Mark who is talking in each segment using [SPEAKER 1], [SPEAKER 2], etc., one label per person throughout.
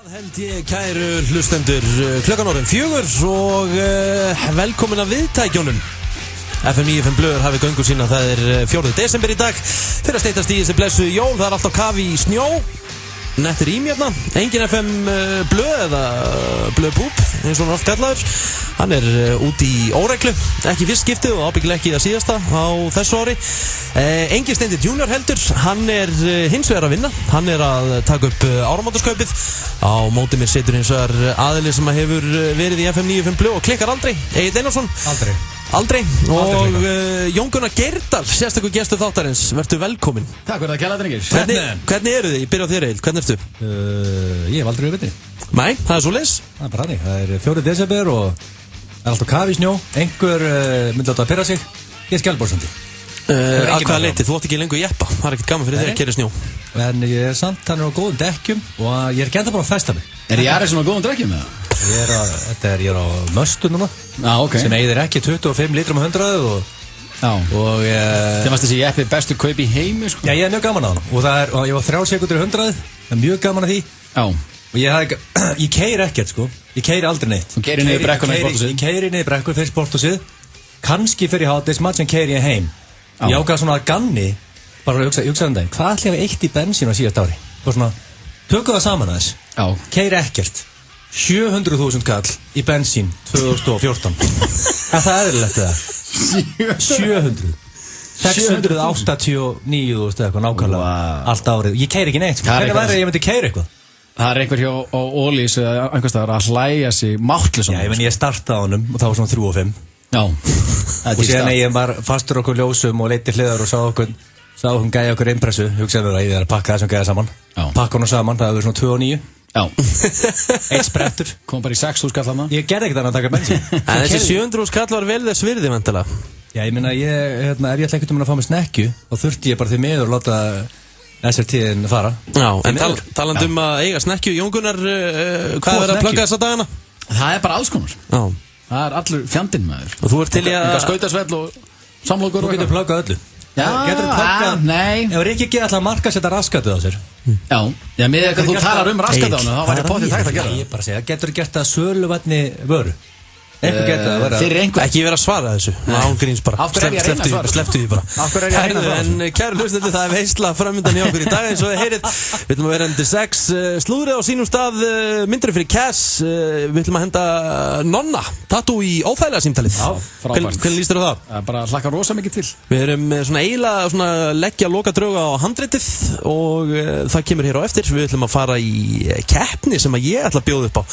[SPEAKER 1] Held ég kæru hlustendur klukkan orðin 4 og velkomin að viðtækjónum. FM 95 Blöður hafi göngu sína, það er 4. desember í dag. Fyrir að steytast í þessi blessu jól, það er alltaf kafi í snjó. Nettir ímjörna, engin FM Blöð eða Blöðpúp, eins og hann oft kallaður. Hann er út í óreglu, ekki fyrst skiptið og ábyggilega ekki það síðasta á þessu ári. Engin Steindi Junior heldur, hann er hins vegar að vinna. Hann er að taka upp áramótaskaupið. Á móti mér setur hins vegar aðili sem hefur verið í FM 95 Blöð og klikkar aldrei. Egill Einarsson. Aldrei. Og Jón Gunnar Geirdal, sérstakur gestur þáttarins, vertu velkomin.
[SPEAKER 2] Takk fyrir að kella þetta drengir.
[SPEAKER 1] Hvernig eru þið? Ég byrja á þér Egill, hvernig ertu?
[SPEAKER 2] Ég hef aldrei verið.
[SPEAKER 1] Nei, það er svoleiðis.
[SPEAKER 2] Það er bara hannig, það er 4. desember og það er alltaf kafi í snjó. Einhver myndi láta að pyrra sig. Ég er skjálfbórsandi.
[SPEAKER 1] Að hvaða leiti? Þú átt ekki lengur jeppa. Það er ekkert gaman fyrir þig að keyra í snjó.
[SPEAKER 2] En ég er samt, hann er á góðum dekkjum og ég er ekki enda bara að festa mig.
[SPEAKER 3] Er ég aðeins svona á góðum dekkjum eða?
[SPEAKER 2] Ég er á möstu núna.
[SPEAKER 3] Okay.
[SPEAKER 2] Sem eigðir ekki 25 lítrum á 100 og
[SPEAKER 3] það varst þessi jeppi bestu kaup í heimi sko.
[SPEAKER 2] Já, ég er mjög gaman á hann og ég var 3 sekundur í 100. Það er mjög gaman að því.
[SPEAKER 3] Já.
[SPEAKER 2] Og ég keyri ekkert sko. Ég keyri aldrei neitt.
[SPEAKER 3] Þú keyri niður brekkuna í sporthúsið?
[SPEAKER 2] Ég keyri niður brekkuna fyrir sporthúsið. Kannski fyrir hádegismat sem keyri ég heim. Ég ákvað svona að ganni, bara að hugsa um daginn, hvað ætli ég hafi eitt í bensín á síðast ári? Og svona, tökum það saman aðeins.
[SPEAKER 3] Já.
[SPEAKER 2] Keyri ekkert. 700.000 kall í bensín 2014. Er það eðlilegt eða? 700. 689.000 eitthvað nákvæmlega allt árið. Ég keyri ekki neitt. Hvernig væri ég myndi keyri eitthvað?
[SPEAKER 3] Það er einhver hjá á Ólís eða einhvers staðar að hlæja sig máttlaust.
[SPEAKER 2] Já, ég startaði á honum og það var svona 3 og 5.
[SPEAKER 3] Já.
[SPEAKER 2] Og síðan ég var fastur okkur ljósum og leiti hliðar og sá okkur gæja okkur impressu. Hugsaði mér að ég er að pakka þessum gæja saman. Pakka honum saman, það hefur verið svona 2 og 9.
[SPEAKER 3] Já.
[SPEAKER 2] Eitt sprettur.
[SPEAKER 3] Kom bara í 6.000 kall þarna.
[SPEAKER 2] Ég gerði ekkert annað að taka bensin.
[SPEAKER 1] En þessi 700.000 kall var vel þess virði vantilega.
[SPEAKER 2] Já, ég meina, ef ég ætla ekkert að fá mig snekju, þá þurfti ég bara því miður að láta SRT-in fara.
[SPEAKER 1] Já, en talandi að eiga snekju, Jón Gunnar, hvað er að plugga þessa dagana?
[SPEAKER 3] Það er bara alls konar.
[SPEAKER 1] Já.
[SPEAKER 3] Það er allur fjandinn maður.
[SPEAKER 1] Og þú ert til í að
[SPEAKER 3] skautasvell og samlokur og
[SPEAKER 2] þú getur pluggað öllu.
[SPEAKER 3] Já, nei.
[SPEAKER 2] Ef Rikki ekki ætla að marka setja raskatið á sér.
[SPEAKER 3] Já, með eitthvað þú talar raskatið á hana, þá væri potið tækt að gera það.
[SPEAKER 2] Ég bara segja, getur gert það söluvatni vöru. Einhver getur það að vera.
[SPEAKER 1] Ekki vera að svara þessu. Ángríns bara. Slepptu því bara.
[SPEAKER 3] Af hverju er ég að reyna að svara?
[SPEAKER 1] En kæru hlustendur, það er veisla framöndan hjá okkur í dag eins og þið heyrið. Við ætlum að vera endur 6 slúðrið á sínum stað, myndri fyrir Cass. Við ætlum að henda Nonna tattoo í óþægilega símtalið.
[SPEAKER 3] Já, frábært.
[SPEAKER 1] Hvernig líst þér á það?
[SPEAKER 3] Bara hlakka rosa mikið til.
[SPEAKER 1] Við erum svona eiginlega leggja loka drauga á handritið og það kemur hér á eftir. Við ætlum að fara í keppni sem að ég ætla að bjóða upp á.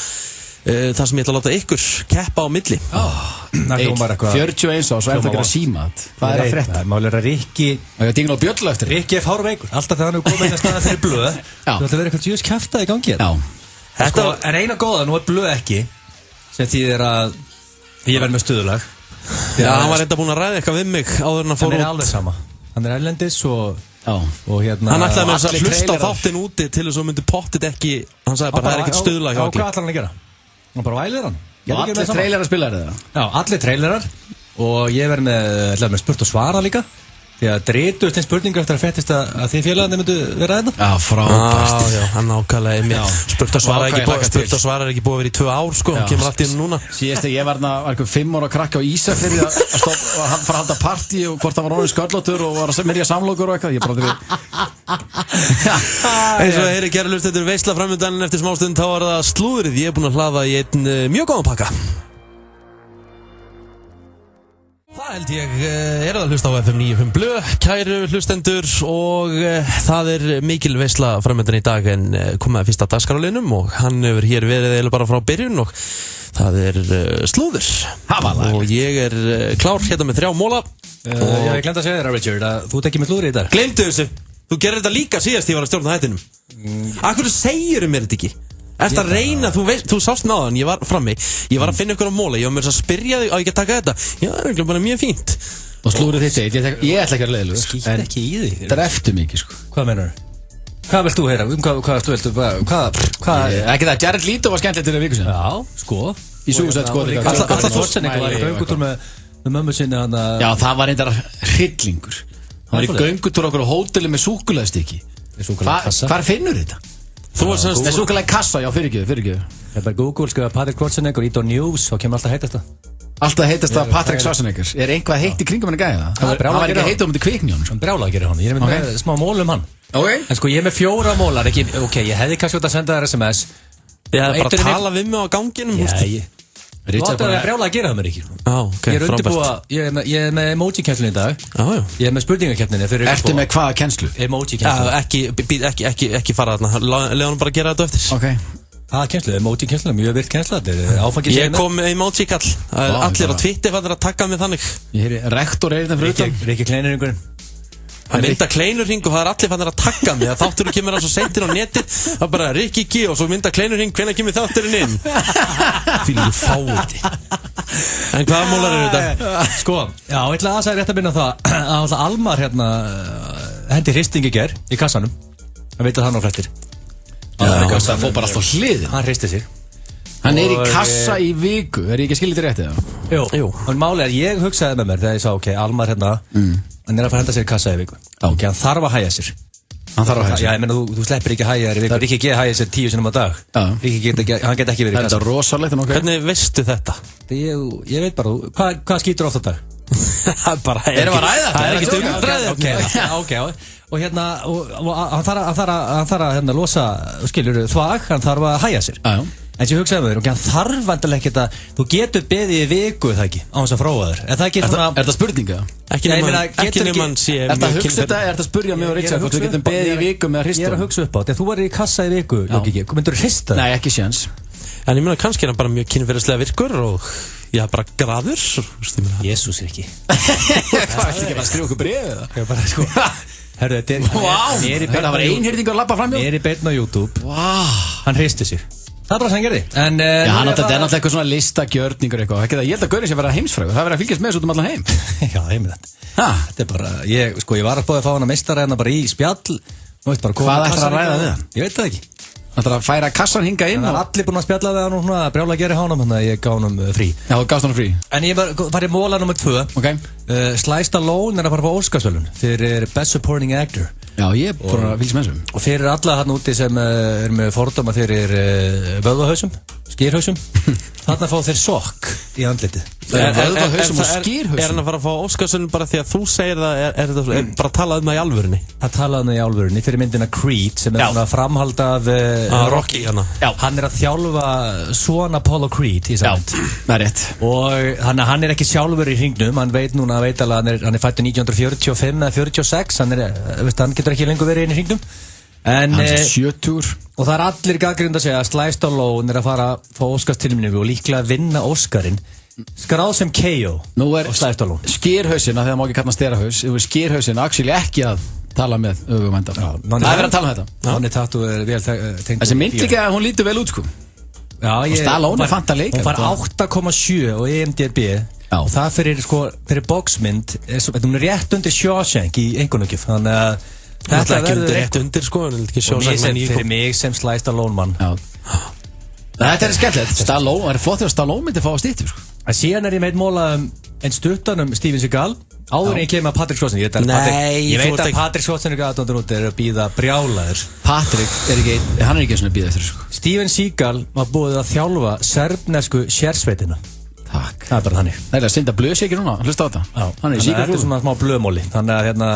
[SPEAKER 1] Það sem ég ætla að láta ykkur keppa á milli.
[SPEAKER 3] 41 og svo er það ekki að síma. Hvað er að frétta?
[SPEAKER 2] Málega er Rikki
[SPEAKER 3] Dingin á bjölla eftir.
[SPEAKER 2] Rikki er fárveikur. Alltaf þegar hann er komið inn að staða fyrir Blöð. Þú ætla að vera eitthvað djús kjafta í gangi.
[SPEAKER 3] Já.
[SPEAKER 2] En eina góða, nú er Blöð ekki sem þýðir að ég verð með stuðulag.
[SPEAKER 1] Já, hann var enda búinn að ræða eitthvað við mig áður en að fór út.
[SPEAKER 2] Hann er alveg sama. Hann er erlendis og hérna
[SPEAKER 1] hann ætlaði með að hlusta á þáttinn úti til þess að myndi pottit ekki. Hann sagði bara það er ekkert stuðlag hjá
[SPEAKER 2] okkur. Hvað ætlar hann að gera? Hann bara vælir hann.
[SPEAKER 3] Og allir trailerar spilar það?
[SPEAKER 2] Já, allir trailerar. Og ég verð með spurt og svara líka. Því að dreytust einn spurningu eftir að fættist að þið félagandi myndu vera þetta.
[SPEAKER 1] Já, frábært. Já, hann ákvæðlega mér. Spurt og svara er ekki búið að vera í 2 ár sko. Hann kemur allt inn núna.
[SPEAKER 3] Síðast ég var einhver 5 ára krakki á Ísafirði að fara að halda partí og hvort það var orðin sköllóttur og var að myrja samlokur og eitthvað. Ég bara
[SPEAKER 1] eins og heyri kæru hlustendur, veisla framöndan eftir smástund þá er það slúðrið. Ég er búinn að hlaða í einn mjög góðan pakka. Það held ég er að hlusta á FM 95 Blöð, kæru hlustendur og það er mikil veisla framöndan í dag en komið að fyrsta dagskrálinum og hann hefur hér verið eiginlega bara frá byrjun og það er slúður og ég er klár hérna með 3 móla.
[SPEAKER 2] Ég glemdi að segja þér Richard að þú ert ekki með slúðrið í dag.
[SPEAKER 1] Glemdu þessu, þú gerir þetta líka síðast ég var að stjórna þættinum. Akkur segirðu mér þetta ekki? Ertu að reyna, þú sást með á þann, ég var frammi. Ég var að finna ykkur á móla, ég var með að spyrja þig á ég að taka þetta. Já, það er eiginlega bara mjög fínt.
[SPEAKER 3] Og slúrið þitt eitt, ég ætla ekki að leiðilega.
[SPEAKER 2] Skýtt ekki í því.
[SPEAKER 3] Það er eftir mikið sko.
[SPEAKER 2] Hvað meinar þú? Hvað vilt þú heyra? Hvað viltu?
[SPEAKER 3] Ekki það, Jared Leto var skemmtilegt fyrir viku sinni.
[SPEAKER 2] Já, sko.
[SPEAKER 3] Í Suicide Squad.
[SPEAKER 2] Alla Schwarzenegger var í göngutúr með mömmu sinni hann að...
[SPEAKER 3] Já, það var reyndar hryllingur. Hann var í göngutúr okkur á hóteli með súkkulaðistykki. Hvar finnur þetta?
[SPEAKER 1] Þú var semst
[SPEAKER 3] Nei, svokalega kassa, já, fyrirgjöðu
[SPEAKER 2] Það er bara Google, sko, Patrick Schwarzenegger, ít á news og kemur alltaf heitast það
[SPEAKER 3] Alltaf heitast það Patrick Schwarzenegger eitthvað heitt í kringum henni gæða það? Hann var ekki heitt um þetta kviknjón
[SPEAKER 2] Hann brjála að gera hann, ég er með smá mól hann En sko, ég er með 4 mólar, ekki, ég hefði kannski átt að senda þér SMS
[SPEAKER 1] Ég hefði bara talað við mig á ganginum
[SPEAKER 2] Þú átti að brjála að gera það mér ekki Ég er undirbúa, ég er með emoji-kennslunni í dag Ég er með spurningakeppninni
[SPEAKER 3] Ertu með hvaða kennslu?
[SPEAKER 2] Emoji-kennslu
[SPEAKER 1] Ekki fara þarna, leiða hann bara að gera þetta eftir
[SPEAKER 2] Kennslu, emoji-kennslu, mjög virt kennsla
[SPEAKER 1] Ég kom með emoji-kall Allir á Twitter fannir að taka mig þannig
[SPEAKER 3] Ég er rektor eða fyrir utan
[SPEAKER 2] Rikki Kleinurringurinn
[SPEAKER 1] Það mynda kleinurring og það er allir fannir að taka mig Þátturinn kemur hann svo seintir á netið Það er bara Rikki G og svo mynda kleinurring Hvenær kemur þátturinn inn? Fylgur fáti En hvaða mólar eru þetta?
[SPEAKER 2] Sko, já, ég ætla að segja rétt að byrja það að Almar hérna hendi hristing í ger í kassanum Hann veit að hann á flettir
[SPEAKER 3] Það fór bara alltaf hlið
[SPEAKER 2] Hann hristi sig
[SPEAKER 3] Hann er í kassa í viku ég ekki skilja þetta rétt eða?
[SPEAKER 2] Jú, en málið er ég hugsaði með mér þegar ég sá, ok, Almar hérna hann er að fara að henda sér í kassa í viku ok, hann þarf að hægja sér Já, ég meina, þú sleppir ekki að hægja þér í viku Rikki G hægja sér 10 sinnum á dag Rikki G, hann get ekki verið í kassa
[SPEAKER 3] Það er rosalegt
[SPEAKER 1] Hvernig veistu þetta?
[SPEAKER 2] Ég veit bara, hvað skýtur ofta á dag?
[SPEAKER 3] Erum við að ræða þetta?
[SPEAKER 1] Það er ekki
[SPEAKER 2] Ok, og hérna hann þarf að hérna losa skiljur þvag, hann þarf að hægja sér En ég hugsaði með þér, hann þarf vantilega ekki þetta Þú getur beðið í viku það ekki á þess að fróa þér Er það ekki svona
[SPEAKER 3] Er það spurninga?
[SPEAKER 1] Ekki nema hann sé
[SPEAKER 3] Er það hugsa þetta? Er það spurja mig og Richard Þú getum beðið í viku með að hrista
[SPEAKER 2] Ég er að hugsa upp á þetta Þú var í kassa í viku, Jóki, myndur þú hrista það?
[SPEAKER 3] Nei, ekki séns
[SPEAKER 1] En ég meina kannski er hann bara mjög kynferðislega virkur og já, bara graður
[SPEAKER 2] Jésús er ekki
[SPEAKER 3] Hvað, ætti ekki að skrifa okkur bréfið?
[SPEAKER 2] Herru, þetta
[SPEAKER 3] var einhyrningur að labba fram
[SPEAKER 2] Mér í beinn á YouTube Hann hristi sig Það er bara sem hann gerði
[SPEAKER 3] Já, þetta er náttúrulega eitthvað svona listagjörningur eitthvað Ég held að Gaurinn sé að vera heimsfrægur Það verður að fylgjast með þessu út um allan heim
[SPEAKER 2] Já, heimilegt Þetta er bara, ég var að bóða að fá hann að meistara hérna bara í spjall
[SPEAKER 3] Hvað ætlar að ræða við hann?
[SPEAKER 2] Ég veit það ekki
[SPEAKER 3] Það að færa kassan hinga inn
[SPEAKER 2] Það er allir búin að spjalla við hann og svona brjála að gera hánum Þannig að ég gaf hann frí
[SPEAKER 3] Já, þú gafst hann frí
[SPEAKER 2] En ég var í móla nr. 2 Sly Stallone er að fara á Óskarsverðlaun fyrir Best Supporting Actor
[SPEAKER 3] Já, ég er bara að fylgja með þessum
[SPEAKER 2] Og fyrir alla hann úti sem er með fordóma fyrir vöðvahausum, skýrhausum Þarna fá þeir sokk í andlitið
[SPEAKER 3] Vöðvahausum og skýrhausum
[SPEAKER 1] Er hann að fara að fá Óskarsverðlaun bara því að þú segir það Er bara að tala það í alvörunni?
[SPEAKER 2] Það talaði í alvörunni fyrir myndina Creed sem er svona framhald af
[SPEAKER 1] Rocky hana
[SPEAKER 2] Hann er að þjálfa son Apollo Creed í samt
[SPEAKER 3] það er rétt
[SPEAKER 2] Og hann er ekki sjálfur í hringnum Hann veit alveg hann er fættur 1945 eða 46 Hann getur ekki lengur verið inn í hringnum
[SPEAKER 3] Hann er 70
[SPEAKER 2] Og það er allir gagnrýnd að segja að Sly Stallone er að fara að fá Óskarstilnefningu og líklega vinna Óskarinn skráð sem KO
[SPEAKER 3] Nú er
[SPEAKER 2] Sly Stallone
[SPEAKER 3] skýrhausina, þegar má ekki kalla sterahaus skýrhausina actually ekki að tala með öfumænda Það er verið að tala með þetta
[SPEAKER 2] Hann er tattu vel tengt
[SPEAKER 3] Þessi mynd líka að hún lítur vel út sko
[SPEAKER 2] Já,
[SPEAKER 3] Stallone er fant að leika
[SPEAKER 2] Hún far 8,7 og IMDb og það fyrir boxmynd hún er rétt undir Shawshank í einhvernugjöf þannig að
[SPEAKER 1] þetta er ekki rétt undir sko
[SPEAKER 2] fyrir mig sem Sly Stallone mann
[SPEAKER 3] Þetta er skemmtilegt Stallone, það er flott þegar Stallone myndi fá að stýttu sko.
[SPEAKER 2] Síðan er ég meitt móla einn stuttan Steven Seagal áður en ég kem að Patrick Schwarzenegger ég veit að Patrick Schwarzenegger er að býða brjálaður
[SPEAKER 3] Patrick hann er ekki eins og að býða eftir sko.
[SPEAKER 2] Steven Seagal var búið að þjálfa serbnesku sérsveitina
[SPEAKER 3] Takk
[SPEAKER 2] Það er bara þannig
[SPEAKER 3] Það er að synda blöðsíkir núna, hlusta á þetta
[SPEAKER 2] Hann er þetta er svona smá blöðmóli þannig að hérna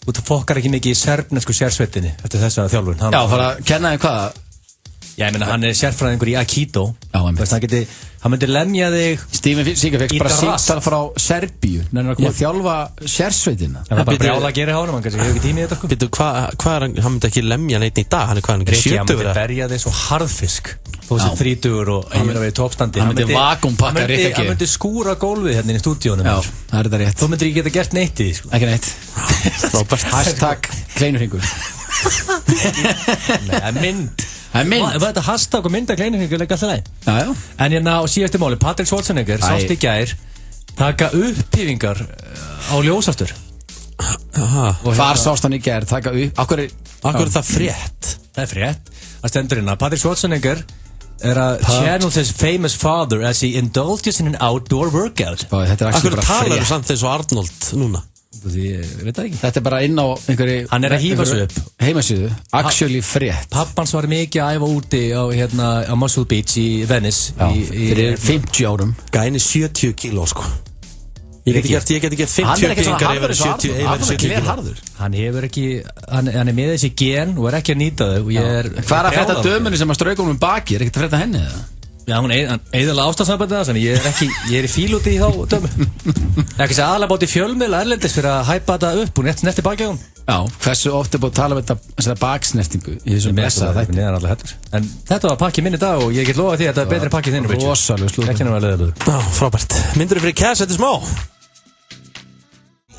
[SPEAKER 2] þú fokkar ekki mikið í serbnesku sérsveitinni eftir þessa þjálfun
[SPEAKER 3] Já, fara að kenna þig hvað
[SPEAKER 2] Já, ég meina, hann er sérfræðingur í Aikido hann myndi lemja þig
[SPEAKER 3] Steven Seagal fekk bara símtal frá Serbíu Nennar að koma að þjálfa sérsveitina
[SPEAKER 2] Það var bara brjála að gera hánum, hann kannski hefur ekki tími í þetta
[SPEAKER 1] Býtu, hvað er hann myndi ekki lemja neitt í dag? Hann er hvað, hann er 70?
[SPEAKER 2] Hann myndi berja þig svo harðfisk Þú sem 30 og hann myndi að vera í toppstandi
[SPEAKER 3] Hann myndi vakuumpakka Rikki
[SPEAKER 2] Hann myndi skúra gólfið hérna í stúdíónum
[SPEAKER 3] Já, það er þetta rétt
[SPEAKER 2] Þú myndir ekki geta gert neitt í því sko.
[SPEAKER 3] Ekki neitt Hashtag kleinurhingur
[SPEAKER 2] Nei, mynd Þetta hashtag og mynda kleinurhingur leika alltaf leið En hérna á síðastu máli Patrick Schwarzenegger sást í gær taka upphýfingar á ljósastur
[SPEAKER 3] Hvar sást hann í gær taka upp Akkur
[SPEAKER 1] er það frétt?
[SPEAKER 2] Það er frétt Það stendur hérna Patrick Schwarzenegger er að channel his famous father as he indulges in an outdoor workout
[SPEAKER 3] Akkur
[SPEAKER 1] talar samt eins og Arnold núna
[SPEAKER 2] Ég veit það ekki.
[SPEAKER 3] Þetta bara inn á einhverju
[SPEAKER 2] Hann að hífa sig upp
[SPEAKER 3] heimasíðu, actually frétt.
[SPEAKER 2] Pappans var mikið að æfa úti á Muscle Beach í Venice
[SPEAKER 3] fyrir 50 árum.
[SPEAKER 1] Gæni 70 kíló sko. Ég geti gert 50 byggingar yfir 70 kíló.
[SPEAKER 2] Hann hefur ekki, hann með þessi gen og ekki að nýta þau.
[SPEAKER 3] Hvað að frétta dömunni sem að strauka um baki? Ekkert að frétta henni eða?
[SPEAKER 2] Já, hún eiginlega ástæðsambandið þess, en ég er í fíl út í þá dömu. Ekki sé aðalega bóti fjölmiðla erlendis fyrir að hæpa þetta upp og nett snerti baki á hún.
[SPEAKER 3] Já, hversu oft búið að tala um þetta baksnertingu í þessum messa þetta?
[SPEAKER 2] En þetta var pakki minn í dag og ég get lofa því að þetta er betri pakki þinn.
[SPEAKER 3] Rosalega slúð.
[SPEAKER 2] Ekki náttúrulega leðilegur.
[SPEAKER 1] Já, frábært. Myndirðu fyrir cash, þetta smá?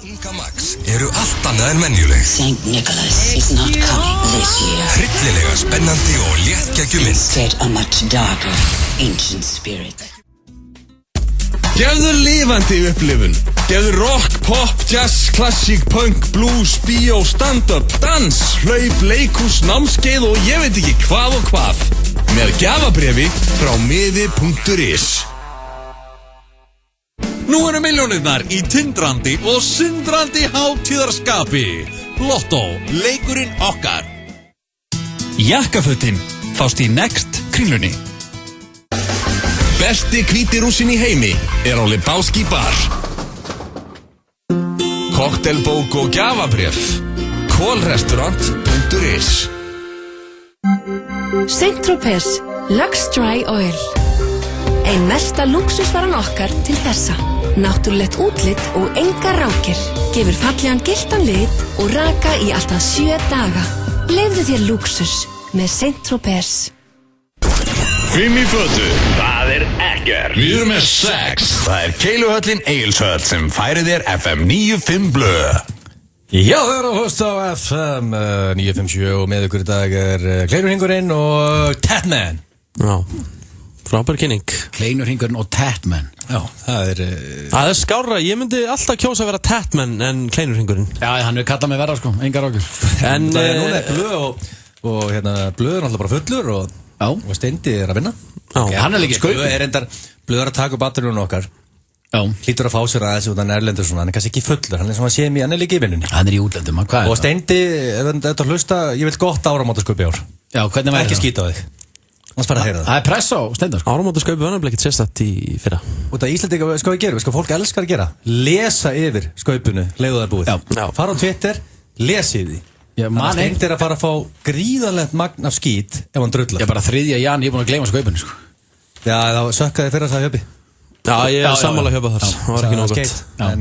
[SPEAKER 4] Inga Max eru allt annað en venjuleg.
[SPEAKER 5] St. Nicholas is not coming this year.
[SPEAKER 4] Hryllilega spennandi og léttgeggjum mynd.
[SPEAKER 5] Instead a much darker, ancient spirit.
[SPEAKER 4] Gefðu lifandi upplifun. Gefðu rock, pop, jazz, klassík, punk, blues, bíó, stand-up, dans, hlaup, leikhús, námskeið og ég veit ekki hvað og hvað. Með gjafabréfi frá miði.is. Nú eru milljónirnar í tindrandi og syndrandi hátíðarskapi. Lotto, leikurinn okkar. Jakkafötin fást í Next Kringlunni. Besti hvíti rússin í heimi er á Lebowski bar. Koktelbók og gjafabréf. Kólrestaurant.is.
[SPEAKER 6] Saint-Tropez Lux Dry Oil. Ein mesta lúxusvaran okkar til þessa. Náttúrulegt útlit og engar rákir. Gefur fallegan gylltan lit og raka í alltaf 7 daga. Leyfðu þér lúxus með Saint-Tropez.
[SPEAKER 4] 5 í fötu, það er ekkert. Við erum með 6. Það er Keiluhöllin Egilshöll sem færir þér FM 95 blöð.
[SPEAKER 2] Já, það er að hlusta á FM 957 og með ykkur í dag er Kleinurhingurinn og Tatman.
[SPEAKER 1] Já, frábær kynning.
[SPEAKER 3] Kleinurhingurinn og Tatman.
[SPEAKER 2] Já, það er
[SPEAKER 1] skárra, ég myndi alltaf kjósa að vera Tatman en Kleinurhingurinn.
[SPEAKER 3] Já, hann vil kalla mig verra sko, engar okkur.
[SPEAKER 2] En núna er blöð og blöð er alltaf bara fullur og Steindi er að vinna.
[SPEAKER 3] Okay, hann er líka skaupið.
[SPEAKER 2] Blöð er að taka upp batterjunum okkar. Hlýtur að fá sér aðeins út, hann er erlendur svona, hann er kannski ekki fullur, hann er svona semi, hann er líka í vinnunni.
[SPEAKER 3] Hann er í útlendum, hvað er það?
[SPEAKER 2] Og Steindi, ef þetta hlusta, ég vil gott áramótaskaup í ár.
[SPEAKER 3] Já, hvernig væri það?
[SPEAKER 2] Ekki skýta á þig. Annars bara að heyra það.
[SPEAKER 3] Það er press á Steindar.
[SPEAKER 1] Áramótaskaup var nefnilega ekkert sérstætt í fyrra.
[SPEAKER 2] Og það Íslendinga, sko við gerum, sko fólk elskar að gera. Lesa yfir skaupinu, leiðu það búið.
[SPEAKER 1] Já.
[SPEAKER 2] Fara á Twitter, lesi því. Steindi er að fara að fá gríðarlegt magn af skít ef hann drullar.
[SPEAKER 3] Ég bara 3. jan, ég er búin að gleyma skaupinu sko.
[SPEAKER 2] Já, þá sökkaði fyrir það hjöpi.
[SPEAKER 1] Já, ég er sammála að hjöpa þar. Það var ekki nóg gott.
[SPEAKER 2] En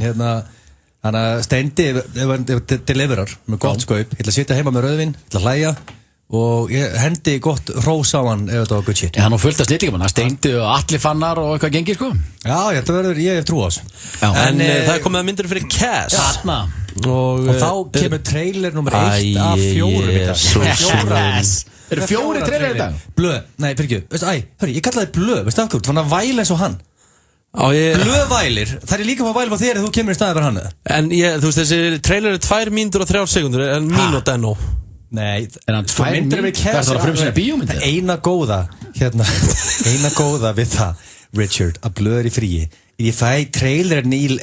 [SPEAKER 2] hann að Steindi, ef hann deliverar með gott skaup, ég ætla að sitja heima með rauðvin, ég ætla að hlæja og ég hendi gott rós á hann ef þetta var good shit.
[SPEAKER 3] Hann á fullt af snillingamann, Steindi og allir fannar og eitthvað gengir sko.
[SPEAKER 2] Já, ég hef trú á þessu.
[SPEAKER 1] En það er komið að myndir fyrir Cass.
[SPEAKER 3] Þarna.
[SPEAKER 1] Og
[SPEAKER 2] þá kemur trailer nummer 1 af 4.
[SPEAKER 3] Eru 4 trailer í dag?
[SPEAKER 2] Blöð, nei, fyrir ekki. Ég kallaði blöð, veistu af hverju? Þú fann að væla eins og hann. Blöðvælir, það er líka að væla á þér ef þú kemur í staði fyrir hann.
[SPEAKER 1] En þú veist, þessi trailer er 2 mínútur og 3 sekundur, en mínúta enn og.
[SPEAKER 2] Nei,
[SPEAKER 3] er hann 2 mínútur? Það er það að frumsýna bíómyndir?
[SPEAKER 2] Eina góða við það, Richard, að blöð er í fríi. Ég fæ trailerinn í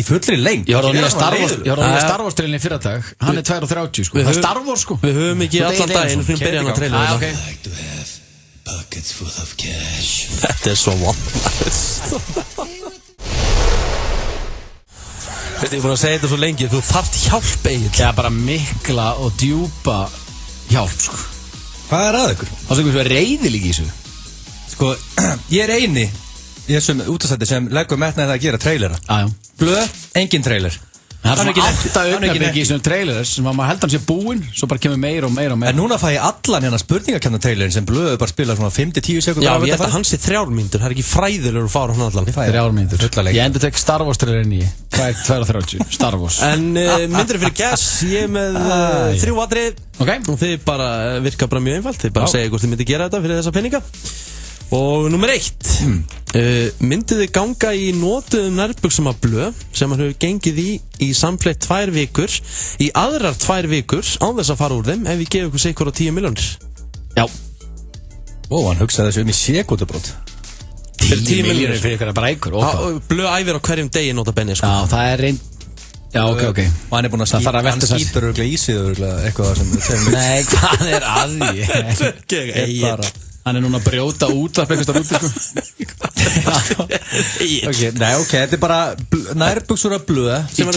[SPEAKER 2] fullri lengt.
[SPEAKER 3] Ég horfði á nýja Star Wars trailerinn í fyrra dag. Hann er 2:30 sko. Það er Star Wars sko.
[SPEAKER 1] Við höfum ekki allan daginn fyrir byrjan á trailerinn.
[SPEAKER 4] I like to have pockets full of cash.
[SPEAKER 1] Þetta er svo vond. Veistu, ég er búin að segja þetta svo lengi. Þú þarft hjálp Egill.
[SPEAKER 3] Já, bara mikla og djúpa hjálp sko.
[SPEAKER 2] Hvað er að ykkur?
[SPEAKER 3] Það er eitthvað reiði líka í þessu.
[SPEAKER 2] Sko, ég er eini í þessum útastætti sem leggur metnaði það að gera trailera. Blöð, engin trailer.
[SPEAKER 3] Það er ekki 8 augnablik í þessum trailers sem maður held hann sé búinn, svo bara kemur meira og meira og meira.
[SPEAKER 2] En núna fæ ég allan hérna spurningakennan trailerin sem blöðu bara spila svona 5-10 sekundur.
[SPEAKER 1] Já, ég held að hann sé 3 mínútur, það er ekki fræðilegur að fara hann allan.
[SPEAKER 3] 3 mínútur. Ég endur tek Star Wars trailerin í 2:30, Star Wars.
[SPEAKER 1] En myndir fyrir Cass, ég er með 3 atrið. Og þið bara virka bara mjög einfalt, þið bara segja hvort þið myndi gera þetta fyrir þessa peninga. Og nummer 1 myndið þið ganga í notuðum nærbuxum af blöð sem hann hefur gengið í samfleitt 2 vikur í aðrar 2 vikur án þess að fara úr þeim ef við gefum ykkur sikur á 10 milljónir.
[SPEAKER 2] Já. Hann hugsaði þessu í sekúndubrót.
[SPEAKER 3] 10 milljónir fyrir ykkur að bara ykkur.
[SPEAKER 1] Blöð æfir á hverjum degi nota benni sko.
[SPEAKER 3] Já, það er Já, ok
[SPEAKER 2] Og hann búinn að skýtur örgulega í sig eitthvað sem
[SPEAKER 3] Nei, hvað að því? Hann nú að brjóta útvarp eitthvað út
[SPEAKER 2] Nei, ok, þetta bara nærbuxur af blöð
[SPEAKER 1] sem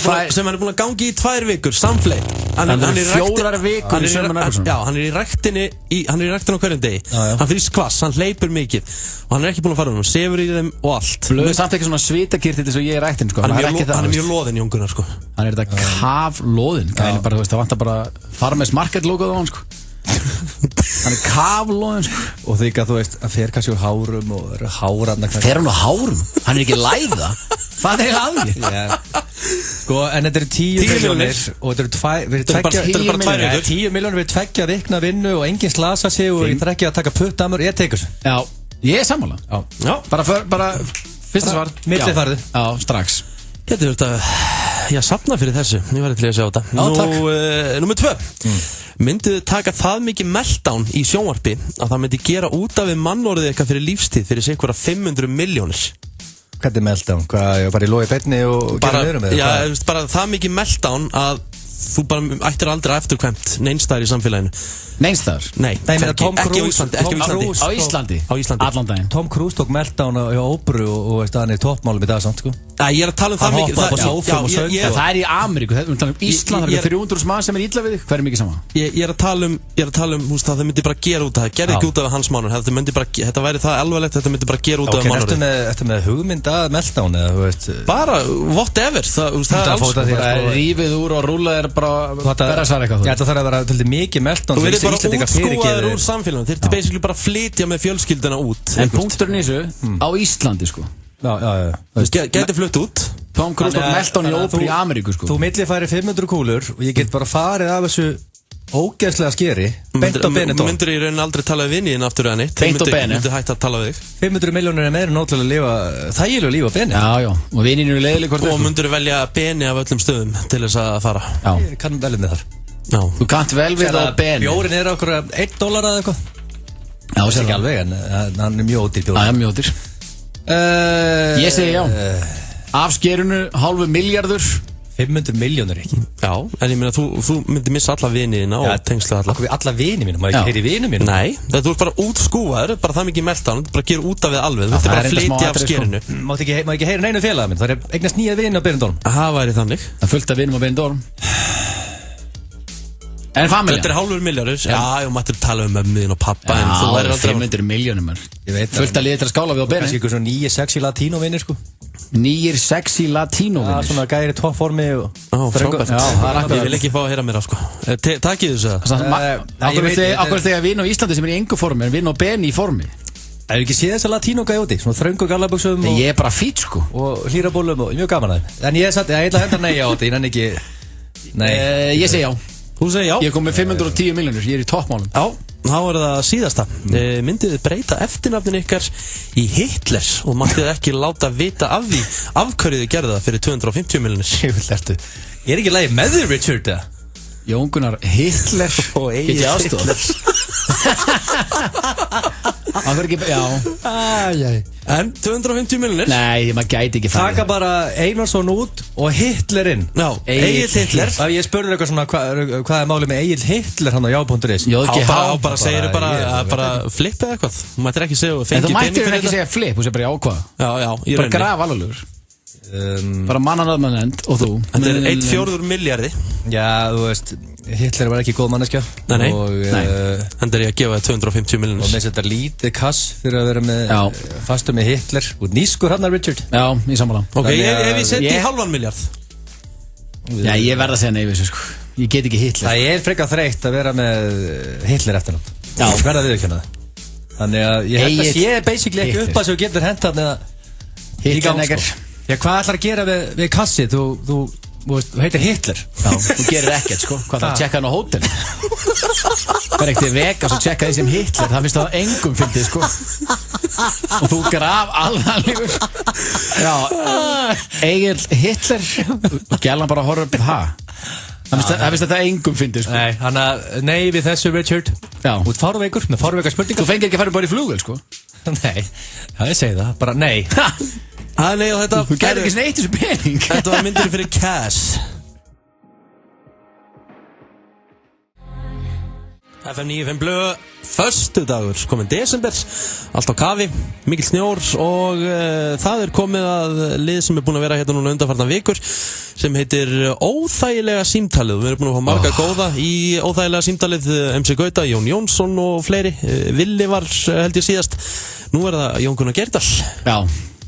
[SPEAKER 1] hann búinn að gangi í 2 vikur samfleytt.
[SPEAKER 3] Hann 4 vikur í sömu nærbuxum.
[SPEAKER 1] Já, hann í ræktinni á hverjum degi. Hann fyrir skvass, hann hleypur mikið og hann ekki búinn að fara hann sefur í þeim og allt.
[SPEAKER 3] Blöð samt ekki svona svitakirti þess að ég ræktin sko.
[SPEAKER 1] Hann mjög loðinn Jón Gunnar sko.
[SPEAKER 3] Hann þetta kafloðinn. Það vantar bara Farmers Market logoð á hann sko. Hann kafloðinn sko.
[SPEAKER 2] Og þegar þú veist að fer kannski úr hárum og háran
[SPEAKER 3] fer hann á hárum? Hann ekki læða? Hvað að því?
[SPEAKER 2] Sko, en þetta 10 milljónir og þetta 10 milljónir við 2 vikna vinnu og enginn slasa sig og ég þarf ekki að taka puttdamur, ég tekur þessu.
[SPEAKER 3] Já, ég sammála. Já. Bara fyrsta svar.
[SPEAKER 2] Millifarðu.
[SPEAKER 3] Já, strax.
[SPEAKER 1] Getur þetta, ég safna fyrir þessu. Ég var til að sjá þetta. Númer 2. Myndið þið taka það mikið meltdown í sjónvarpi að það myndi gera út af við mannorðið eitthvað fyrir lífstíð fyrir sig einhverja 500 milljónir.
[SPEAKER 2] Hvað meltdown? Hvað, bara í logi beinni og gera nöðrum eða?
[SPEAKER 1] Já, bara það mikið meltdown að þú bara ættir aldrei eftirkvæmt neinstæðar í samfélaginu.
[SPEAKER 3] Neinstæðar?
[SPEAKER 1] Nei,
[SPEAKER 3] ekki
[SPEAKER 1] á Íslandi.
[SPEAKER 3] Á Íslandi? Allan daginn.
[SPEAKER 2] Tom Cruise tók meltdown á óperu og veist að hann toppmálum í dag samt sko.
[SPEAKER 1] Ég er að tala það mikið.
[SPEAKER 2] Hann hoppaði á sófum og söng.
[SPEAKER 3] Það í Ameríku, Ísland, það 300 mann sem illa við þig. Hver mikið sama?
[SPEAKER 1] Ég er að tala um, húst, það myndi bara gera út af það. Gerði ekki út af hans mannur. Þetta væri það alvarlegt, þetta myndi bara gera út af mannur.
[SPEAKER 2] Ertu með hugmynd að meltdown eða, þú veist?
[SPEAKER 1] Bara, whatever. Það er alls.
[SPEAKER 3] Rífið úr og rúlað bara verða svar eitthvað.
[SPEAKER 2] Þetta þarf að vera til mikið meltdown.
[SPEAKER 1] Þú verður bara útskúaður úr samfélaginu. Þeir eru basically bara að flytja með fjölskylduna út.
[SPEAKER 3] En punkturinn í þessu, á Íslandi sko.
[SPEAKER 2] Já.
[SPEAKER 1] Gæti flutt út.
[SPEAKER 3] Tom Cruise tók meltdown í óperu í Ameríku sko.
[SPEAKER 2] Þú millifæri 500 kúlur og ég get bara farið af þessu ógeðslega skeri. Beint á Benetton.
[SPEAKER 1] Þú myndir í rauninni aldrei tala við viniðin aftur eða neitt.
[SPEAKER 3] Beint á Benetton.
[SPEAKER 1] Þú myndir hætta að tala við þig.
[SPEAKER 2] 500 milljónir er meira nótlega að lifa þægilegu líf á Beni.
[SPEAKER 3] Já. Og vininu eru leiðileg hvort
[SPEAKER 1] og myndir velja Beni af öllum stöðum til þess að fara.
[SPEAKER 2] Já. Ég kann vel með þar.
[SPEAKER 1] Já.
[SPEAKER 3] Þú kannt vel við á Beni.
[SPEAKER 2] Bjórin okkur $1 eða eitthvað. Já, það er ekki alveg en hann mjög ódýr bjórin.
[SPEAKER 3] Já, mjög ódýr. Ég segi já. Af skerinu $500
[SPEAKER 2] 500 milljónir ekki.
[SPEAKER 1] Já, en ég meina þú myndir missa alla viniðina og tengsla alla.
[SPEAKER 2] Alla vini mínu, maður ekki heyri vini mínu.
[SPEAKER 1] Nei, þú ert bara útskúfaður, bara það mikið meltdown, bara gera út af við alveg. Þú ert bara að flytja af skerinu.
[SPEAKER 2] Má ekki heyri neinu félaga minn, það er eignast nýja vini á Benidorm.
[SPEAKER 1] Það væri þannig.
[SPEAKER 3] Það fullt af vinum á Benidorm. En familja?
[SPEAKER 1] Þetta $500 milljónir. Já, ég mættir tala um mömmuðin og pappa en þú væri aldrei
[SPEAKER 3] 500 milljónir maður. Fullt að liða til að skála við á Beni.
[SPEAKER 2] Kannski eitthvað svona nýjir sexy latínó vinir sko.
[SPEAKER 3] Nýjir sexy latínó vinir.
[SPEAKER 2] Já, svona gæri toppformi og
[SPEAKER 1] frábært. Já, það er akkurat. Ég vil ekki fá að heyra mér á sko. Takkið þessu það.
[SPEAKER 3] Akkur þegar vinn á Íslandi sem er í engu formi en vinn á Beni í formi.
[SPEAKER 2] Það ekki séð þess að latínó gæði úti, svona þröngu gallabuxum og
[SPEAKER 3] ég er bara fít sko.
[SPEAKER 2] Og hlýrabólum og mjög gaman að það. En ég ætla að henda nei á þetta, ég nenni ekki. Nei.
[SPEAKER 3] Ég segi já.
[SPEAKER 1] Þú segir já.
[SPEAKER 3] Ég kom með 510 milljónir, ég er í toppmálum.
[SPEAKER 1] Já, þá er það síðasta. Myndið þið breyta eftirnafnin ykkar í Hitler og máttið ekki láta vita af því af hverju þið gerðu það fyrir 250 milljónir.
[SPEAKER 2] Ég er ekki lægi með þig, Richard.
[SPEAKER 3] Jón Gunnar, Hitler og Egil Hitler. Það verður ekki, já.
[SPEAKER 1] En 250 milljónir?
[SPEAKER 3] Nei, maður gæti ekki farið.
[SPEAKER 2] Taka bara Einarsson út og Hitlerinn.
[SPEAKER 1] Já, Egil Hitler.
[SPEAKER 2] Ég spurði eitthvað svona, hvað er málið með Egil Hitler hann á já.is?
[SPEAKER 1] Bara segir bara flip eða eitthvað. Þú mættir ekki segja og fengi
[SPEAKER 3] pening fyrir þetta. En þú mættir ekki segja flip, þú segir bara jákvæð.
[SPEAKER 1] Já, í rauninni.
[SPEAKER 3] Bara graf alveg. Bara mannanöðmannend og þú.
[SPEAKER 1] Þetta er 1/4 milljarði.
[SPEAKER 2] Já, þú veist, Hitler var ekki góð manneskja.
[SPEAKER 1] Nei. Þetta er ég að gefa það 250 milljónir.
[SPEAKER 2] Og með þetta lítið kass fyrir að vera með fastum með Hitler. Út nýskur hann að Richard.
[SPEAKER 3] Já, í sammála.
[SPEAKER 1] Ok, ef ég seti $0,5 milljarð.
[SPEAKER 3] Já, ég verð að segja nei við þessu sko. Ég get ekki Hitler.
[SPEAKER 2] Það er frekar þreytt að vera með Hitler eftir hann. Já. Verða viðurkenna það. Þannig að ég held að sé basically ekki upp að þú getur hentan eða
[SPEAKER 3] Hitler.
[SPEAKER 2] Já, hvað ætlar að gera við kassi? Þú heitir Hitler.
[SPEAKER 3] Já, þú gerir ekkert sko. Hvað það að tjekka hann á hótel? Það ekkert í Vegas og tjekka því sem Hitler. Það finnst það engum fyndið sko. Og þú graf alvarlegur. Já, Egil Hitler. Og gælan bara horfður upp það. Það finnst þetta engum fyndið sko.
[SPEAKER 2] Nei við þessu Richard.
[SPEAKER 3] Já.
[SPEAKER 2] Út fárveikur með fárveika spurningar.
[SPEAKER 3] Þú fengir ekki að fara bara í flugvél sko.
[SPEAKER 2] Nei, ég segi það. Bara nei.
[SPEAKER 1] Nei, og þetta
[SPEAKER 3] þú gerði ekki sneitt þessu pening.
[SPEAKER 1] Þetta var myndir fyrir cash. FM 95 blöð, föstudagur, komin desember, allt á kafi, mikill snjór og það komið að lið sem búin að vera hérna núna undanfarnar vikur sem heitir Óþægilega símtalið. Við erum búin að fá marga góða í Óþægilega símtalið, MC Gauta, Jón Jónsson og fleiri. Villi var held ég síðast, nú það Jón Gunnar Gerdal.
[SPEAKER 3] Já,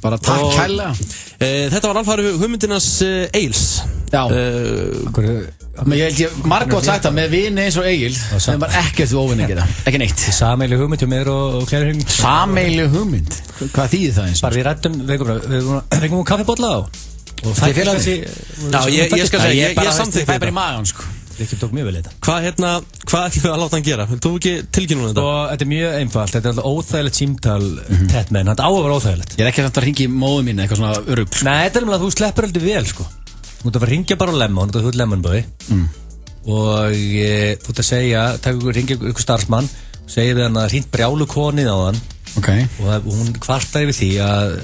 [SPEAKER 3] bara takk kærlega.
[SPEAKER 1] Þetta var alfari hugmyndinas Egils.
[SPEAKER 3] Já. Men ég held ég margótt sagt að með vini eins og Egil sem var ekkert við óvinni geta, ekki neitt.
[SPEAKER 2] Sameiginleg hugmynd hjá mér og Klæri hugmynd.
[SPEAKER 3] Sameiginleg hugmynd? Hvað þýðir það eins og?
[SPEAKER 2] Bara við rættum, við reyngum kaffibólla á og það
[SPEAKER 1] er kannski. Já, ég skal segja, ég samþykti þetta.
[SPEAKER 3] Það bara í magan, sko.
[SPEAKER 2] Rikki tók mjög vel þetta.
[SPEAKER 1] Hvað ætlum við að láta hann gera? Þú ekki tilkynna þetta?
[SPEAKER 2] Og þetta mjög einfalt, þetta alltaf óþægilegt símtal tett með, þetta á að vera óþægilegt.
[SPEAKER 3] Ég ekki að hringi í móðu mín eitthvað svona örugl.
[SPEAKER 2] Nei, þetta að þú sleppur aldrei vel, sko. Þú ert að ringja bara á Lemon, þú ert Lemonboy og þú ert að segja, ringja ykkur starfsmann og segja við hann að hringt brjálu konið á hann og hún kvartar yfir því að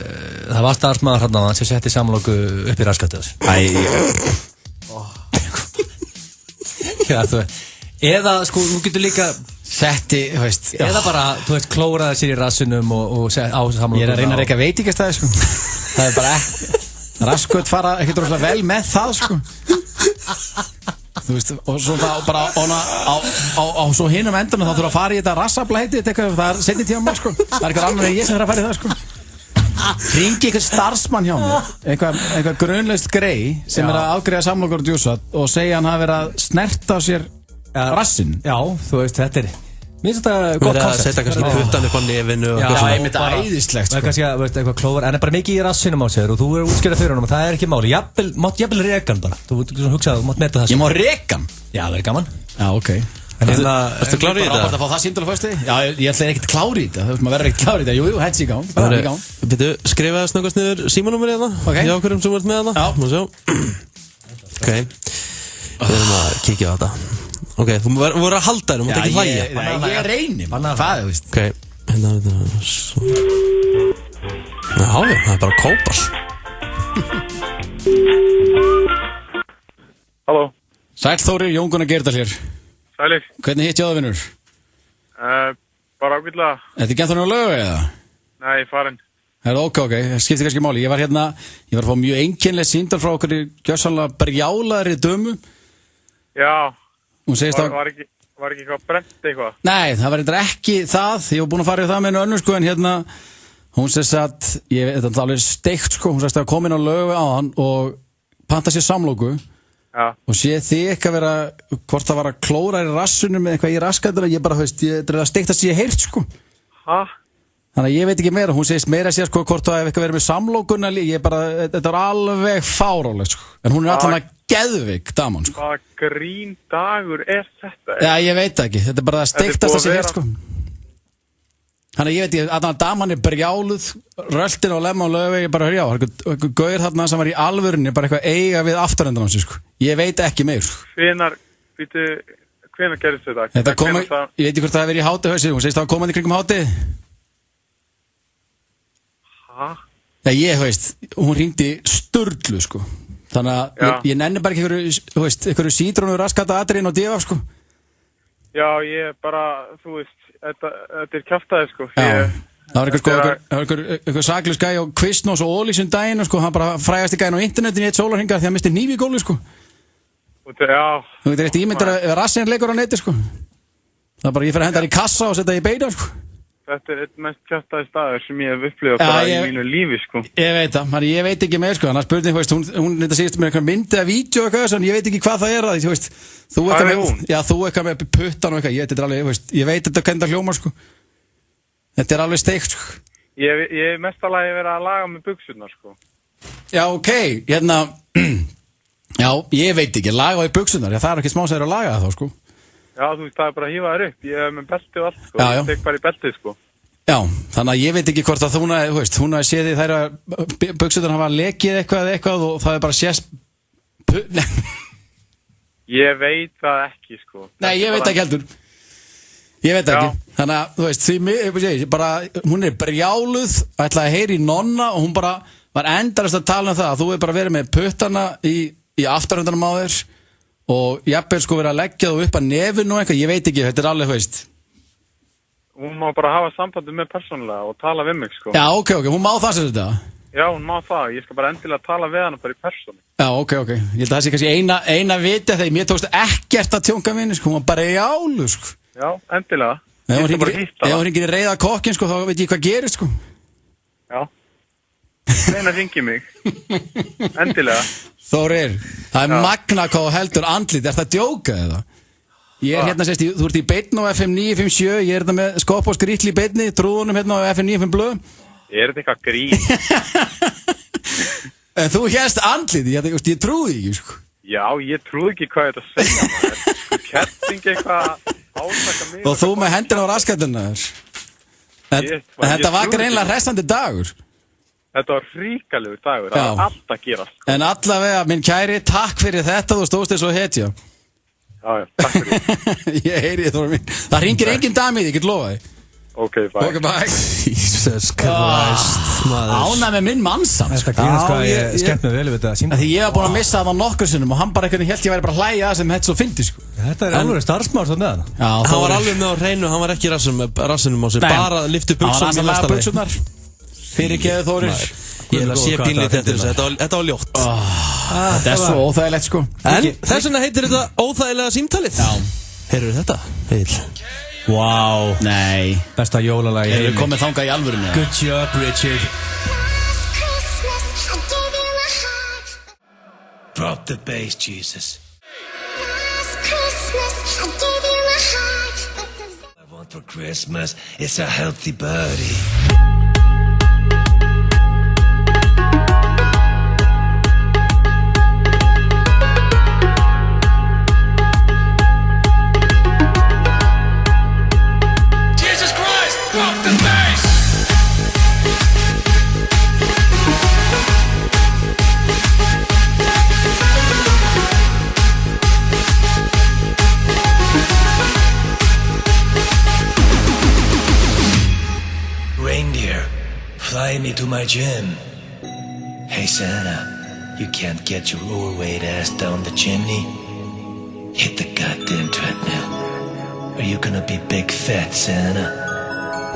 [SPEAKER 2] það var starfsmann hann á hann sem setti samloku upp í raskatið eða sko, þú getur líka
[SPEAKER 3] setti, þú veist
[SPEAKER 2] eða bara, þú veist, klóraði sér í rassinum og á samloku.
[SPEAKER 3] Ég að reyna að reyka veitingastæði, sko. Það bara ekki Raskut fara ekkert rosalega vel með það, sko. Þú veist, og svo bara á svo hinum endunum þá þurfa að fara í þetta rassablæti það seinni tíma, sko. Það eitthvað annar en ég sem þarf að fara í það, sko. Hringi eitthvað starfsmann hjá mér, eitthvað grunlaust grey sem að afgreiða samlokur og djúsa og segja hann hafi verið að snerta á sér rassinn.
[SPEAKER 2] Já, þú veist, þetta mér finnst þetta gott koncept.
[SPEAKER 1] Að setja kannski puttan upp á nefinu og
[SPEAKER 3] eitthvað svona. Já, einmitt æðislegt, sko.
[SPEAKER 2] Kannski að, eitthvað klófar, en bara mikið í rassinum á sér og þú útskýrað fyrir honum og það ekki máli. Mátt jafnvel rekan bara. Þú hugsaðu, þú mátt meta það.
[SPEAKER 3] Ég má rekan?
[SPEAKER 2] Já, það gaman.
[SPEAKER 3] Já, ok.
[SPEAKER 1] Erstu klár í þetta?
[SPEAKER 3] Bara að fá það símtal á föstu? Já, ég ætla ekkert klár í þetta. Þú veist, maður verður ekkert klár í þetta. Jú, hets í gang. Bara í gang.
[SPEAKER 1] Byrju, skrifaðu snöggast niður símanúmerið þarna. Hjá hverjum sem ert með þarna.
[SPEAKER 3] Já.
[SPEAKER 1] Má sjá. Ok. Við erum að kíkja á þetta. Ok, þú voru að halda þér, þú mátt ekki hlæja.
[SPEAKER 3] Ég reyni, hvað, þú veist.
[SPEAKER 1] Ok, hérna er þetta svo. Já, það er bara að kópar.
[SPEAKER 7] Halló.
[SPEAKER 3] Sæll Þórir, Jón Gunnar Gerdal hér.
[SPEAKER 7] Sælir.
[SPEAKER 3] Hvernig hitt ég á það, vinnur?
[SPEAKER 7] Bara ágætlega.
[SPEAKER 3] Þetta ekki ennþá á laugu, eða?
[SPEAKER 7] Nei, farin.
[SPEAKER 3] Það ok, það skiptir kannski máli. Ég var að fá mjög einkennlega síndal frá okkur í gjörsamlega brjálaðri dömu.
[SPEAKER 7] Já.
[SPEAKER 3] Hún segist
[SPEAKER 7] var ekki eitthvað brent eitthvað?
[SPEAKER 3] Nei, það var ekki það. Ég var búinn að fara í það með einu önnur, sko, en hún segist að, þetta er alveg steikt, sko, hún segist að koma inn á laugu á hann og panta sér samloku.
[SPEAKER 7] Já.
[SPEAKER 3] Og sé þið ekki að vera, hvort það var að klóra í rassunum með eitthvað í raskætuna, ég bara, veist, þetta er að steikt að sé heyrt, sko.
[SPEAKER 7] Hæ?
[SPEAKER 3] Þannig að ég veit ekki meira, hún segist meira að sé, sko, hvort það hef eitthvað verið með samlokuna, þetta var alveg fáránlegt, sko. En hún er allan að geðveik daman, sko.
[SPEAKER 7] Hvað grín dagur er þetta?
[SPEAKER 3] Já, ég veit ekki, þetta er bara að steiktast að sé heyrt, sko. Þannig að ég veit ekki, að daman er brjáluð, röltin á lemma og löfi, ég bara, já, eitthvað gaur þarna sem var í alvörunni, bara eitthvað eiga við afturhendan á sig, sko. Ég veit ekki meir, sko.
[SPEAKER 7] Hvenær gerðist þetta?
[SPEAKER 3] Þetta kom, ég veit ekki hvort það hefur verið í hátihauðsið, hún segist það var komandi kringum hátið.
[SPEAKER 7] Hæ?
[SPEAKER 3] Já, ég veist, hún hringdi sturlu, sko. Þannig að ég nenni bara ekki einhverju sítrónu raskata atriðin og divaf, sko.
[SPEAKER 7] Já, ég bara, þú veist, þetta er kjaftaði, sko.
[SPEAKER 3] Já, það var einhver saklaus gæi á Kvistnós og Ólísum daginn, sko. Hann bara frægast í gæin á internetinu í eitt sólarhringa því að hann misti hníf í gólfi, sko.
[SPEAKER 7] Já.
[SPEAKER 3] Þú veit, eftir ímyndar að rassinn leikur á neti, sko. Það er bara, ég fer að henda hann í kassa og setja í beina, sko.
[SPEAKER 7] Þetta er eitt mest kjaftaði staður sem ég hef upplifað bara í mínu lífi, sko.
[SPEAKER 3] Ég veit það, ég veit ekki meir, sko. Hann spurði, hún þetta síðast með eitthvað myndi eða vídeo eitthvað, en ég veit ekki hvað það er það, þú veist. Þú eitthvað með puttan og eitthvað, ég veit þetta hvernig það hljómar, sko. Þetta er alveg steikt, sko.
[SPEAKER 7] Ég hef mestalagi verið að laga með buxurnar, sko.
[SPEAKER 3] Já, ok, já, ég veit ekki, laga í buxurnar, það er ekki smásæður að laga það þá, sko.
[SPEAKER 7] Já, þú veist, það er bara að hífa þér upp. Ég hef með belti og allt, sko.
[SPEAKER 3] Já.
[SPEAKER 7] Ég tek bara í beltið, sko.
[SPEAKER 3] Já, þannig að ég veit ekki hvort að hún að sé því þær að buxurnar hafa lekið eitthvað og það er bara sést...
[SPEAKER 7] Ég veit það ekki, sko.
[SPEAKER 3] Nei, ég veit ekki heldur. Ég veit ekki. Þannig að, þú veist, hún er brjáluð, ætlaði að heyri í nonna og hún bara var endalaust að tala um það að þú hefur bara verið með puttana í afturhundanum á þér og jafnvel sko verið að leggja þú upp að nefinu og eitthvað, ég veit ekki, þetta alveg, veist.
[SPEAKER 7] Hún má bara hafa sambandi með persónulega og tala við mig, sko.
[SPEAKER 3] Já, ok, hún má það sem þetta?
[SPEAKER 7] Já, hún má það, ég skal bara endilega tala við hana bara í persónu.
[SPEAKER 3] Já, ok, ég held að það sé kannski eina viti þegar mér tókst ekkert að tjónka minni, sko, hún var bara í álu, sko.
[SPEAKER 7] Já, endilega.
[SPEAKER 3] Ef hún hringir í reiða kokkin, sko, þá veit ég hvað gerist, sko.
[SPEAKER 7] Já. Reyna hringi mig. Endilega.
[SPEAKER 3] Þórir, það magna hvað þú heldur andlit, það djóka eða? Ég hérna sést, þú ert í beinni á FM 957, ég hérna með skopp og skrýtli í beinni, trúðunum hérna á FM 95 blöð.
[SPEAKER 7] Er þetta eitthvað grín?
[SPEAKER 3] En þú hérst andlit, ég trúði ekki, sko.
[SPEAKER 7] Já, ég trúði ekki hvað þetta segja maður. Ketting eitthvað ásaka mig.
[SPEAKER 3] Og þú með hendina á raskatuna þess. Þetta var greinlega hressandi dagur.
[SPEAKER 7] Þetta var ríkalegur dagur, það var allt að gera.
[SPEAKER 3] En allavega, minn kæri, takk fyrir þetta, þú stóðst þér svo hetja.
[SPEAKER 7] Já, takk fyrir því.
[SPEAKER 3] Ég heyri þið, Þóra mín. Það ringir enginn dami í því, ég get lofa þig.
[SPEAKER 7] Ok, bye.
[SPEAKER 1] Jesus Christ, maður.
[SPEAKER 3] Ánæg með minn mannsam.
[SPEAKER 2] Þetta grínast hvað ég skemmt mig vel við þetta síma.
[SPEAKER 3] Því ég var búin að missa það á nokkur sinnum og hann bara eitthvað held ég væri bara að hlæja sem þetta svo fyndi, sko.
[SPEAKER 2] Þetta alveg starfsmaður svo með hann.
[SPEAKER 1] Hann var alveg með á hreinu, hann var ekki rassinum á sig, bara lyfti buxum í næsta leið.
[SPEAKER 3] Fyrirgeðu Þórir.
[SPEAKER 1] Ég hef að sé pínlítið eftir þessu, þetta var ljótt.
[SPEAKER 3] Þetta er svo óþægilegt, sko.
[SPEAKER 1] En þess vegna heitir þetta óþægilega símtalið. Já. Heyrðu þetta, Egill?
[SPEAKER 2] Wow.
[SPEAKER 3] Nei.
[SPEAKER 2] Besta jólalagi í heimi.
[SPEAKER 3] Hefur komið þangað í alvörunni?
[SPEAKER 2] Good job, Richard.
[SPEAKER 8] Drop the bass, Jesus. I want for Christmas is a healthy body. Fly me to my gym. Hey Santa, you can't get your overweight ass down the chimney. Hit the goddamn treadmill. Are you gonna be big fat Santa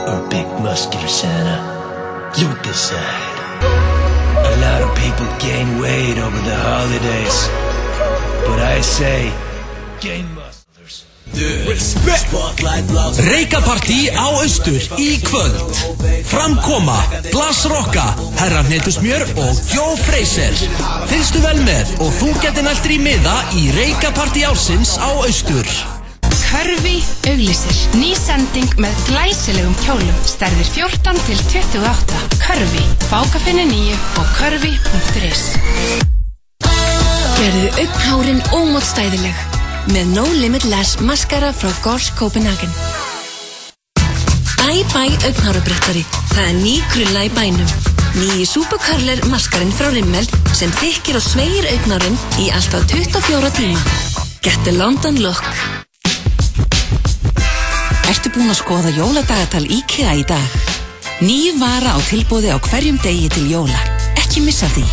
[SPEAKER 8] or big muscular Santa? You decide. A lot of people gain weight over the holidays, but I say gain muscles.
[SPEAKER 9] Reykjapartí á Austur í kvöld. Framkoma, Blasrocka, Herra Hnetusmjör og Joe Fraser. Fylgstu vel með og þú getur nælt í miða í Reykjapartí ársins á Austur.
[SPEAKER 10] Körfi auglýsir. Ný sending með glæsilegum kjólum. Stærðir 14 til 28. Körfi, Fákafinni 9 og körfi.is.
[SPEAKER 6] Gerðu augnhárin ómótstæðileg með No Limit Lash maskara frá Gors Copenhagen. Bye augnhárabrettari. Það er ný krulla í bænum. Nýji Supercurler maskarinn frá Rimmel sem þykkir og sveigir augnhárin í alltaf 24 tíma. Get the London look. Ertu búin að skoða jóladagatal IKEA í dag? Ný vara á tilboði á hverjum degi til jóla. Ekki missa því.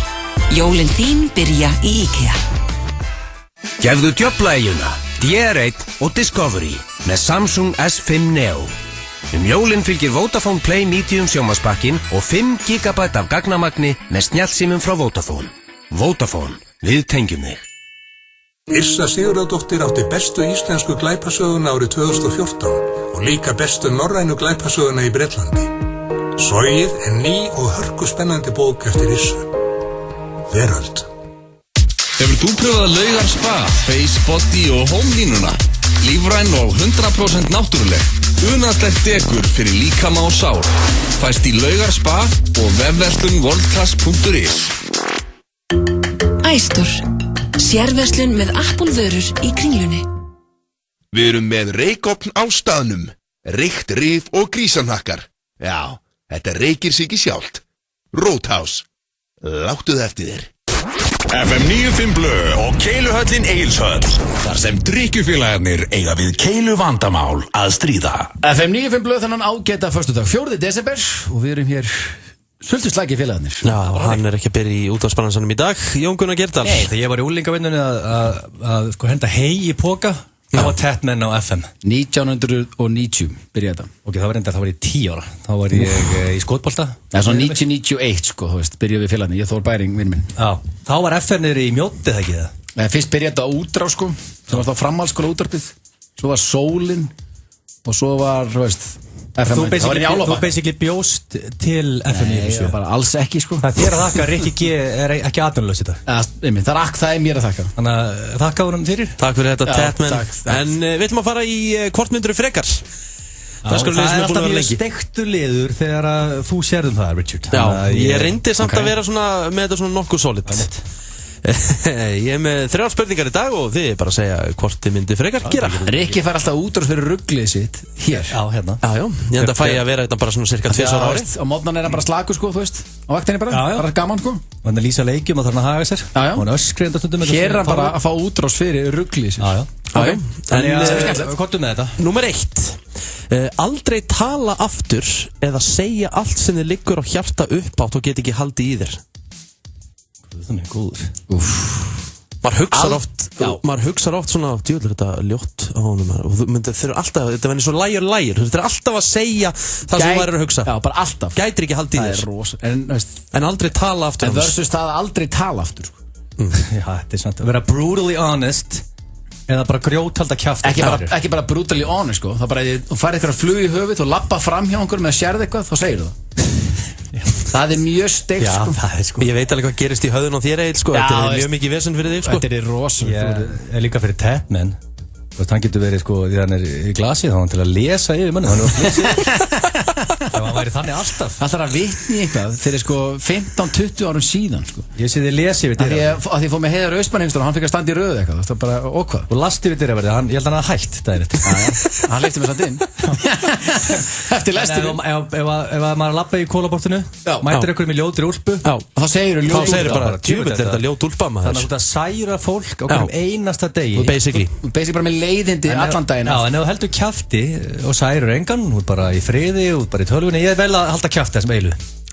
[SPEAKER 6] Jólin þín byrja í IKEA.
[SPEAKER 11] Gefðu djöflaeyjuna, DR1 og Discovery með Samsung S5 Neo. Jólin fylgir Vodafone Play Medium sjónvarpspakkinn og 5 GB af gagnamagni með snjallsímum frá Vodafone. Vodafone, við tengjum þig.
[SPEAKER 12] Yrsa Sigurðardóttir átti bestu íslensku glæpasöguna árið 2014 og líka bestu norrænu glæpasöguna í Bretlandi. Sogið er ný og hörkuspennandi bók eftir Yrsu. Veröld.
[SPEAKER 4] Hefur þú pröfað Laugar Spa, Face, Body og Home línuna? Lífræn og 100% náttúruleg. Unaðslegt dekur fyrir líkama og sál. Fæst í Laugar Spa og vefverslun worldclass.is.
[SPEAKER 6] Æstur. Sérverslun með Apple vörur í Kringlunni.
[SPEAKER 13] Við erum með reykofn á staðnum. Reykt rif og grísanhakkar. Já, þetta reykir sig ekki sjálft. Roadhouse. Láttu það eftir þér.
[SPEAKER 14] FM 95 Blöð og Keiluhöllin Egilshöll. Þar sem drykkjufélagarnir eiga við keilu vandamál að stríða.
[SPEAKER 3] FM 95 Blöð þennan ágæta föstudag 4. desember og við erum hér Sultuslagi félagarnir.
[SPEAKER 1] Já, hann ekki að byrja í útvarpsbalansanum í dag. Jón Gunnar Gerdal.
[SPEAKER 2] Nei, þegar ég var í úlingavinnunni að sko henda hei í póka, það var Tatman á FM.
[SPEAKER 3] 1990 byrjaði þetta.
[SPEAKER 2] Ok, það var ég 10 ára. Þá var ég í skotbolta.
[SPEAKER 3] Það er svona 1991 sko, þú veist, byrjaði við félagarnir. Ég Þór Bæring, vinn minn.
[SPEAKER 2] Já, þá var FM niður í Mjóti, það ekki það?
[SPEAKER 3] Fyrst byrjaði þetta á útrá sko, sem var þá framhaldsskóla útvarpið. Svo var Sólin og svo var, þú veist, FM.
[SPEAKER 2] Þú basically bjóst til FM 97.
[SPEAKER 3] Nei, bara alls ekki sko.
[SPEAKER 2] Það þér að þakka, Rikki G er ekki atvinnulaus í dag.
[SPEAKER 3] Það er mér að þakka.
[SPEAKER 2] Þannig að þakka honum fyrir.
[SPEAKER 1] Takk fyrir þetta, Tatman. En við ætlum að fara í hvort myndur frekar.
[SPEAKER 2] Það er alltaf mjög steiktur liður þegar þú sérðum það, Richard.
[SPEAKER 1] Já, ég reyndi samt að vera með þetta svona nokkuð solid. Ég er með 3 spurningar í dag og þið er bara að segja hvort þið myndi frekar gera.
[SPEAKER 3] Rikki fær alltaf útrás fyrir rugglið sitt hér.
[SPEAKER 2] Já, hérna.
[SPEAKER 1] Já, ég enda að fæ að vera þetta bara svona cirka 2 ára ári.
[SPEAKER 3] Á mótnan er hann bara slagur sko, þú veist. Á vaktinni bara gaman sko.
[SPEAKER 2] Hann er lýsa leikjum og þarna haga sér. Og hann öskri enda stundum.
[SPEAKER 3] Hér er hann bara að fá útrás fyrir rugglið sitt.
[SPEAKER 2] Þannig að komdu með þetta.
[SPEAKER 1] Númer 1. Aldrei tala aftur eða segja allt sem þið liggur á hjarta uppátt og get ekki haldið í þér.
[SPEAKER 2] Það er góður.
[SPEAKER 1] Maður hugsar oft svona, djúðlega þetta ljótt á honum og þetta verður svo lægir þú þurfir alltaf að segja það sem maður er að hugsa.
[SPEAKER 3] Já, bara alltaf.
[SPEAKER 1] Gætir ekki haldið í þér. En aldrei tala aftur.
[SPEAKER 3] En versus það að aldrei tala aftur.
[SPEAKER 2] Já, þetta er sant. Að vera brutally honest eða bara grjóthalda kjaft.
[SPEAKER 3] Ekki bara brutally honest sko. Það bara, þú færið eitthvað flug í höfuð og lappa fram hjá einhverjum með að sérða eitthvað, þá segir það. Það er mjög steikt sko.
[SPEAKER 1] Það er sko. Ég veit alveg hvað gerist í höfðun á þér Egill sko. Þetta er mjög mikið vesen fyrir þig sko.
[SPEAKER 3] Þetta er rosalega.
[SPEAKER 2] Ég er líka fyrir Tatman. Hann getur verið sko, því hann er í glasi þá hann til að lesa yfir manni. Hann er að lesa. Það væri þannig alltaf.
[SPEAKER 3] Það þarf að vitni eitthvað fyrir sko 15-20 árum síðan sko.
[SPEAKER 2] Ég sé þið lesi yfir dyra.
[SPEAKER 3] Að því fór með Heiðar Austmann og hann fikk að standa í röðu eitthvað. Það var bara okkvað.
[SPEAKER 2] Og lasti yfir dyra verði, ég held hann að hætt daginn eftir.
[SPEAKER 3] Hann leifti mig samt inn. Eftir lestinum.
[SPEAKER 2] Ef maður lappa í kólabortinu, mætir einhverjum í ljótri úlpu.
[SPEAKER 3] Þá segir
[SPEAKER 1] þú bara, djúvill er þetta ljót úlpa maður.
[SPEAKER 2] Þannig að það særa fólk á hverjum einasta degi.
[SPEAKER 3] Basically bara með leiðindi allan daginn.
[SPEAKER 2] Já, en ef þú heldur kjafti og særir engan, þú er bara í friði, þú er bara í tölvunni. Ég er vel að halda kjafti þessum eilu.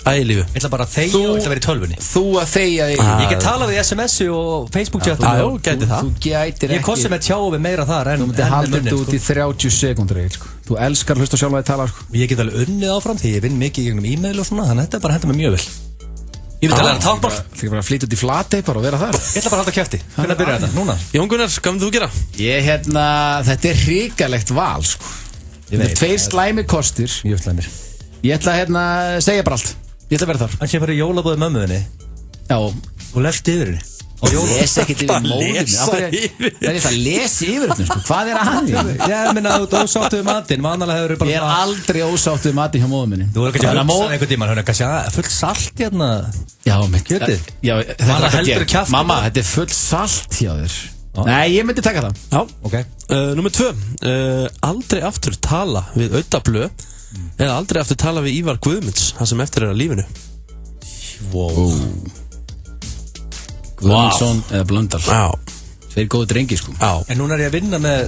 [SPEAKER 2] Ælifu. Ég ætla bara að þegja og ætla að vera í tölvunni.
[SPEAKER 3] Þú að þegja í.
[SPEAKER 2] Ég get talað í SMS-u og Facebook-chatum.
[SPEAKER 1] Já, gæti það.
[SPEAKER 3] Þú gætir ekki.
[SPEAKER 2] Ég kossi með tjáfi meira þar en
[SPEAKER 3] þú myndir halda þetta út í 30 sekúndur sko. Þú elskar að hlusta sjálf að þið tala sko.
[SPEAKER 2] Ég get alveg unnið áfram því ég vinn mikið í gegnum e-mail og svona, þannig að þetta bara hendur mig mjög vel. Ég veit að læra tákmál.
[SPEAKER 3] Þú ætla bara að flytja út í Flatey bara og vera þar.
[SPEAKER 2] Ég ætla bara að halda kjafti. Hvernig byrjar þetta? Núna?
[SPEAKER 1] Jón Gunnar, hvað myndir þú gera?
[SPEAKER 3] Þetta er hrikalegt val sko. Þetta er 2 slæmir kostir.
[SPEAKER 2] Mjög slæmir.
[SPEAKER 3] Ég ætla að segja bara allt. Ég ætla að vera þar.
[SPEAKER 2] Hann sé bara í jólabóði mömmuðinni.
[SPEAKER 3] Já.
[SPEAKER 2] Og lest yfir henni.
[SPEAKER 3] Ég les ekkert yfir móðinni. Það er eitthvað að lesa yfir henni sko. Hvað er að hann?
[SPEAKER 2] Ég minna að þú ert ósáttu við matinn.
[SPEAKER 3] Ég er aldrei ósáttu við matinn hjá móðum minni.
[SPEAKER 2] Þú er kannski að hugsa einhvern tíma. Hún er kannski að full salt hérna.
[SPEAKER 3] Já, með
[SPEAKER 2] kjötið.
[SPEAKER 3] Mamma, þetta er full salt hjá þér. Nei, ég myndi taka það.
[SPEAKER 1] Já, ok. Númer 2. Aldrei aftur tala við Auðablö eða aldrei aftur tala við Ívar Guðmunds, það sem eftir er að lífinu.
[SPEAKER 3] Guðmundsson eða Blöndal.
[SPEAKER 1] Já.
[SPEAKER 3] 2 góði drengi sko.
[SPEAKER 1] Já.
[SPEAKER 2] En núna er ég að vinna með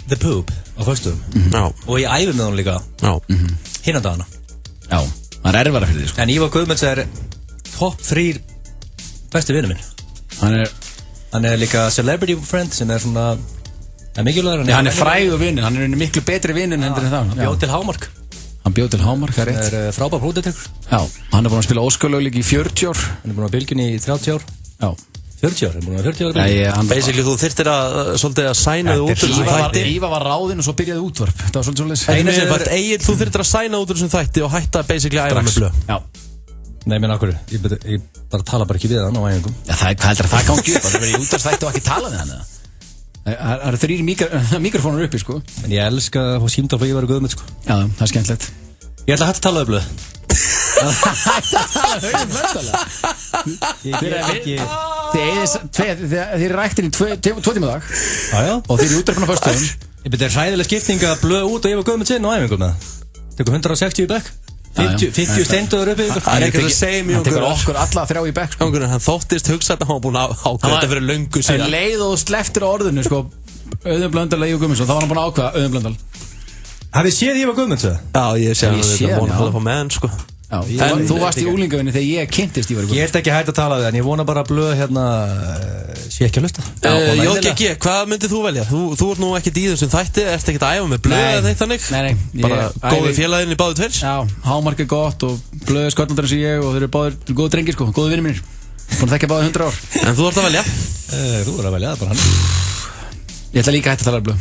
[SPEAKER 2] The Poop á föstudum.
[SPEAKER 1] Já.
[SPEAKER 2] Og ég æfi með hún líka.
[SPEAKER 1] Já.
[SPEAKER 2] Hinna dagana.
[SPEAKER 3] Já. Það er erfara fyrir því sko.
[SPEAKER 2] En Ívar Guðmunds er top 3 besti vinur minn. Hann er líka celebrity friend sem er svona mikilvægur.
[SPEAKER 3] Hann er frægur vinur, hann er miklu betri vinur en það.
[SPEAKER 2] Hann bjóð til Hámark.
[SPEAKER 3] Hann bjóð til Hámark, það er rétt.
[SPEAKER 2] Það er frábær pródektur.
[SPEAKER 3] Já, hann er búin að spila Óskarlaug líka í 40 ár.
[SPEAKER 2] Hann er búin að bylgjunni í 30 ár.
[SPEAKER 3] Já.
[SPEAKER 2] 40 ár, hann er búin að 40 ár.
[SPEAKER 1] Basically þú þyrftir að sæna þig út úr þessum þætti.
[SPEAKER 3] Ívar var ráðinn og svo byrjaði útvarp. Það var svolítið
[SPEAKER 1] svolítið. Egil, þú þyrftir að sæna út úr þessum þætti og hætta basically að æfa með Blö.
[SPEAKER 3] Já.
[SPEAKER 2] Nei, menn okkur, ég bara tala bara ekki við hann á æfingum.
[SPEAKER 3] Já, það heldur að það gangi upp, það verður í útvarpsþætti og ekki tala við hann. Það eru 3 mikrofónur uppi, sko.
[SPEAKER 2] En ég elska að fá símtal frá Ívar Guðmunds, sko.
[SPEAKER 3] Já, það er skemmtilegt.
[SPEAKER 2] Ég ætla að hætta að tala um Blöð.
[SPEAKER 3] Hætta að tala um Blöð? Þið eru ræktin í 2 tíma dag.
[SPEAKER 2] Já.
[SPEAKER 3] Og þið eru útvarpin á föstudaginn.
[SPEAKER 2] Þetta er hræðileg skipting að Blöð út og Ívar Guðmunds inn á æfingum með það. Tekur 160 í bekk. 50 steinduður uppi.
[SPEAKER 1] Það er ekkert að segja mjög
[SPEAKER 3] hann tekur okkur alla 3 í bekk sko.
[SPEAKER 1] Hann þóttist hugsa þetta, hann var búin að ákveða þetta fyrir löngu síðan.
[SPEAKER 3] En leið og sleftir á orðinu sko, Auðun Blöndal, Ívar Guðmundsson, þá var hann búin að ákveða Auðun Blöndal.
[SPEAKER 2] Hafið séð Ívar Guðmunds?
[SPEAKER 1] Já, ég sé hann, þetta er búin að halda på með hann sko.
[SPEAKER 3] Þú varst í úlingavinni þegar ég kynntist Ívar
[SPEAKER 2] Ég ekki hægt að tala við en ég vona bara að blöð hérna sé ekki að hlusta
[SPEAKER 1] JGG, hvað myndið þú velja? Þú ert nú ekkert í þessum þætti, ert ekkert að æfa með blöð eða þeitt þannig?
[SPEAKER 3] Nei,
[SPEAKER 1] bara góði félaginn í báðu tveir?
[SPEAKER 3] Já, hámark god og blöð sköldaldar eins og ég og þeir eru báðir góði drengir sko, góði vinnir mínir búin að þekka báði 100 ár
[SPEAKER 1] En þú ert að velja?
[SPEAKER 2] Þú ert að velja, það er bara hann
[SPEAKER 3] Ég ætla líka hægt að tala blöð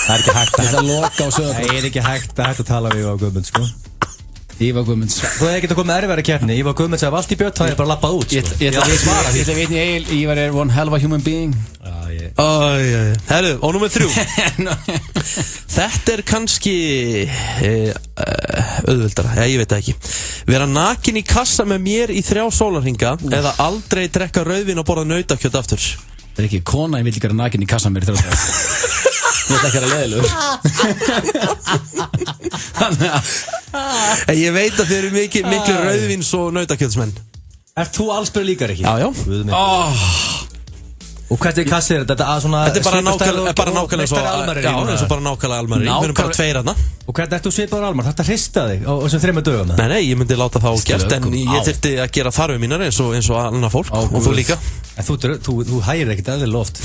[SPEAKER 2] Það er ekki hægt
[SPEAKER 3] Ég ætla að loka á sögur
[SPEAKER 2] Það er ekki hægt að tala við Ívar Guðmunds sko
[SPEAKER 3] Ívar Guðmunds
[SPEAKER 2] Þú hefði getað komið erfiðari keppni Ívar Guðmunds hafði allt í bjött það er bara lappað út
[SPEAKER 3] Ég ætla að vitni Egil Ívar er one hell of a human being
[SPEAKER 1] Herru, og númer 3 Þetta er kannski auðveldara, ég veit það ekki Vera nakin í kassa með mér í 3 sólarhringa eða aldrei drekka rauðvín og borða nautakjöt aftur
[SPEAKER 3] Það er ekki kona, ég vil ekki vera nakin í kassa með mér í 3 sólarhringa Ég ætla ekki að vera leiðilegur
[SPEAKER 1] Ég veit að þið eru miklu rauðvíns og nautakjötsmenn
[SPEAKER 2] Ert þú allsbyrðu líkar ekki?
[SPEAKER 1] Já
[SPEAKER 2] Og hvernig kassi er þetta?
[SPEAKER 1] Þetta er bara nákvæmlega eins og bara nákvæmlega Almari Við erum bara 2 hérna
[SPEAKER 2] Og hvernig ert þú svipaður Almar? Þetta hrista þig á þessum 3 dögum?
[SPEAKER 1] Nei, ég myndi láta það á gert En ég þyrfti að gera þarfir mínar eins og annað fólk Og þú líka
[SPEAKER 2] En þú hægir ekkert eðlilega oft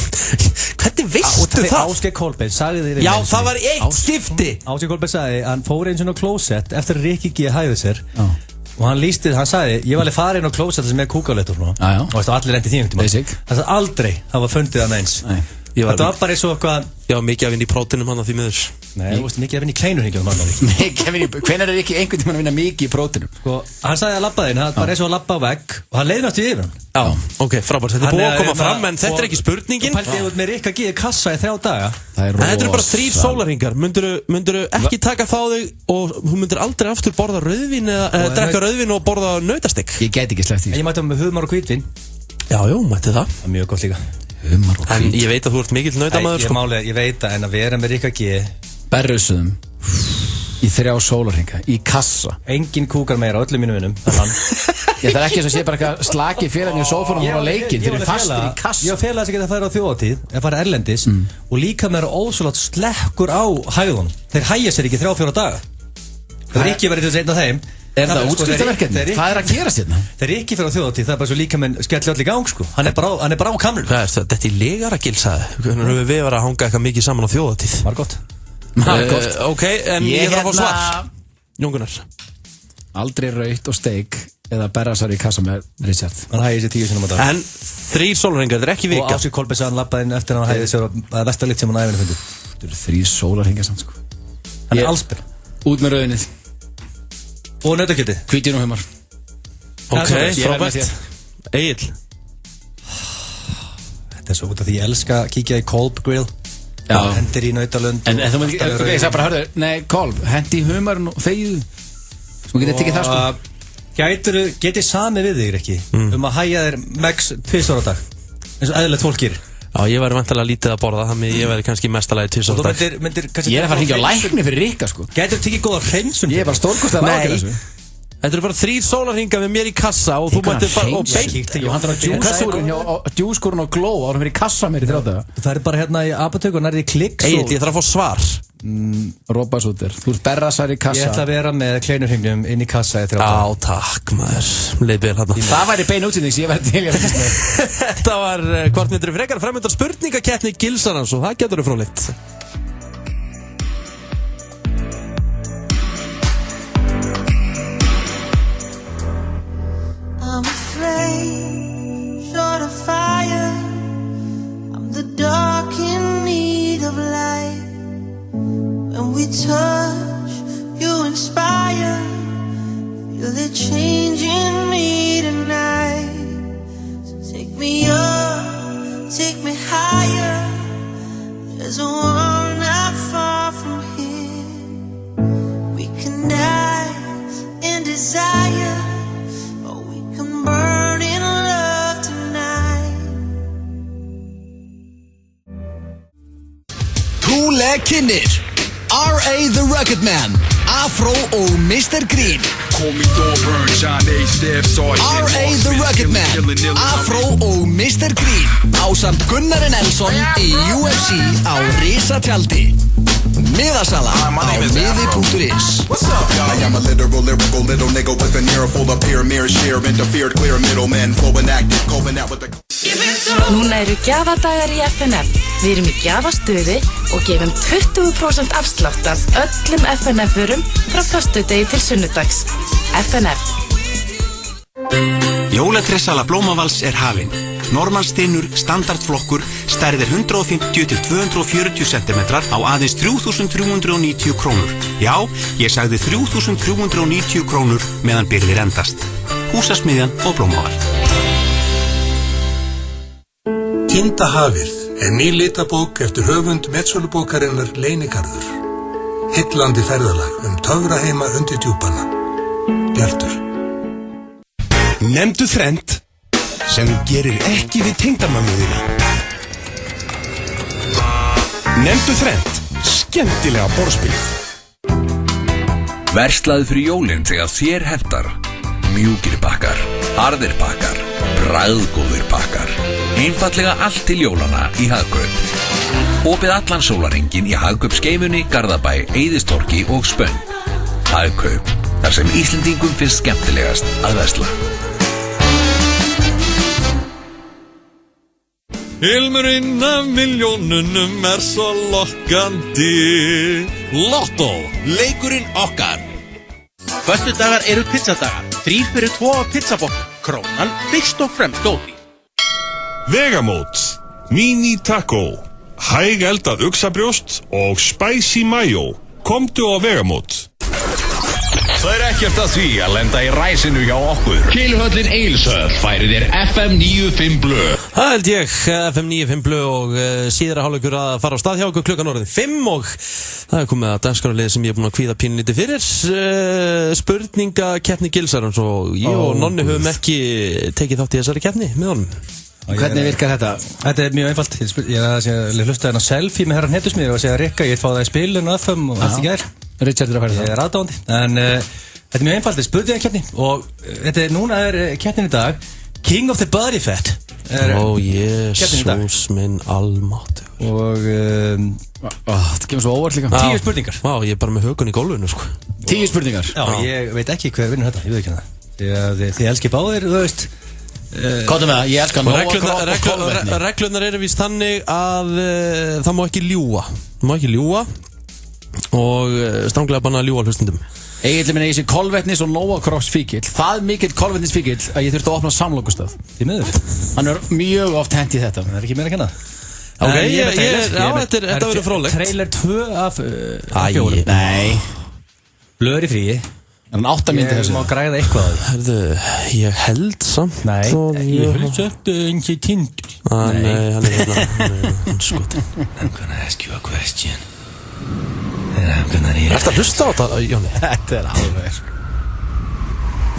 [SPEAKER 1] Hvernig veistu það?
[SPEAKER 2] Ásgeir Kolbeinn sagði þér
[SPEAKER 1] Já, það var 1 skipti
[SPEAKER 2] Ásgeir Kolbeinn sagði Hann fór eins og á klósett Eftir að Rikki G hægði sér Og hann sagði, ég var alveg farinn á klósett sem er kúkáleitt og svona Og veistu, allir rendi tíum tíma Það sagði aldrei hafa fundið hann eins Þetta var bara eins og eitthvað
[SPEAKER 1] Já, mikið að vinna í próteinum hann á því miður
[SPEAKER 2] Nei, þú veist, mikið að vinna í kleinurhingjum
[SPEAKER 3] Hvenær er ekki einhvern tímann að vinna mikið í próteinum?
[SPEAKER 2] Hann sagði að labba þinn, það var bara eins og að labba á vegg Og hann leiði náttúrulega yfir hann
[SPEAKER 1] Já, ok, frábært, þetta er búið að koma fram En þetta er ekki spurningin
[SPEAKER 2] Þú pældi út með Rikka G kassa í 3 daga
[SPEAKER 1] En þetta eru bara 3 sólarhringar Myndirðu ekki taka þá þig Og þú myndir aldrei aftur borða rauðvín Eða drekka rauðvín og borða nautastikk
[SPEAKER 3] Ég get ekki sleppt því
[SPEAKER 2] Ég mætti með humar og hvítvin
[SPEAKER 1] Já, mætti það
[SPEAKER 2] Það er mjög gott líka
[SPEAKER 1] En ég veit að þú ert mikill nautamaður
[SPEAKER 2] Ég veit að en að vera með Rikka G
[SPEAKER 3] Berrusuðum Í 3 sólarhringa Í kassa
[SPEAKER 2] Engin kúkar meira á öllum mínum vinnum
[SPEAKER 3] Það er ekki eins og sé bara eitthvað slaki félagin í sófanum og leikinn Þeir eru fastir í kassa
[SPEAKER 2] Ég var félag að geta að fara á þjóðatíð Að fara erlendis Og líka með það ósvöld slekkur á hægðun Þeir hægja sér ekki 3-4 daga Það er ekki verið til að segna þeim
[SPEAKER 3] Er það útskriftarverkefni? Hvað er að gerast hérna?
[SPEAKER 2] Þeir eru ekki fyrir á þjóðatíð Það er bara svo líka með skelli allir gang sko Hann er bara á kamrun
[SPEAKER 1] Hvað er þetta? Þetta er Legaragil sagði Hvernig höfum við verið að hanga eitthvað mikið saman á þjóðatíð
[SPEAKER 2] Margótt
[SPEAKER 1] Ok, en ég þarf að fá svar Jóngunar
[SPEAKER 3] Aldrei raut og steik Eða berrasar í kassa með Richard
[SPEAKER 2] Hann hægir sér 10 sinum á dag
[SPEAKER 1] En 3 sólarhringar, þetta er ekki vika
[SPEAKER 2] Og Ásgeir Kolbeinn sagði hann labbaði inn eftir hann hægði sér að vestarlitt sem hann æfini fundi
[SPEAKER 3] Þetta eru 3 sólarhringar samt sko
[SPEAKER 2] Hann er allsbyr
[SPEAKER 3] Út með rauðinnið
[SPEAKER 2] Og nautakjöti
[SPEAKER 3] Hvítin og humar
[SPEAKER 1] Ok, frábært Egil
[SPEAKER 2] Þetta er svo út af því ég elska að kíkja í Kolb Grill Hendir í nautalund
[SPEAKER 3] En þú maður ekki, ég sagði bara, hörðu, nei, Kolb Hendi í humarinn og þegið Svo getið tekið það sko
[SPEAKER 2] Getið sami við þig ekki að hægja þér max 2 ára á dag eins og eðlilegt fólk gerir
[SPEAKER 1] Já, ég væri vantilega lítið að borða Þannig ég væri kannski mestalagi 2 ára á dag
[SPEAKER 3] Ég er að fara að hringja á lækni fyrir Rikka sko
[SPEAKER 2] Gætir þú tekið góða hreinsun
[SPEAKER 3] Ég er bara stórkostlega
[SPEAKER 1] nákvæmlega þessu Þetta eru bara 3 sólarhringar með mér í kassa Og þú mættir bara og beint
[SPEAKER 3] Hann þarf að djúskurinn og gló Ára mér í kassa mér í 3 daga
[SPEAKER 2] Þú færi bara hérna í apotek og nærði kliks
[SPEAKER 1] Egil, ég þarf að fá svar
[SPEAKER 3] Rópasútir Þú ert berrasar í kassa
[SPEAKER 2] Ég ætla að vera með kleinurhringnum inn í kassa í 3 daga
[SPEAKER 1] Já, takk maður Leið vel hann
[SPEAKER 3] Það væri bein útsýning sem ég verði til
[SPEAKER 1] Þetta var hvort myndir frekar framöndar spurningakeppni Gilsarans og það getur fróðlegt
[SPEAKER 15] I'm afraid, short of fire. I'm the dark in need of light. When we touch, you inspire. Feel it changing me tonight. So take me up, take me higher. There's a world not far from here. We can dance in desire. Burn in love tonight.
[SPEAKER 9] Trúlega kynnir R.A. The Rugged Man, Afro og Mr. Green R.A. The Rugged Man, Afro og Mr. Green ásamt Gunnar Nelson í UFC á Risatjaldi. Miðasala á miði.is.
[SPEAKER 16] I am a literal lyrical little nigga with an ear full of peer mirror sheer interfered clear middlemen flowing active going out with the
[SPEAKER 10] Núna eru gjafadagar í FNF. Við erum í gjafastöði og gefum 20% afslátt af öllum FNF-vörum frá föstudegi til sunnudags. FNF.
[SPEAKER 17] Jólatressala Blómavals hafin. Normalstinnur, standardflokkur, stærðir 150 til 240 cm á aðeins 3.390 krónur. Já, ég sagði 3.390 krónur meðan birgðir endast. Húsasmiðjan og Blómaval.
[SPEAKER 12] Týnda hafið ný litabók eftir höfund metsölubókarinnar Leynigarður. Heillandi ferðalag töfraheima undir djúpana. Bjartur.
[SPEAKER 14] Nefndu þrennt sem þú gerir ekki við tengdamömmu þína. Nefndu þrennt skemmtilega borðspilið.
[SPEAKER 18] Verslaðu fyrir jólin þegar þér hentar. Mjúkir pakkar, harðir pakkar, bragðgóðir pakkar. Einfallega allt til jólana í Hagkaup. Opið allan sólarhringinn í Hagkaupskeifunni, Garðabæ, Eiðistorgi og Spöng. Hagkaup, þar sem Íslendingum finnst skemmtilegast að versla.
[SPEAKER 4] Ilmurinn af milljónunum svo lokkandi.
[SPEAKER 9] Lotto, leikurinn okkar. Föstudagar eru pizzadagar. 3 fyrir 2 pizzabokk. Krónan fyrst og fremst góði.
[SPEAKER 14] Vegamót, mini taco, hæg eldað uxabrjóst og spicy mayo. Komdu á Vegamót. Það ekkert að því að lenda í ræsinu hjá okkur.
[SPEAKER 9] Keiluhöllin Egilshöll færir þér FM 95 Blö.
[SPEAKER 1] Það held ég, FM 95 Blö og síðara hálfleikur að fara á stað hjá okkur klukkan orðin 5 og það er komið að danskaralið sem ég er búin að kvíða pínlítið fyrir. Spurningakeppni Gilsarans og ég og Nonni höfum ekki tekið þátt í þessari keppni með honum.
[SPEAKER 2] Hvernig virkar þetta? Þetta er mjög einfalt. Ég hlustaði hérna selfie með herran Hettusmiður og segja Rikka, ég fá það í spilun og aðfum og allt í gær.
[SPEAKER 3] Richard að færa það.
[SPEAKER 2] Ég aðdáandi. En þetta er mjög einfalt, þetta er spurningakeppni og núna keppnin í dag King of the Body Fat.
[SPEAKER 1] Ó, Jesús minn almátt.
[SPEAKER 2] Og
[SPEAKER 3] það kemur svo óvart líka.
[SPEAKER 2] 10 spurningar.
[SPEAKER 1] Vá, ég er bara með högun í gólfinu, sko.
[SPEAKER 3] 10 spurningar?
[SPEAKER 2] Já, ég veit ekki hver vinnur þetta, ég veit ekki það. Þið elskir báðir, þú veist.
[SPEAKER 3] Hvað með það? Ég elskar nóg og kolvetni.
[SPEAKER 1] Reglurnar eru víst þannig að það má ekki ljúga. Það má ekki ljúga og stranglega banna að ljúga hlustendum.
[SPEAKER 3] Egilli minn eigi sér kolvetnis og Nóa Kross fíkill. Það mikill kolvetnis fíkill að ég þurfti að opna samlokustaf.
[SPEAKER 2] Því miður.
[SPEAKER 3] Hann mjög oft hent í þetta.
[SPEAKER 2] Það ekki meira að kenna.
[SPEAKER 1] Ok, þetta verður fróðlegt.
[SPEAKER 2] Trailer 2 af 4.
[SPEAKER 3] Nei.
[SPEAKER 2] Blöður í fríi.
[SPEAKER 3] En 8 myndir þessu.
[SPEAKER 2] Ég má græða eitthvað að því.
[SPEAKER 1] Herðu, ég held samt.
[SPEAKER 2] Nei, ég held samt ekki tindur.
[SPEAKER 1] Nei, hann hérna. Skotin.
[SPEAKER 8] I'm gonna ask you a question. And I'm gonna need
[SPEAKER 1] Ertu að hlusta á þetta, Jóni?
[SPEAKER 3] Þetta alveg.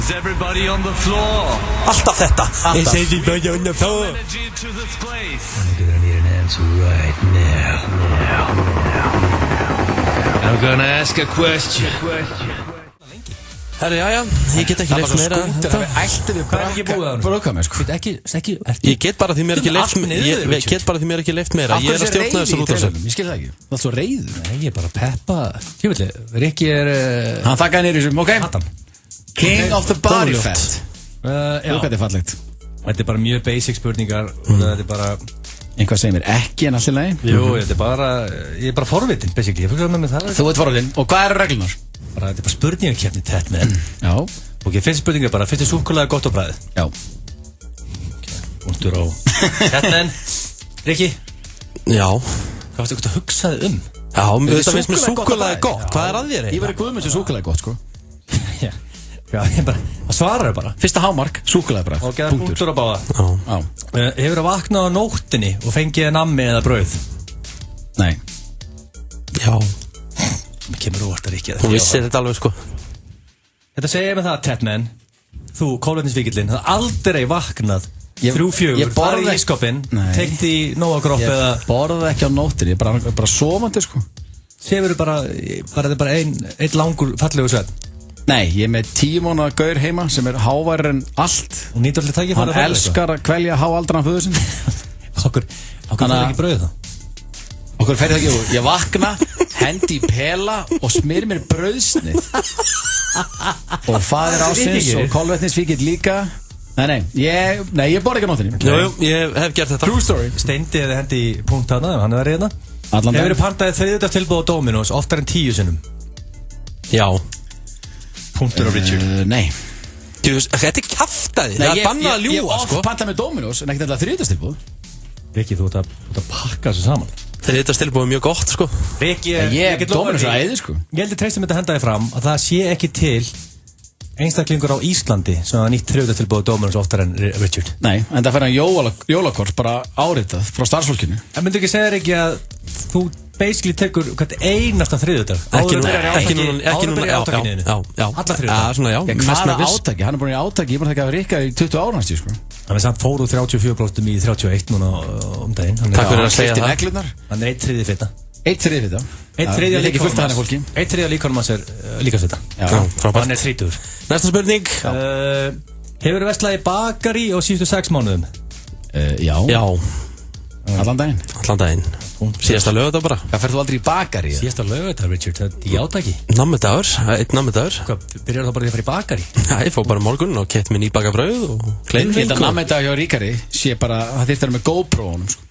[SPEAKER 8] Is everybody on the floor?
[SPEAKER 1] Alltaf þetta.
[SPEAKER 8] Alltaf.
[SPEAKER 1] Is everybody on the floor?
[SPEAKER 8] I'm gonna need an answer right now. I'm gonna ask a question.
[SPEAKER 1] Herri, já, ég get ekki leift meira.
[SPEAKER 3] Það var ættu við bróka með, sko.
[SPEAKER 1] Ég get bara því mér ekki leift meira. Ég er að stjórna þessu útráðsum.
[SPEAKER 3] Ég skil það ekki. Það er svo reiður.
[SPEAKER 2] Nei, ég er bara peppa. Tjóðvillig, Rikki
[SPEAKER 3] Hann þakkaði nýri þessum, ok. King of the Body Fat.
[SPEAKER 2] Já.
[SPEAKER 3] Þetta er fallegt.
[SPEAKER 2] Þetta er bara mjög basic spurningar og þetta er bara...
[SPEAKER 3] Einhvað segir mér ekki en allt í lagi.
[SPEAKER 2] Jú, þetta er bara... Ég er bara forvitin, basically. Ég fylgði með það.
[SPEAKER 3] Þú ert forvitin. Og hvað eru reglunar?
[SPEAKER 2] Þetta er bara spurningakeppni tett með þeim.
[SPEAKER 3] Já.
[SPEAKER 2] Ok, fyrst spurning er bara, finnst þið súkkulaði gott á bragðið?
[SPEAKER 3] Já.
[SPEAKER 2] Punktur á tett með þeim. Rikki?
[SPEAKER 1] Já.
[SPEAKER 2] Hvað varstu eitthvað að hugsaði um?
[SPEAKER 1] Já, þetta finnst mér súkkulaði gott. Hvað er að þér eiginlega?
[SPEAKER 3] Ég verið guð með þessu súkkulaði gott, sko.
[SPEAKER 2] Já, ég bara, það svarar bara.
[SPEAKER 3] Fyrsta hámark, súkkulaði bara.
[SPEAKER 2] Og geða punktur á báða. Hefur það vaknað á nóttinni og fengið nammi eða brauð?
[SPEAKER 3] Nei.
[SPEAKER 1] Já.
[SPEAKER 2] Mér kemur óvart að Rikki.
[SPEAKER 1] Þú vissir þetta alveg, sko.
[SPEAKER 2] Þetta segir með það, Tetman. Þú, kólvetnisvíkillinn, það aldrei vaknað 3-4, farið í ískapinn, tengt í Nóa Kropp eða...
[SPEAKER 3] Ég borði ekki á nóttinni, ég er bara sofandi, sko.
[SPEAKER 2] Sefur bara einn langur fallegur svefn.
[SPEAKER 3] Nei, ég er með 10 mánaða gaur heima sem er háværri en allt.
[SPEAKER 2] Og nýtur allir tækifæri að
[SPEAKER 3] Hann elskar að kvelja háaldran föður sinn.
[SPEAKER 2] Okkur fer ekki brauð þá?
[SPEAKER 3] Okkur fer það ekki úr. Ég vakna, hendi í pela og smyr mér brauðsnið. Og faðir ásins og kolvetnisvíkill líka. Nei, ég borði ekki á nóttinni.
[SPEAKER 1] Jú, ég hef gert þetta.
[SPEAKER 3] True story.
[SPEAKER 2] Steindi hefði hendi í punkt hana, hann er verið hérna.
[SPEAKER 3] Allan
[SPEAKER 2] Hefur pantaði þriðjudagstilboð á Dominos oftar en 10 sinnum?
[SPEAKER 1] Já.
[SPEAKER 2] Punktur á Richard.
[SPEAKER 3] Nei.
[SPEAKER 1] Þetta er kjaftaði, það er bannað að ljúga,
[SPEAKER 3] Ég oft pantaði með Dominos en ekkert alltaf þriðjudagstilboð.
[SPEAKER 2] Rikki, þú ert að pakka þessu saman.
[SPEAKER 1] Þriðjudagstilboð er mjög gott, sko.
[SPEAKER 2] Rikki,
[SPEAKER 3] ég Dominos að æði, sko.
[SPEAKER 2] Ég heldur treystum þetta hendaði fram að það sé ekki til einstaklingur á Íslandi sem hafa nýtt þriðjudagstilboð á Dominos oftar en Richard.
[SPEAKER 3] Nei, en það fer hann jólakort bara áritað frá starfsfólkinu.
[SPEAKER 2] En myndu ekki segja ekki að þú basically tekur hvert einasta þriðjudag
[SPEAKER 1] Ekki núna,
[SPEAKER 2] Alla þriðjudag
[SPEAKER 1] já.
[SPEAKER 3] Hvaða átaki? Hann er búin í átaki, ég er búin að taka að Rikka í 20 ára hans, sko.
[SPEAKER 2] Hann er samt fór úr 34% í 31 núna daginn.
[SPEAKER 1] Takk fyrir að segja það.
[SPEAKER 2] Hann er 1/3 fita.
[SPEAKER 3] 1/3 fita?
[SPEAKER 2] 1/3 líkanum hans er líkasvita.
[SPEAKER 1] Frábært.
[SPEAKER 2] Hann er 30.
[SPEAKER 1] Næsta spurning.
[SPEAKER 2] Hefur verslað í bakari á síðustu 6 mánuðum?
[SPEAKER 3] Já. Allan daginn.
[SPEAKER 1] Síðasta laugardag bara.
[SPEAKER 3] Hvað ferð þú aldrei í bakari?
[SPEAKER 2] Síðasta laugardag, Richard, það er í átaki.
[SPEAKER 1] Nammidagur. Hvað,
[SPEAKER 2] byrjar þá bara því að fara í bakari?
[SPEAKER 1] Já, ég fór bara morgun og keypti mér nýbakað brauð og kleinring.
[SPEAKER 3] Þetta nammidag hjá Ríkari sé bara, það þyrfti að vera með GoPro honum, sko.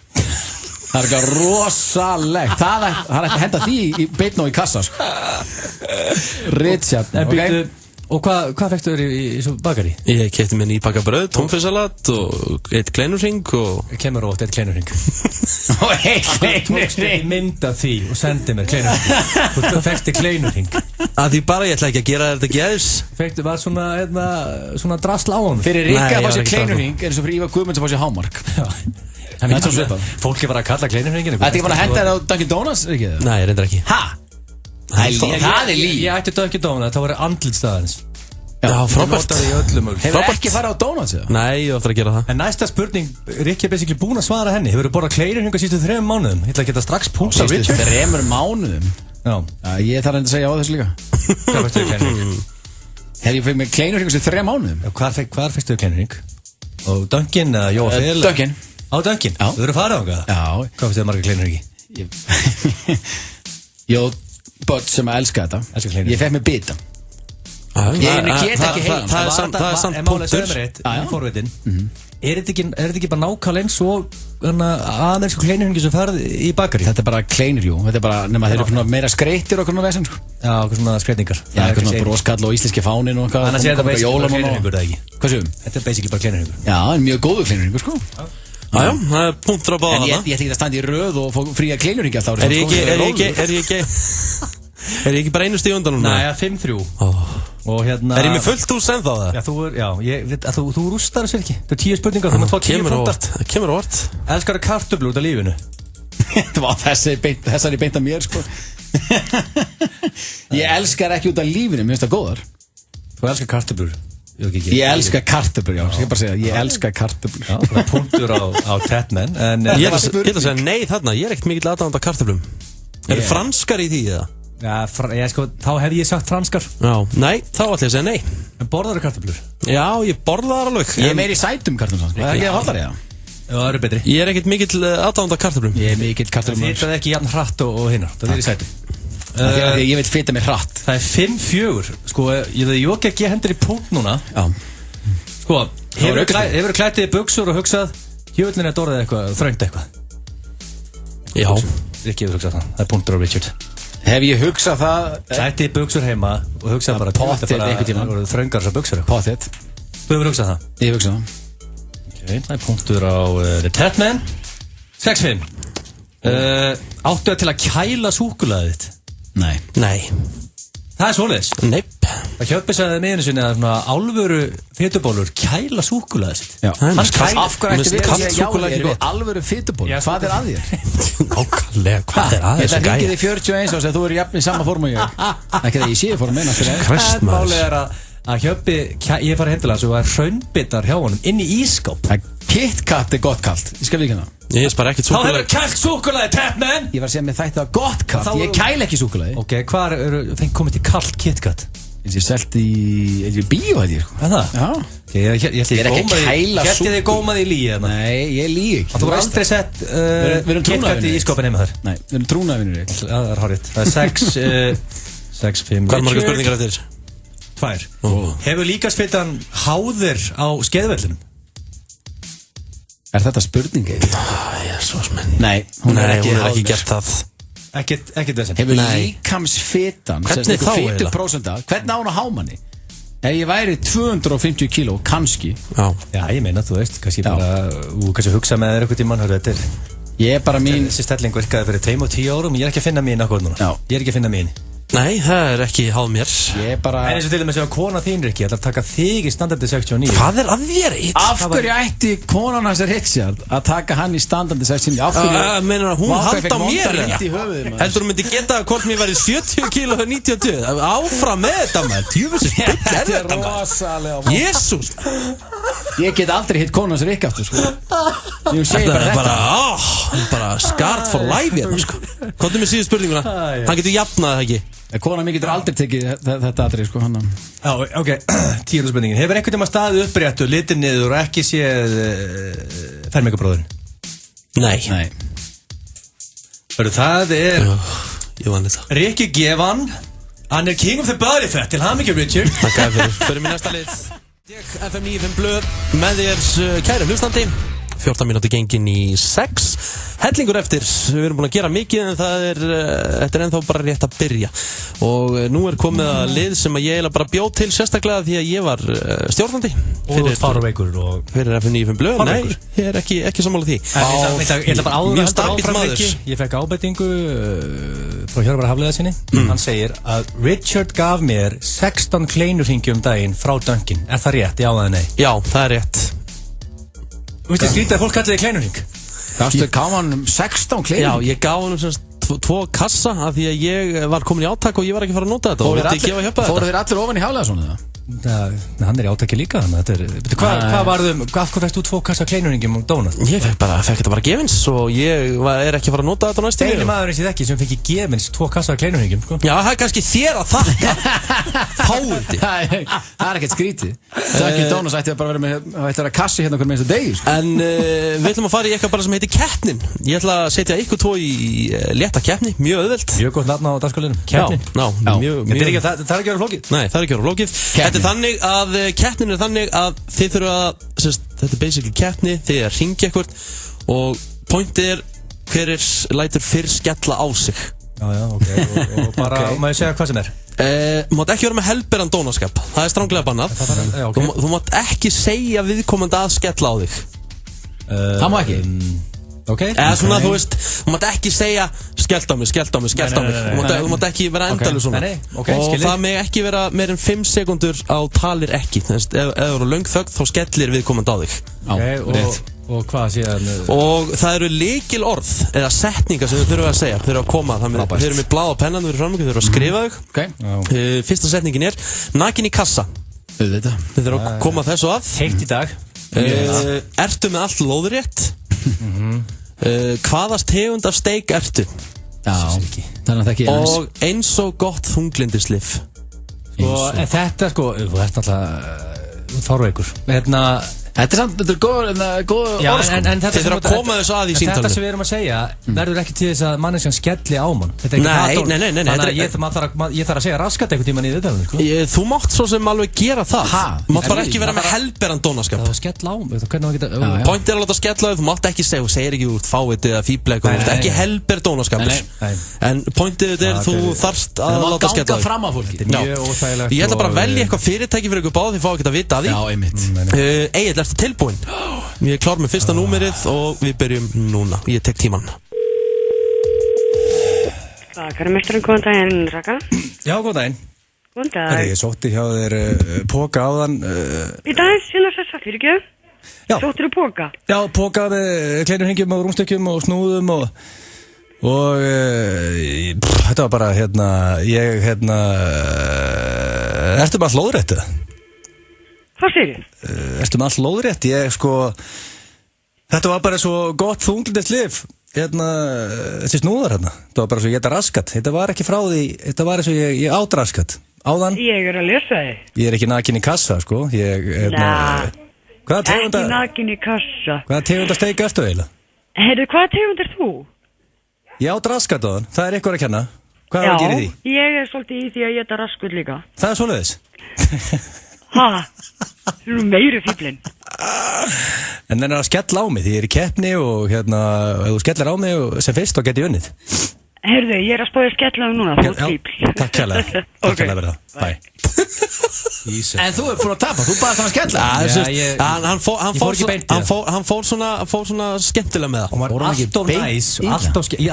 [SPEAKER 3] Það er eitthvað rosalegt. Það er að henda því í beitn og í kassa, sko. Richard, ok.
[SPEAKER 2] Og hvað fækstu þér í svo bakari?
[SPEAKER 1] Ég keypti mér nýbakað brauð, tónfisksalat og eitt kleinurring og...
[SPEAKER 2] Kemur ótt eitt kleinurring.
[SPEAKER 3] Og eitt kleinurring.
[SPEAKER 2] Tókstu í mynd af því og sendi mér kleinurring. Þú fæksti kleinurring.
[SPEAKER 1] Að því bara ég ætla ekki að gera þetta gæðis.
[SPEAKER 2] Fækstu var svona drasl á honum.
[SPEAKER 3] Fyrir Rikka að fá sér kleinurring er eins og fyrir Ívar Guðmunds að fá sér hámark.
[SPEAKER 2] Fólki var að kalla kleinurringin.
[SPEAKER 3] Þetta ekki bara að henda þér á Dunkin Donuts, Rikki?
[SPEAKER 1] Nei, reyndar ekki.
[SPEAKER 3] Ha? Það er líf.
[SPEAKER 2] Ég ætti Dunkin Donuts, það voru andlitstaðarins.
[SPEAKER 1] Já, frábært.
[SPEAKER 3] Hefur ekki farið á Donuts eða?
[SPEAKER 1] Nei, ég ætla að gera það.
[SPEAKER 2] En næsta spurning, Rikki er basically búin að svara henni. Hefur þú borðað kleinurringa síðustu 3 mánuðum? Ég ætla að geta strax punkt á Richard.
[SPEAKER 3] Síðustu 3 mánuðum?
[SPEAKER 2] Já.
[SPEAKER 3] Ég þarf að segja á þessu líka.
[SPEAKER 2] Hvað fækstu þér kleinurring?
[SPEAKER 3] Hef ég fekk með kleinurring síðustu 3 mánuðum?
[SPEAKER 2] Hvar fækstu þér kleinurring? Á Dunkin eða Jóa Fel?
[SPEAKER 3] Dunkin.
[SPEAKER 2] Á Dunkin?
[SPEAKER 3] Já.
[SPEAKER 2] Þú eru farið á það? Já. Hvað fækstu þér marga kleinurringi? Jó,
[SPEAKER 3] börn sem að elska þetta. Ég fekk með bita. Ég get ekki heilan.
[SPEAKER 2] Það er samt punktur. Forvitin. Er þetta ekki bara nákvæmlega eins og aðeins kleinurringi sem farið í bakari?
[SPEAKER 3] Þetta er bara kleinur, jú. Þetta er bara, nema þeir eru meira skreittir og svona vesen, sko.
[SPEAKER 2] Já, svona skreitingar.
[SPEAKER 3] Já, eitthvað svona broskall og íslenski fánin og eitthvað.
[SPEAKER 2] Annars er þetta basically bara kleinurringur, eða ekki?
[SPEAKER 3] Hvað séum?
[SPEAKER 2] Þetta er basically bara kleinurringur.
[SPEAKER 3] Já, en mjög góður kleinurringur, sko.
[SPEAKER 1] Jájá, það er punktur á báða.
[SPEAKER 3] En ég ætla ekki að standa í röð og fá fría kleinurringi alltaf.
[SPEAKER 1] Er ég ekki bara einu stíð undan núna?
[SPEAKER 2] Nei, 5-3. Og hérna...
[SPEAKER 1] Er ég með fullt hús ennþá það?
[SPEAKER 2] Já, þú rústar þessu ekki. Það er 10 spurningar, þú maður 10 punktar.
[SPEAKER 1] Það kemur á vart.
[SPEAKER 2] Elskar að kartöflur út af lífinu?
[SPEAKER 3] Það var þessari beint að mér, sko. Ég elskar ekki út af lífinu, mér finnst það góðar.
[SPEAKER 2] Þú elskar kartöflur?
[SPEAKER 3] Ég elskar kartöflur, já. Ég bara segja, ég elskar kartöflur.
[SPEAKER 2] Já, það er punktur á Tatman.
[SPEAKER 1] Ég ætla að segja nei þarna, ég er ekkert mikill aðdáandi af kartöflum. Eru franskar í því eða?
[SPEAKER 2] Já, þá hef ég sagt franskar.
[SPEAKER 1] Já, nei, þá ætla ég að segja nei.
[SPEAKER 2] En borðar þú kartöflur?
[SPEAKER 1] Já, ég borða þar alveg.
[SPEAKER 3] Ég er meiri sætum kartöflum, það er ekki að halda það.
[SPEAKER 2] Já, það eru betri.
[SPEAKER 1] Ég er ekkert mikill aðdáandi af kartöflum.
[SPEAKER 3] Ég er mikill kartöflum.
[SPEAKER 2] Það er ekki jafn hratt og hinnar, það er í sætum.
[SPEAKER 3] Ég veit fita mig hratt.
[SPEAKER 2] Það er 5-4. Sko, ég ekki hendur í punkt núna.
[SPEAKER 3] Já.
[SPEAKER 2] Sko, hefur klættið í buxur og hugsað Hjöfninn er dórið eitthvað, þröngt eitthvað?
[SPEAKER 1] Já.
[SPEAKER 2] Rikki hefur hugsað það, það er punktur á Richard.
[SPEAKER 3] Hef ég hugsað það?
[SPEAKER 2] Klættið í buxur heima og hugsað bara
[SPEAKER 3] Pottið einhvern tíma.
[SPEAKER 2] Þröngar þessar buxur eitthvað.
[SPEAKER 3] Pottið.
[SPEAKER 2] Þú hefur hugsað það?
[SPEAKER 3] Ég hef hugsað það.
[SPEAKER 2] Ok, það er punktur á The Tatman. 6-5. Áttu það til að kæla súkkulaðið þitt?
[SPEAKER 3] Nei.
[SPEAKER 2] Nei. Það er svoleiðis?
[SPEAKER 1] Neip.
[SPEAKER 2] Það Hjöppi sagði með einu sinni að svona álfuru fitubólur kæla súkkulaðið sitt.
[SPEAKER 3] Já. Af hverju ætti við að segja já, alvöru fitubólur? Hvað er að þér?
[SPEAKER 1] Nákvæmlega, hvað er að þessu gæja?
[SPEAKER 3] Þetta ringið í 41 og segja þú eru jafn í sama form og ég. Ekki það ég sé form einn aftur.
[SPEAKER 2] Málið er að Hjöppi, ég farið heim til hans og var hraunbitar hjá honum inn í ískáp.
[SPEAKER 3] KitKat er gott kalt, ég skal líka það.
[SPEAKER 1] Ég spara ekkert súkkulaði.
[SPEAKER 2] Þá hefur kælt súkkulaði, Tatman!
[SPEAKER 3] Ég var að segja með þætti að gott kalt, ég kæl ekki súkkulaði.
[SPEAKER 2] Ok, hvað fengi komið til kalt KitKat?
[SPEAKER 3] Ég selt í bíó held ég sko.
[SPEAKER 2] Það? Já. Ég held þið gómaði í líi
[SPEAKER 3] Nei, ég líi ekki.
[SPEAKER 2] Þú var aldrei sett
[SPEAKER 3] Við erum
[SPEAKER 2] KitKat í skopin heima þar.
[SPEAKER 3] Nei, við erum trúnaðvinir.
[SPEAKER 2] Það er hárrétt. Það er 6, 5.
[SPEAKER 1] Hvað margar spurningar eftir?
[SPEAKER 2] 2. Hefur líkasfitan háðir á skeiðvellinum?
[SPEAKER 3] Þetta spurning
[SPEAKER 1] Nei, hún er ekki gert það.
[SPEAKER 2] Ekkert þessin.
[SPEAKER 3] Hefur líkamsfitan
[SPEAKER 1] Hvernig þá eiginlega?
[SPEAKER 3] 50% hvernig á hún á hámanni? Ef ég væri 250 kíló, kannski.
[SPEAKER 2] Já, ég meina, þú veist, kannski bara kannski hugsa með þér eitthvað tímann þetta er.
[SPEAKER 3] Ég er bara mín
[SPEAKER 2] Þessi stelling virkaði fyrir 2 og 10 árum. Ég er ekki að finna mín akkur núna. Ég er ekki að finna mín.
[SPEAKER 1] Nei, það er ekki háð mér.
[SPEAKER 3] Ég bara
[SPEAKER 2] En eins og til dæmis ef kona þín Rikki ætlar að taka þig í standardi 69.
[SPEAKER 1] Hvað er að þér?
[SPEAKER 3] Af hverju ætti konan hans Richard að taka hann í standardi 69? Af hverju
[SPEAKER 1] Meina hún halda á mér
[SPEAKER 3] Heldur
[SPEAKER 1] þú myndi geta hvort mér væri 70 kíló og 92? Áfram með þetta maður. Djúfisins bull er þetta maður. Jesús.
[SPEAKER 3] Ég get aldrei hitt konan hans Rikki aftur sko. Ég segi bara þetta
[SPEAKER 1] bara scarred for life hérna sko. Komdu með síðu spurninguna. Hann getur jafnað það ekki.
[SPEAKER 3] Konan mér getur aldrei tekið þetta atrið sko hann.
[SPEAKER 2] Já, ok, 10. spurningin. Hefur einhvern tíma staðið uppréttu, litið niður og ekki séð fermingabróðurinn?
[SPEAKER 1] Nei.
[SPEAKER 2] Það er
[SPEAKER 1] ég vann þetta.
[SPEAKER 2] Rikki Gevan. Hann er king of the body fat. Til hamingju, Richard.
[SPEAKER 1] Takk fyrir mér næsta lið. FM 95 blöð með þér kæri hlustandi. 14 mínúti gengin í 6. Hellingur eftir, við erum búin að gera mikið en þetta er ennþá bara rétt að byrja. Og nú er komið að lið sem að ég eiginlega bara bjóð til sérstaklega því að ég var stjórnandi.
[SPEAKER 2] Og farveikur og
[SPEAKER 1] fyrir FM 95 blöð. Nei, ég er ekki sammála því.
[SPEAKER 2] Ég ætla bara
[SPEAKER 1] mjög stabilt maður.
[SPEAKER 2] Ég fekk ábendingu frá Hjörvar Hafliðarsinni. Hann segir að Richard gaf mér 16 kleinurhringi daginn frá Dunkin. Er það rétt? Já eða nei?
[SPEAKER 1] Já, það er rétt.
[SPEAKER 2] Þú veist, ég skrítið að fólk kallir þig kleinurhring.
[SPEAKER 3] Gastu gaf hann 16 kleinurhring?
[SPEAKER 1] Já, ég gaf hann semst 2 kassa af því að ég var komin í átak og ég var ekki að fara að nota þetta.
[SPEAKER 3] Fóru þeir allir ofan í Hafliðarsson eða?
[SPEAKER 2] Hann er í átaki líka hvað varðum, hvað fæst þú 2 kassa kleinurringum donut?
[SPEAKER 1] Ég fekk þetta bara gefins og ég er ekki að fara að nota þetta næstu
[SPEAKER 2] einu maður eins og ekki sem fekk gefins 2 kassa kleinurringum sko.
[SPEAKER 1] Já, það er kannski þér að þakka fáiði.
[SPEAKER 3] Það er ekkert skrítið. Dunkin Donuts ætti að vera með kassi hérna okkur með þessu degi sko.
[SPEAKER 1] En við ætlum að fara í eitthvað bara sem heitir keppnin. Ég ætla að setja ykkur 2 í létta keppni, mjög auðvelt.
[SPEAKER 2] Mjög gott nafn á dagskrálinum. Keppnin. Það er ekki að vera flókið.
[SPEAKER 1] Nei, það er ekki að vera flókið. Þetta er þannig að keppnin er þannig að þið þurfa að þetta er basically keppni, þið er hringja eitthvað og pointið er hver lætur fyrr skella á sig.
[SPEAKER 2] Já, ok, og bara má ég segja hvað sem er?
[SPEAKER 1] Þú mátt ekki vera með helberan dónaskap, það er stranglega bannað. Þú mátt ekki segja viðkomandi að skella á þig.
[SPEAKER 3] Það má ekki?
[SPEAKER 1] Eða svona, þú veist, þú mátt ekki segja skellt á mig þú mátt ekki vera endalur svona og það með ekki vera meir en 5 sekundur á talir ekki ef þú eru löng þögn þá skellir viðkomandi á þig.
[SPEAKER 2] Og hvað síðan?
[SPEAKER 1] Og það eru lykil orð eða setningar sem þau þurfa að segja, þau þurfa að koma þau eru með blað og pennan, þau eru framöku, þau þurfa að skrifa þau. Fyrsta setningin er nakin í kassa. Þau þurfa að koma þessu að.
[SPEAKER 2] Heitt í dag.
[SPEAKER 1] Ertu með allt lóðrétt? Hvaða tegund af steik ertu?
[SPEAKER 3] Já, þannig að það ekki
[SPEAKER 1] og eins og gott þunglindislif.
[SPEAKER 2] Þetta sko, þú ert alltaf farveikur.
[SPEAKER 3] Þetta er samt, þetta er góð orð sko.
[SPEAKER 1] Þið þurfa að koma þessu að í síntalinu.
[SPEAKER 2] Þetta sem við erum að segja verður ekki til þess að manneskjan skelli á mann.
[SPEAKER 1] Nei.
[SPEAKER 2] Þannig að ég þarf að segja raskat einhvern tímann í viðtalinu sko.
[SPEAKER 1] Þú mátt svo sem alveg gera það. Þú mátt bara ekki vera með helberan dónaskap.
[SPEAKER 2] Það skella á mig.
[SPEAKER 1] Point er að láta skella á þig, þú mátt ekki segja, þú segir ekki úr fáviti eða fíbla eitthvað, þú ert ekki helber dónaskapur. En pointið er þú þarft að láta skella á þig.
[SPEAKER 3] Fram að fólki.
[SPEAKER 1] Ég ætla bara að velja eitthvað fyrirtæki fyrir ykkur báð, þið fá ekki að vita að því. Egil, ertu tilbúinn? Ég er klár með fyrsta númerið og við byrjum núna. Ég tek tímann.
[SPEAKER 19] Bakarmesturinn, góðan daginn, Raka.
[SPEAKER 2] Já, góðan daginn.
[SPEAKER 19] Góðan dag.
[SPEAKER 2] Ég sótti hjá þér póka áðan.
[SPEAKER 19] Í daginn síðan þess fyrir ekki? Já. Sóttir þú póka? Já,
[SPEAKER 2] póka með kleinurhingjum og rúmstökkjum og snúðum og þetta var bara ertu með all lóðrétt eða?
[SPEAKER 19] Hvað segir þið?
[SPEAKER 2] Ertu með all lóðrétt? Þetta var bara svo gott þunglindislif þessi snúðar þetta var bara svo ég raskat, þetta var ekki frá því þetta var eins og ég át raskat áðan.
[SPEAKER 19] Ég að lesa þið.
[SPEAKER 2] Ég ekki nakin í kassa, sko. Hvaða tegunda...
[SPEAKER 19] Ekki nakin í kassa.
[SPEAKER 2] Hvaða tegunda steik ertu eiginlega?
[SPEAKER 19] Heyrðu, hvaða tegund þú?
[SPEAKER 2] Ég át raskatóðan, það eitthvað að kenna. Hvað er að gera í því?
[SPEAKER 19] Ég svolítið í því að ég raskuð líka.
[SPEAKER 2] Það svoleiðis.
[SPEAKER 19] Ha? Þú eru meiri fíblinn.
[SPEAKER 2] En það að skella á mig, því ég í keppni og ef þú skellir á mig sem fyrst, þá get ég unnið.
[SPEAKER 19] Heyrðu, ég að spáði að skella á núna, þú fíbl.
[SPEAKER 2] Takk kærlega. Takk kærlega fyrir það. Bye.
[SPEAKER 3] En þú búin að tapa, þú baðast hann að skella.
[SPEAKER 1] Hann fór svona skemmtilega með það.
[SPEAKER 2] Hún var alltof næs.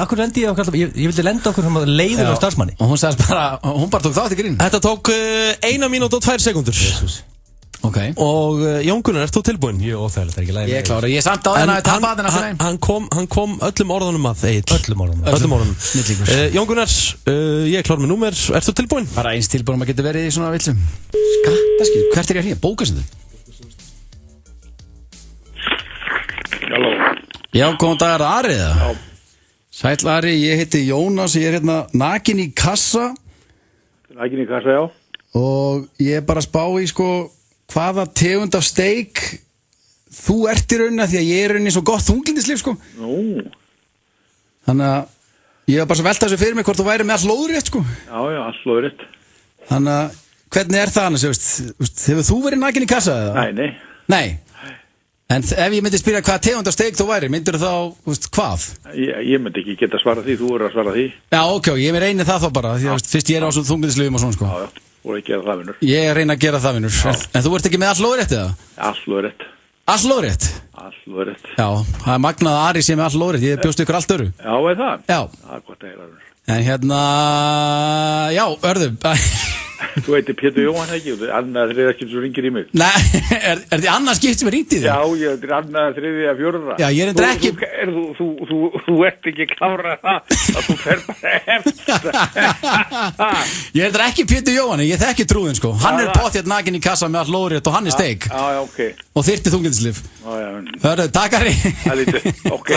[SPEAKER 2] Akkur lendi ég vildi lenda okkur leiður á starfsmanni.
[SPEAKER 3] Og hún sagðist bara, hún bara tók þátt í grín.
[SPEAKER 1] Þetta tók 1 mínútu og 2 sekúndur.
[SPEAKER 3] Ok.
[SPEAKER 1] Og Jón Gunnar, ert þú tilbúinn?
[SPEAKER 2] Jú, óþægilegt, það er ekki læg.
[SPEAKER 3] Ég klára, ég samt á þennan að tapa þennan fyrir einn.
[SPEAKER 1] Hann kom öllum orðunum að Egill.
[SPEAKER 2] Öllum orðunum.
[SPEAKER 1] Jón Gunnar, ég klár með númer, ert þú tilbúinn?
[SPEAKER 3] Bara eins tilbúinn, maður getur verið í svona villum. Skattaskil, hvert er ég að hringja? Bókasöndu?
[SPEAKER 20] Halló.
[SPEAKER 3] Já, góðan dag, Ari eða?
[SPEAKER 20] Já.
[SPEAKER 3] Sæll Ari, ég heiti Jónas, ég er hérna nakin í kassa.
[SPEAKER 20] Nakin í kassa, já.
[SPEAKER 3] Og ég er bara að spá í, sko, hvaða tegund af steik þú ert í rauninni, því að ég er í rauninni svo gott þunglindislíf, sko.
[SPEAKER 20] Nú.
[SPEAKER 3] Þannig að ég var bara svo velta þessu fyrir mig hvort þú væri með all lóðrétt, sko.
[SPEAKER 20] Já, all lóðrétt.
[SPEAKER 3] Þannig að, hvernig er það annars, hefur þú verið nakin í kassa, eða?
[SPEAKER 20] Nei.
[SPEAKER 3] Nei? En ef ég myndi spyrja hvaða tegund af steik þú væri, myndir þú þá, hvað?
[SPEAKER 20] Ég myndi ekki geta svarað því, þú verður að svara því.
[SPEAKER 3] Já, ok, ég með reynir það þá bara, því að fyrst ég er á svo þunglindislífum og svona, sko.
[SPEAKER 20] Já. Og að gera það, vinnur.
[SPEAKER 3] Ég reyna að gera það, vinnur. En þú ert ekki með all lóðrétt, eða?
[SPEAKER 20] All lóðrétt.
[SPEAKER 3] All lóðrétt?
[SPEAKER 20] All lóðrétt.
[SPEAKER 3] Já, það er magnað að Ari sé með all lóðrétt. Ég bjóst ykkur allt öru.
[SPEAKER 20] Já, er það?
[SPEAKER 3] Já.
[SPEAKER 20] Það er gott að heyra, vinnur.
[SPEAKER 3] En já, Örðu.
[SPEAKER 20] Þú heitir Pétur Jóhann, ekki? Annað þriðja skipt sem ringir í mig.
[SPEAKER 3] Nei, er þið annað skipt sem ringir í þig?
[SPEAKER 20] Já, ég er annað þriðja fjórða.
[SPEAKER 3] Já, ég er endur ekki...
[SPEAKER 20] Þú ert ekki klára það að þú fer bara eftir.
[SPEAKER 3] Ég er endur ekki Pétur Jóhann, ég þekki trúðin, sko. Hann er potið nakin í kassa með all lóðrétt og hann er steik.
[SPEAKER 20] Já, ok.
[SPEAKER 3] Og þyrti þunglindislíf. Hörðu, takk Ari.
[SPEAKER 20] Það er lítið, ok.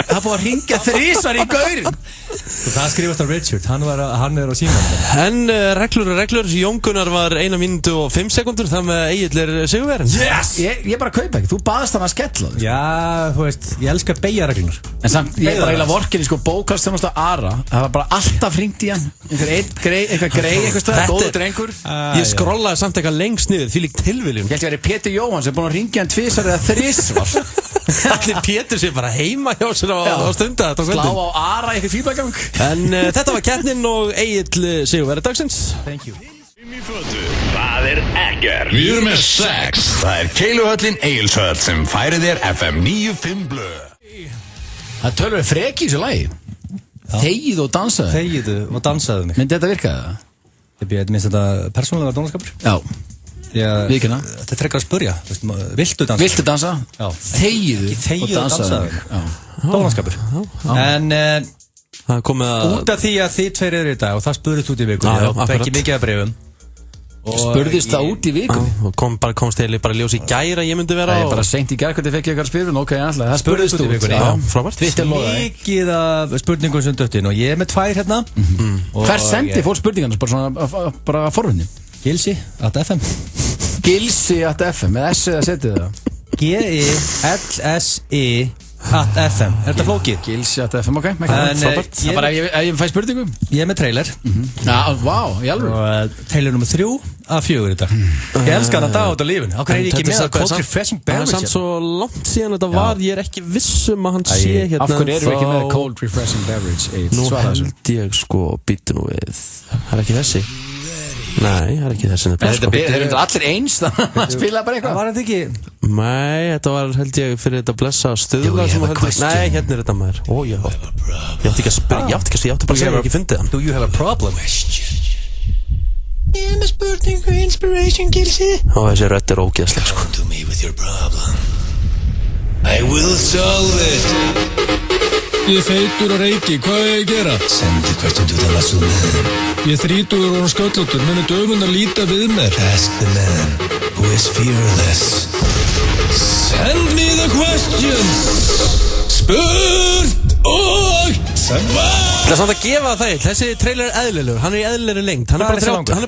[SPEAKER 3] Það búið að ringja 3 í gaurinn.
[SPEAKER 2] Það skrifast á Richard, hann er á síman.
[SPEAKER 1] En reglur, Jón Gunnar var 1 mínútu og 5 sekúndur, það með Egill er sigurverðin.
[SPEAKER 3] Yes! Ég bara kaupa ekki, þú baðast hann að skella.
[SPEAKER 2] Já, þú veist, ég elska beigja reglunar.
[SPEAKER 3] En samt, ég er bara eiginlega vorkinni, sko, bókastjónast á Ara. Það var bara alltaf hringt í hann. Eitthvað grei, eitthvað stöð, góður drengur.
[SPEAKER 1] Ég skrollaði samt eitthvað lengst niður, því líkt tilviljum.
[SPEAKER 3] Ég held ég að það er Pétur Jóhann sem er búin að ringja hann 2 eða 3.
[SPEAKER 1] Allir Pétur sé bara heima hjá sér á stunda.
[SPEAKER 3] Slá á Ara eitthvað fíblagang.
[SPEAKER 1] En þetta var keppnin og Egill sigurverði dagsins.
[SPEAKER 2] Thank you.
[SPEAKER 14] Það er ekkert. Við erum með 6. Það er Keiluhöllin Egilshöll sem færir þér FM 95 Blu.
[SPEAKER 3] Það tölur freki í þessu lagi. Þegið og dansaðu.
[SPEAKER 2] Þegið og dansaðu mig.
[SPEAKER 3] Myndi þetta virka það?
[SPEAKER 2] Ég minnst þetta persónulega dónaskapur.
[SPEAKER 3] Já. Vikina.
[SPEAKER 2] Þetta er frekar að spurja. Viltu dansa?
[SPEAKER 3] Viltu dansa?
[SPEAKER 2] Já.
[SPEAKER 3] Þegið og dansaðu.
[SPEAKER 2] Dónaskapur. En... út af því að þið 2 eru í dag og það spurðist út í vikunni og það ekki mikið að bregum
[SPEAKER 3] spurðist það út í vikunni
[SPEAKER 1] komst heili bara ljós í gæra ég myndi vera
[SPEAKER 3] það er bara seint í gær hvernig fekk ég eitthvað spyrfun ok, alltaf, það spurðist út í vikunni
[SPEAKER 2] mikið af spurningum sem döttin og ég er með 2 hérna
[SPEAKER 3] hver sendi fólk spurningarna bara forvunni
[SPEAKER 2] Gilsi@fm
[SPEAKER 3] Gilsi@fm með S eða setið það
[SPEAKER 2] Gilsi@fm Er þetta flókið?
[SPEAKER 3] Gilsi@fm, ok frábært það bara ef ég fæ spurningum
[SPEAKER 2] ég er með trailer
[SPEAKER 3] já, vá, í alveg
[SPEAKER 2] og trailer nummer 3 af 4 í dag ég elskar þetta dag út á lífin ákveð er ég ekki með að cold refreshing beverage
[SPEAKER 1] það er samt svo langt síðan þetta var ég er ekki vissum að hann sé hérna
[SPEAKER 3] af hverju erum við ekki með cold refreshing beverage
[SPEAKER 1] nú held ég sko býtu nú við það er ekki þessi nei, það er ekki þessi
[SPEAKER 3] þeir eru allir eins þannig að spila bara eitthvað
[SPEAKER 2] var þetta ekki
[SPEAKER 1] nei, þetta var held ég fyrir þetta blessa stuðla nei, hérna er þetta maður ég átti ekki að spyrja ég átti bara að segja að ég ekki fundið hann
[SPEAKER 2] do you have a problem
[SPEAKER 15] ég er með spurningu inspiration Gilsi
[SPEAKER 1] og þessi rödd er ógeðsleg sko
[SPEAKER 8] come to me with your problem I will solve it
[SPEAKER 4] Ég er feitur og reiki, hvað er ég að gera?
[SPEAKER 8] Send the question to the muscle man
[SPEAKER 4] Ég er 30 og sköllóttur, muni döfun að líta við mér
[SPEAKER 8] Ask the man who is fearless
[SPEAKER 4] Send me the questions Spurt og
[SPEAKER 1] Það er samt að gefa það þeitt. Þessi trailer er eðlilegur. Hann er í eðlilegri lengd. Hann er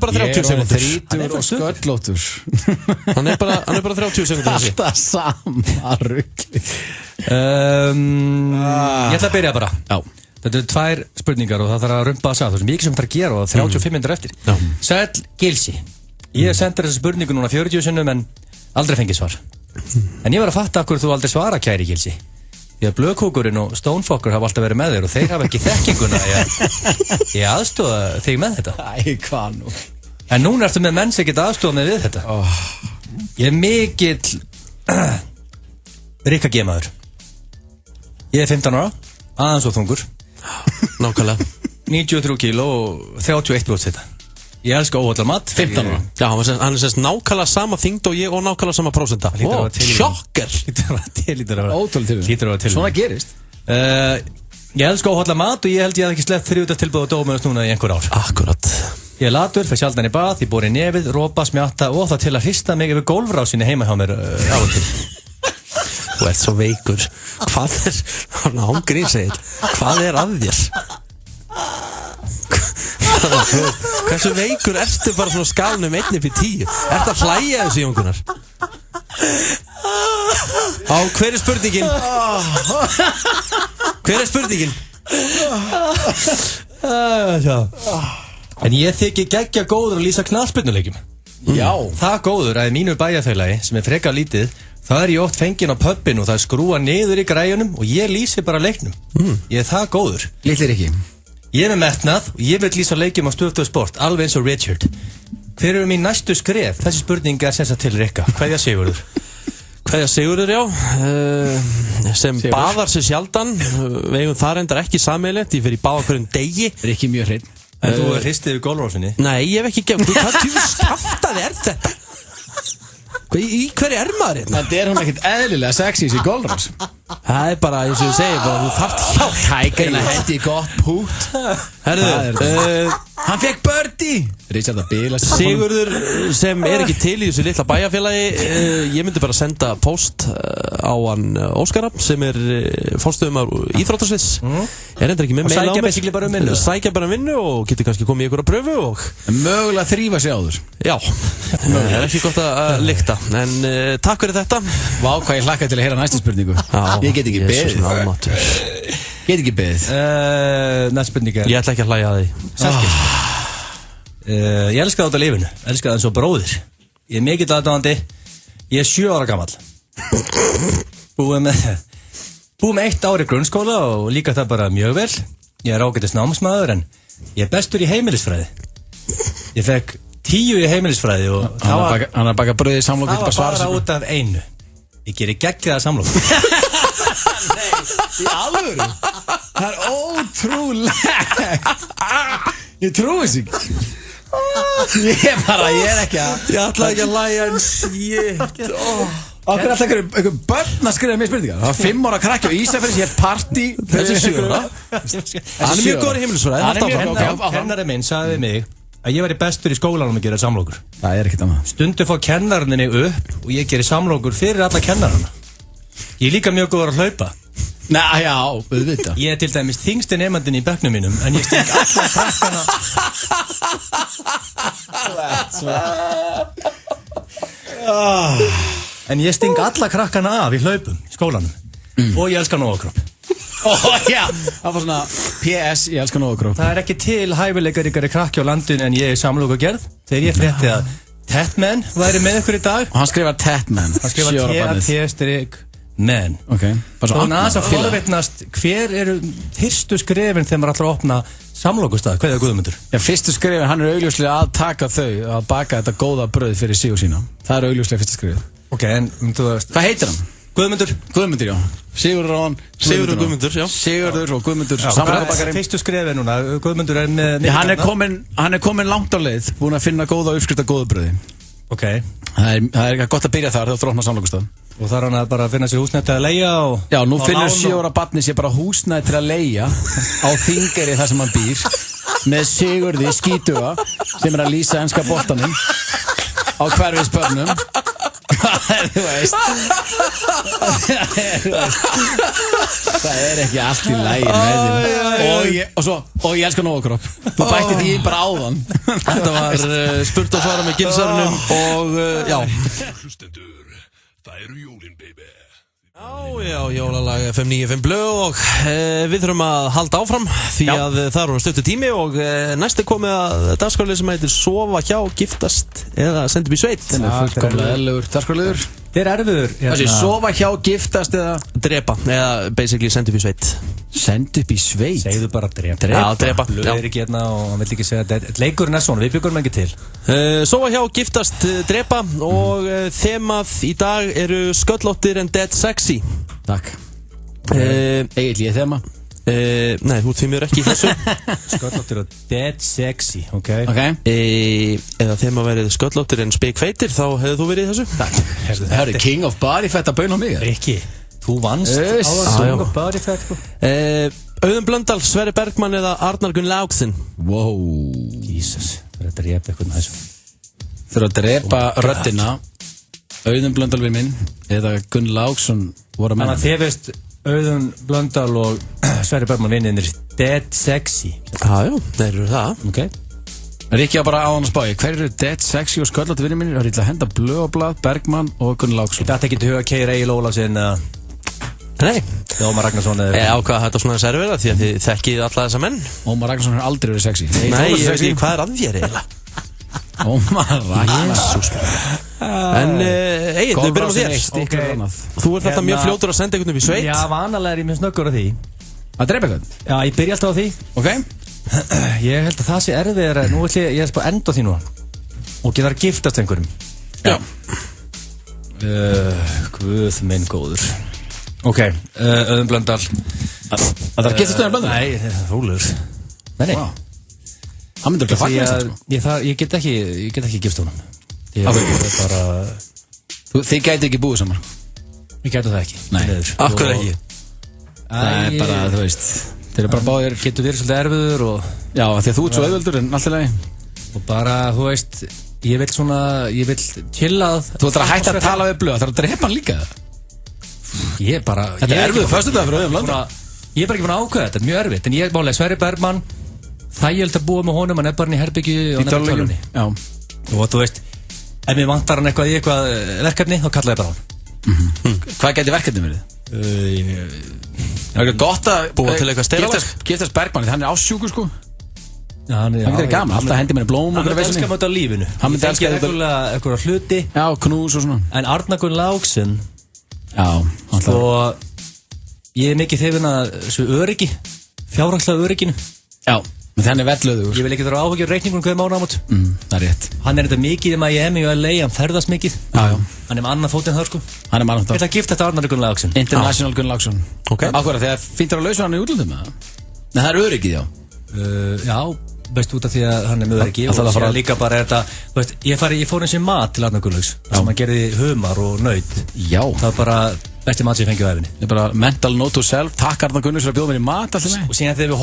[SPEAKER 1] bara 30 sekundur.
[SPEAKER 3] Ég er 30 og sköllóttur.
[SPEAKER 1] Hann er bara 30 sekundur.
[SPEAKER 3] Alltaf sama rugli.
[SPEAKER 2] Ég ætla að byrja bara.
[SPEAKER 3] Já.
[SPEAKER 2] Þetta eru 2 spurningar og það þarf að rumpa þess að. Það er mikið sem það er að gera og 35 minnir eftir. Sæll Gilsi. Ég sendir þessa spurningu núna 40 sinnum en aldrei fengið svar. En ég var að fatta okkur þú aldrei svara, kæri Gilsi. Því að Blöðkókurinn og Stonefucker hafa alltaf verið með þér og þeir hafa ekki þekkinguna ég aðstoða þig með þetta.
[SPEAKER 3] Æ, hvað nú?
[SPEAKER 2] En núna ertu með menn sem geta aðstofa mig við þetta. Ég er mikill Rikka G-maður. Ég er 15 ára, aðeins og þungur.
[SPEAKER 1] Nákvæmlega.
[SPEAKER 2] 93 kíló og 31 blóðsvita. Ég elska óhollar mat.
[SPEAKER 1] 15 ára. Já, hann er semst nákvæmlega sama þyngd og ég og nákvæmlega sama prósenta. Sjokker!
[SPEAKER 2] Lítur að
[SPEAKER 3] Ótrúlega til. Svona gerist.
[SPEAKER 2] Ég elska óhollar mat og ég held ég hef ekki sleppt þriðjúdagstilboð á Dóminus núna í einhver ár.
[SPEAKER 1] Akkurat.
[SPEAKER 2] Ég er latur, fer sjaldan í bað, ég bor í nefið, ropa, smjatta og það til að hrista mig yfir gólfrásinni heima hjá mér á og til.
[SPEAKER 1] Þú ert svo veikur. Hvað er, hann ángrín segil, hvað er að þér? Hversu veikur ertu bara svona skalnum 1-10? Ertu að hlæja þessu Jóngunar? Á, hver er spurningin? Hver er spurningin?
[SPEAKER 2] En ég þykki geggja góður að lýsa knattspyrnuleikjum. Já. Það góður að í mínu bæjarfélagi sem er frekar lítið, það er ég oft fenginn á pubin og það er skrúa niður í græjunum og ég lýsi bara leiknum. Ég er það góður.
[SPEAKER 3] Litlir ekki.
[SPEAKER 2] Ég er með metnað og ég vil lýsa leikjum á Stöð 2 Sport, alveg eins og Richard. Hver eru mín næstu skref? Þessi spurning er sem sagt til Rikka. Kveðja Sigurður.
[SPEAKER 1] Kveðja Sigurður, já. Sem Sigurður baðar sig sjaldan. Við eigum það reyndar ekki sameiginlegt. Ég fer í bað á hverjum degi.
[SPEAKER 3] Rikki mjög hreinn.
[SPEAKER 2] En þú er hristið yfir gólfrásinni?
[SPEAKER 1] Nei, ég hef ekki gefið. Hvað tjúfis kaftaði er þetta? Í hverju er maður hérna?
[SPEAKER 3] Það er hún ekkert eðlilega sexy í gólfrás.
[SPEAKER 1] Það er bara, eins og ég segi, bara þú þarft hjálp.
[SPEAKER 3] Tækina hendi í gott pút.
[SPEAKER 1] Herðu,
[SPEAKER 3] hann fekk birdie. Richard að bila
[SPEAKER 1] Sigurður sem er ekki til í þessu litla bæjarfélagi, ég myndi bara senda post á hann Óskara sem er fórstöðumar íþróttasviðs. Er endur ekki með mail á mig. Sækja bara vinnu og getur kannski komið í ykkur að pröfu og
[SPEAKER 3] mögulega þrífa sig á þér.
[SPEAKER 1] Já, það er ekki gott að lykta. En takk fyrir þetta.
[SPEAKER 3] Vá, hvað ég hlakka til að heyra næstu spurningu. Ég get ekki beðið. Get ekki beðið.
[SPEAKER 2] Næst spurning er
[SPEAKER 1] ég ætla ekki að hlæja að því.
[SPEAKER 2] Ég elska þetta lífinu, elska það eins og bróðir. Ég er mikill aðdáðandi. Ég er 7 ára gamall. Búið með 1 ár í grunnskóla og líka það bara mjög vel. Ég er ágætis námsmaður en ég er bestur í heimilisfræði. Ég fekk 10 í heimilisfræði og
[SPEAKER 3] hann er að baka brauðið samlokk.
[SPEAKER 2] Það var bara út af 1. Ég gerir geggjaða samlokk.
[SPEAKER 3] Nei, í alvöru? Það er ótrúlegt. Ég trúi þess ekki. Ég er ekki að
[SPEAKER 1] ég ætla ekki að læja en shit.
[SPEAKER 3] Okkur alltaf einhver börn að skrifa mér spurningar. Það var 5 ára krakki á Ísafjörði sem hér partí.
[SPEAKER 1] Þessi 7 ára. Hann er mjög góður í heimilisfræði.
[SPEAKER 2] Kennari minn sagði við mig að ég væri bestur í skólanum að gera samlokur.
[SPEAKER 3] Það er ekkert annað.
[SPEAKER 2] Stundum fá kennarinni upp og ég gerir samlokur fyrir alla kennarana. Ég er líka mjög góður að hlaupa.
[SPEAKER 3] Nei, já, auðvitað.
[SPEAKER 2] Ég er til dæmis þyngsti nemandinn í bekknum mínum en ég sting alla krakkana. En ég sting alla krakkana af í hlaupum í skólanum. Og ég elska nógakropp.
[SPEAKER 3] Já, það var svona PS, ég elska nógakropp.
[SPEAKER 2] Það er ekki til hæfileikaríkari krakki á landinu en ég er samlokagerð. Þegar ég frétti að Tatman væri með ykkur í dag.
[SPEAKER 3] Og hann skrifar Tatman.
[SPEAKER 2] Hann skrifar T-T-strik Men.
[SPEAKER 3] Bara
[SPEAKER 2] svo aðeins að forvitnast hver eru fyrstu skrefin þegar maður ætlar að opna samlokustað, hvað er Guðmundur?
[SPEAKER 3] Já, fyrstu skrefin, hann er augljóslega að taka þau að baka þetta góða brauð fyrir sig og sína. Það er augljóslega fyrstu skrefin.
[SPEAKER 2] Ok, en þú veist,
[SPEAKER 3] hvað heitir hann?
[SPEAKER 2] Guðmundur.
[SPEAKER 3] Guðmundur, já. Sigurður og hann.
[SPEAKER 1] Sigurður og Guðmundur, já.
[SPEAKER 3] Sigurður og Guðmundur.
[SPEAKER 2] Fyrstu skrefin núna, Guðmundur er með
[SPEAKER 3] hann er komin langt á leið, búinn að finna góða uppskrift af góðu brauði.
[SPEAKER 2] Ok.
[SPEAKER 3] Það er gott að byrja þar þegar þú opnar samlokustað.
[SPEAKER 2] Og þar hann að bara finna sér húsnæði til að leigja og...
[SPEAKER 3] Já, nú finnur 7 ára barni sér bara húsnæði til að leigja á Þingeyri þar sem hann býr með Sigurði skítuga sem er að lýsa enska boltanum á hverfisbörnum Þú veist Það ekki allt í lagi og ég elskar Novakropp. Þú bætti því bara áðan.
[SPEAKER 1] Þetta var spurt og svara með Gilsarnum og já.
[SPEAKER 14] Hlustendur, það eru jólin, baby.
[SPEAKER 1] Já, jólalag FM 95 Blö og við þurfum að halda áfram því að það eru stuttu tími og næst komið að dagskrárlið sem heitir Sofa hjá, giftast eða senda upp í sveit.
[SPEAKER 3] Það fullkomlega eðlilegur dagskrárliður.
[SPEAKER 2] Þetta erfiður.
[SPEAKER 3] Þessi sofa hjá, giftast eða
[SPEAKER 1] drepa eða basically senda upp í sveit.
[SPEAKER 3] Senda upp í sveit?
[SPEAKER 2] Segðu bara drepa.
[SPEAKER 1] Já, drepa.
[SPEAKER 2] Blöð ekki hérna og hann vill ekki segja þetta. Leikurinn svona, við byggjum ekki til.
[SPEAKER 1] Sofa hjá, giftast, drepa og þemað í dag eru sköllóttir and dead sexy.
[SPEAKER 3] Takk. Egil, ég þema?
[SPEAKER 1] Nei, þú þýmur ekki þessu.
[SPEAKER 2] Sköllóttir og dead sexy, ok.
[SPEAKER 1] Eða þema verið sköllóttir en spikfeitir, þá hefðu þú verið í þessu.
[SPEAKER 3] Takk. Það eru king of body fat að bauna á mig.
[SPEAKER 2] Ekki. Þú vannst á að king of body fat.
[SPEAKER 1] Auðun Blöndal, Sverrir Bergmann eða Arnar Gunnlaugsson.
[SPEAKER 3] Wow.
[SPEAKER 2] Jesus, það er að drepa eitthvað næsum.
[SPEAKER 3] Það er að drepa röddina. Auðun Blöndal við minn eða Gunnlaugsson voru að menna.
[SPEAKER 2] Þannig að þið veist Auðun Blöndal og Sverrir Bergmann vinninir dead sexy.
[SPEAKER 1] Já, þeir eru það.
[SPEAKER 2] Ok.
[SPEAKER 3] Er ekki bara á hann að spája, hver eru dead sexy og sköllóttir vinir mínir? Það er að henda Blöð og Blað, Bergmann og Gunnlaugsson.
[SPEAKER 2] Þetta ekki til huga Keir Egil Ólafsson
[SPEAKER 1] Nei.
[SPEAKER 2] Ómar Ragnarsson
[SPEAKER 1] ákvað þetta svona servera því að þið þekkið alla þessa menn.
[SPEAKER 3] Ómar Ragnarsson har aldrei verið sexy.
[SPEAKER 1] Nei, ég veit ekki hvað er að þér eiginlega.
[SPEAKER 3] Ómar Ragnarsson.
[SPEAKER 1] En Egil, við byrjum á þér. Þú ert þetta mjög fljótur að senda einhvern upp í sveit.
[SPEAKER 2] Já, vanalega er ég mjög snöggur á því.
[SPEAKER 3] Að drepa einhvern?
[SPEAKER 2] Já, ég byrja alltaf á því.
[SPEAKER 3] Ok.
[SPEAKER 2] Ég held að það sé erfiðara. Nú ætlum ég að spá enda á því núna. Og geta að giftast einhverjum.
[SPEAKER 3] Já.
[SPEAKER 2] Guð minn góður. Ok, Auðun Blöndal.
[SPEAKER 3] Það er giftast Auðun Blöndal?
[SPEAKER 2] Nei, rólegur. Nei.
[SPEAKER 3] Það myndur ekki að fagna
[SPEAKER 2] þetta. Ég get ekki gift honum. Ég er bara...
[SPEAKER 3] Þið gæti ekki búið saman?
[SPEAKER 2] Ég gæti það ekki.
[SPEAKER 3] Nei.
[SPEAKER 1] Af hverju ekki?
[SPEAKER 3] Nei, bara, þú veist. Þeir eru bara báðir,
[SPEAKER 2] getur verið svolítið erfiður og...
[SPEAKER 3] Já, því að þú ert svo auðveldur en allt í lagi.
[SPEAKER 2] Og bara, þú veist, ég vil chillað...
[SPEAKER 3] Þú ætlar að hætta að tala við Blöð, það er að drepa hann líka það.
[SPEAKER 2] Ég bara...
[SPEAKER 3] Þetta er erfiður föstudag fyrir Auðun Blöndal.
[SPEAKER 2] Ég er bara ekki búin að ákveða þetta, þetta er mjög erfitt. En ég er málega Sverrir Bergmann, þægild að búa með honum, hann er bara í herbyggju og hann er í tölunni.
[SPEAKER 3] Já.
[SPEAKER 2] Og þú veist, ef mér vantar hann eitthvað í eitthvað verkefni, þá kalla ég bara hann.
[SPEAKER 3] Hvað gæti verkefni verið? Það er gott að
[SPEAKER 1] búa til eitthvað stelalag.
[SPEAKER 3] Giftast Bergmann, hann er ásjúkur sko.
[SPEAKER 2] Já, hann
[SPEAKER 3] er gaman, alltaf hendi mér blóm og
[SPEAKER 2] hann elskar mjög á lífinu.
[SPEAKER 3] Hann myndi elska
[SPEAKER 2] eitthvað hluti.
[SPEAKER 3] Já, knús og svona.
[SPEAKER 2] En Arnar Gunnlaugsson,
[SPEAKER 3] já,
[SPEAKER 2] og ég er mikið hrifinn að þessu öryggi, fjárhagslega örygginu.
[SPEAKER 3] Já, menn þannig vellöður.
[SPEAKER 2] Ég vil ekki þurfa áhugjur reikningunum hverju mánu ámót.
[SPEAKER 3] Það er rétt.
[SPEAKER 2] Hann er þetta mikið í Miami og LA, hann ferðast mikið.
[SPEAKER 3] Já.
[SPEAKER 2] Hann er með annan fótinn þar sko.
[SPEAKER 3] Hann er með annan
[SPEAKER 2] fótinn. Ég ætla að gifta þetta Arnar Gunnlaugsson.
[SPEAKER 3] International Gunnlaugsson.
[SPEAKER 1] Ok.
[SPEAKER 3] Ákveður þegar fíntar að lausa hann í útlöndum eða? Nei, það er öryggið, já.
[SPEAKER 2] Já, veist út af því að hann er með öryggi og það líka bara er þetta, veist, ég fór eins og mat til Arnar Gunnlaugs sem hann gerði humar og naut.
[SPEAKER 3] Já.
[SPEAKER 2] Það var bara besti mat sem ég fengi á æfinni.
[SPEAKER 3] Það er bara mental note to self, takk Arnar Gunnlaugs fyrir að bjóða mér í mat alltaf með.
[SPEAKER 2] Og síðan þegar við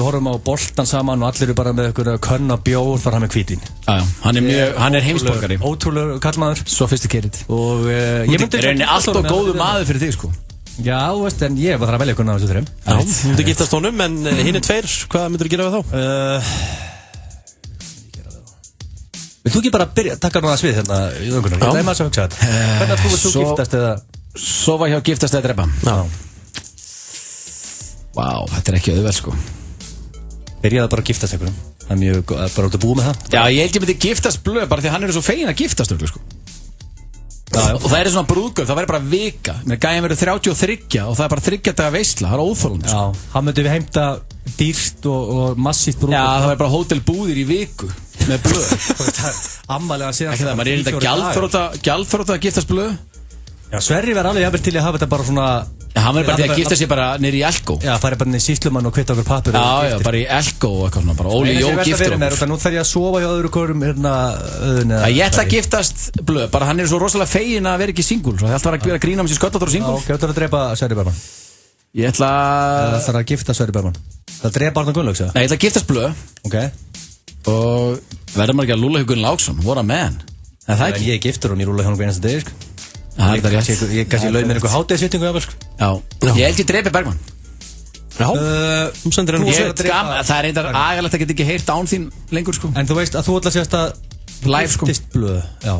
[SPEAKER 2] horfum á boltan saman og allir eru bara með einhverja könna bjór þar hann með hvítvin.
[SPEAKER 3] Já, hann er heimsborgari.
[SPEAKER 2] Ótrúlega kallmaður.
[SPEAKER 3] Sophisticated.
[SPEAKER 2] Og ég myndi
[SPEAKER 3] reyni alltaf góðu maður fyrir þig sko.
[SPEAKER 2] Já, veist, en ég var þar að velja einhvern af þessu þreim.
[SPEAKER 1] Já, þú myndir giftast honum, en hinn er tveir, hvað myndir þú gera við þá?
[SPEAKER 2] Vilt þú ekki bara byrja, taka núna svið hérna í öðungunum? Ég ætlaði maður að hugsa þetta. Hvernig þú giftast eða?
[SPEAKER 3] Sofa hjá, giftast eða drepa.
[SPEAKER 2] Já.
[SPEAKER 3] Vá, þetta er ekki auðveld sko.
[SPEAKER 2] Byrjaði bara að giftast einhverjum. Það er mjög, bara út að búa með það.
[SPEAKER 3] Já, ég held ég myndi giftast Blöð, bara því að hann er svo fegin að giftast sko. Og það er svona brúðgöf, það væri bara vika. Gæðin verður 33 og það er bara 3 daga veisla, það er óþolandi sko.
[SPEAKER 2] Já, hann myndi við heimta dýrt og massíft brúðgöf.
[SPEAKER 3] Já, það væri bara hótelbúðir í viku með Blöð.
[SPEAKER 2] Ammalega síðan.
[SPEAKER 3] Ekki það, maður er þetta gjaldþrótta að giftast Blöð.
[SPEAKER 2] Já, Sverrir var alveg jafnvel til að hafa þetta bara svona...
[SPEAKER 3] Já, hann verður bara til að gifta sér bara nýri í Elko.
[SPEAKER 2] Já, farið bara niður sýslumann og kvitta okkur pappir.
[SPEAKER 3] Já, bara í Elko og eitthvað svona, bara Óli Jó giftur okkur.
[SPEAKER 2] Nú þarf ég að sofa hjá öðru hverjum hérna öðun eða...
[SPEAKER 3] Ég ætla að giftast Blöð, bara hann er svo rosalega fegin að vera ekki singul. Það er alltaf að vera að grína um sér sköllator og singul.
[SPEAKER 2] Já, ok, þú ætlar að drepa Sverrir Bergmann.
[SPEAKER 3] Ég ætla
[SPEAKER 2] að gifta Sverrir Bergmann. Það drepa Arnar Gunnlaugs, eða?
[SPEAKER 3] Nei, ég ætla að giftast Blöð.
[SPEAKER 2] Ok.
[SPEAKER 3] Og verður maður ekki að lúlla hjá Gunnlaugsson, what a man. Það er ekki.
[SPEAKER 2] Ég giftur og mér rúla hjá hún einasta degi, sko.
[SPEAKER 3] Það er það rétt.
[SPEAKER 2] Ég kannski laug mér einhver hátíðasvitningu eða, sko.
[SPEAKER 3] Já. Ég held ég drepi Bergman.
[SPEAKER 1] Já. Sendir henni
[SPEAKER 3] það er eitthvað agalegt að geta ekki heyrt án þín lengur, sko.
[SPEAKER 2] En þú veist að þú ætla að segja að
[SPEAKER 3] live, sko.
[SPEAKER 2] Giftist blöð. Já.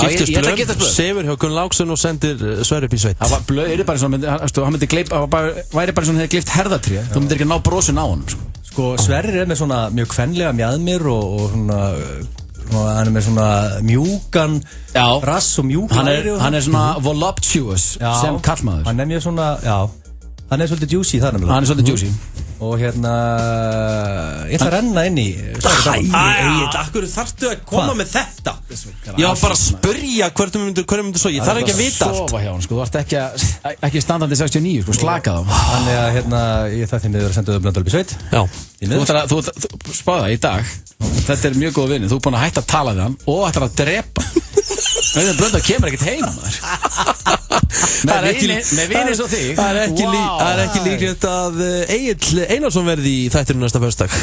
[SPEAKER 1] Giftist blöð. Sefur hjá Gunn Láksson og sendir Sverri upp í sveit.
[SPEAKER 3] Það var blöð, er bara svona, hann myndi gleipa, væri bara svona hefði gleipt herðatré. Þú myndir ekki ná brosin á hann, sko.
[SPEAKER 2] Sko, Sverrir með svona mjög kvenlega mjaðmir og svona hann með svona mjúkan rass og mjúkan
[SPEAKER 3] hann svona voluptuous sem kallmaður.
[SPEAKER 2] Hann mjög svona, hann svolítið juicy þar nefnilega.
[SPEAKER 3] Hann svolítið juicy.
[SPEAKER 2] Og ég ætla að renna inn í
[SPEAKER 1] Akkur þarftu að koma með þetta? Ég var bara að spyrja hverju myndur svo. Ég þarf ekki að vita allt.
[SPEAKER 3] Sofa hjá hann, sko. Þú ert ekki standandi 69, sko. Slaka þá.
[SPEAKER 2] Þannig að ég þarf því miður að senda þau Blöndal upp í sveit.
[SPEAKER 3] Já. Þú spáði það í dag. Þetta er mjög góð vinni. Þú er búin að hætta að tala við hann og ætlar að drepa. Blöndal kemur ekkert heim, maður. Með vinni svo þig.
[SPEAKER 1] Það er ekki líklegt að Egill Einarsson verði í þættinu næsta föstudag.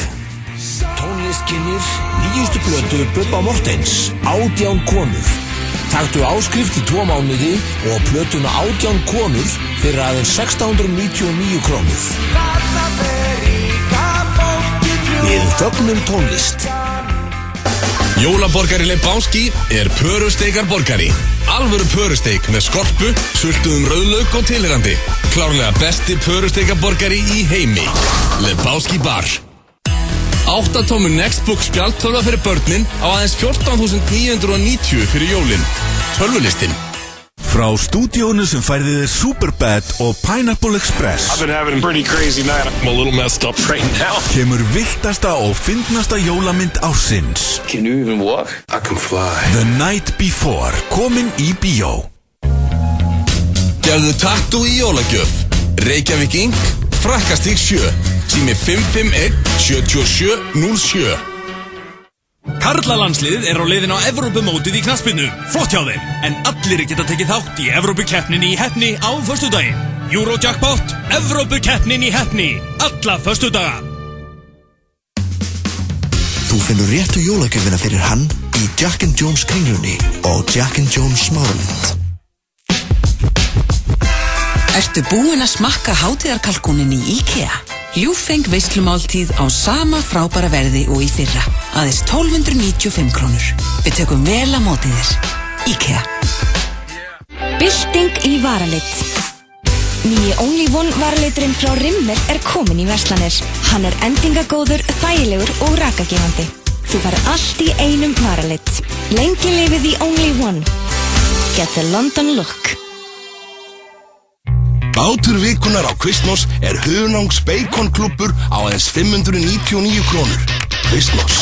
[SPEAKER 9] Tónlist kynnir nýjustu plötu Bubba Mortens, 18 konur. Taktu áskrift í 2 mánuði og plötuna 18 konur fyrir aðeins 1699 krónur. Við fögnum tónlist.
[SPEAKER 4] Jólaborgari Lebowski er pörusteikar-borgari. Alvöru pörusteik með skorpu, sultuðum rauðlauk og tilheyrandi. Klárlega besti pörusteikar-borgari í heimi. Lebowski Bar. 8 tómur Nextbook spjaldtölva fyrir börnin á aðeins 14.990 fyrir jólin. Tölvulistin.
[SPEAKER 21] Frá stúdíónu sem færði þér Superbad og Pineapple Express
[SPEAKER 14] I've been having a pretty crazy night. I'm a little messed up right now.
[SPEAKER 21] kemur viltasta og fyndnasta jólamynd ársins.
[SPEAKER 14] Can you even walk? I can fly.
[SPEAKER 21] The Night Before, komin í bíó.
[SPEAKER 4] Gefðu tattoo í jólagjöf. Reykjavík Inc. Frakkastík 7. Sími 551 77 07.
[SPEAKER 22] Karlalandsliðið er á leiðin á Evrópumótið í knattspyrnu. Flott hjá þeim. En allir geta tekið þátt í Evrópukeppninni í heppni á föstudaginn. Eurojackpot, Evrópukeppnin í heppni. Alla föstudaga.
[SPEAKER 23] Þú finnur réttu jólagjöfina fyrir hann í Jack & Jones kringlunni og Jack & Jones Smáralind.
[SPEAKER 5] Ertu búinn að smakka hátíðarkalkúnin í IKEA? Ljúffeng veislumáltíð á sama frábæra verði og í fyrra. Aðeins 1295 krónur. Við tökum vel á móti þér. IKEA.
[SPEAKER 6] Bylting í varalit. Nýji Only One varaliturinn frá Rimmer er komin í verslanir. Hann er endingagóður, þægilegur og rakagefandi. Þú færð allt í einum varalit. Lengi lifið í Only One. Get the London look.
[SPEAKER 13] Bátur vikunar á Kvistnós er Hunangs Bacon klúbbur á aðeins 599 krónur. Kvistnós.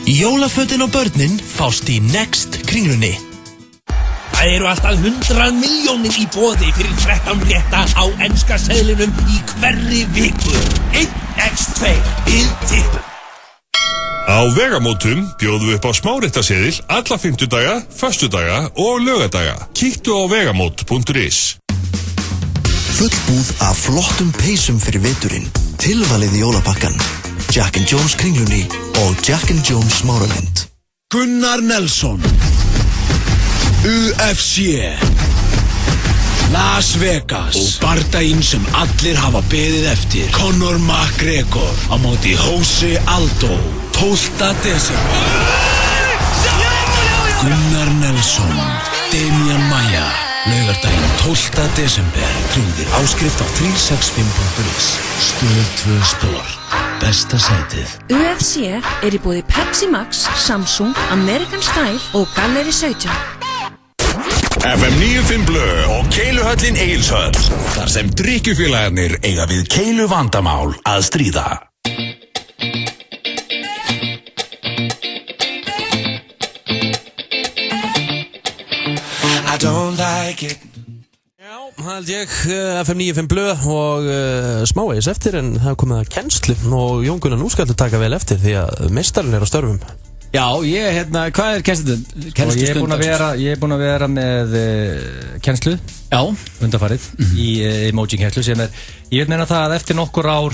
[SPEAKER 9] Jólafötin og börnin fást í Next kringlunni.
[SPEAKER 22] Það eru alltaf 100 milljónir í boði fyrir 13 rétta á enska seðlinum í hverri viku. 1x2 við tippum.
[SPEAKER 14] Á vegamótum bjóðum við upp á smáréttaseðil alla 50 daga, föstudaga og laugardaga. Kíktu á vegamót.is.
[SPEAKER 23] Fullbúð af flottum peysum fyrir veturinn. Tilvalið í jólapakkan. Jack & Jones kringlunni og Jack & Jones Smáralind.
[SPEAKER 9] Gunnar Nelson, UFC, Las Vegas og bardaginn sem allir hafa beðið eftir. Conor McGregor á móti Jose Aldo 12. desember. Gunnar Nelson, Damian Maia, laugardaginn 12. desember. Trúðir áskrift á 365.is. Stöð 2 Sport. Besta sætið.
[SPEAKER 6] UFC er í boði Pepsi Max, Samsung, American Style og Gallery 17.
[SPEAKER 14] FM 95 Blö og Keiluhöllin Egilshöll. Þar sem drykkjufélagarnir eiga við keilu vandamál að stríða.
[SPEAKER 9] I don't like it.
[SPEAKER 1] Hald ég FM 95 Blö og smávegis eftir en það er komið að kennslu og Jón Gunnar nú skaltu taka vel eftir því að meistarinn er á störfum.
[SPEAKER 3] Já, hvað er kennslustund?
[SPEAKER 2] Ég er búinn að vera með kennslu undanfarið í emoji kennslu sem er, ég vil meina það að eftir nokkur ár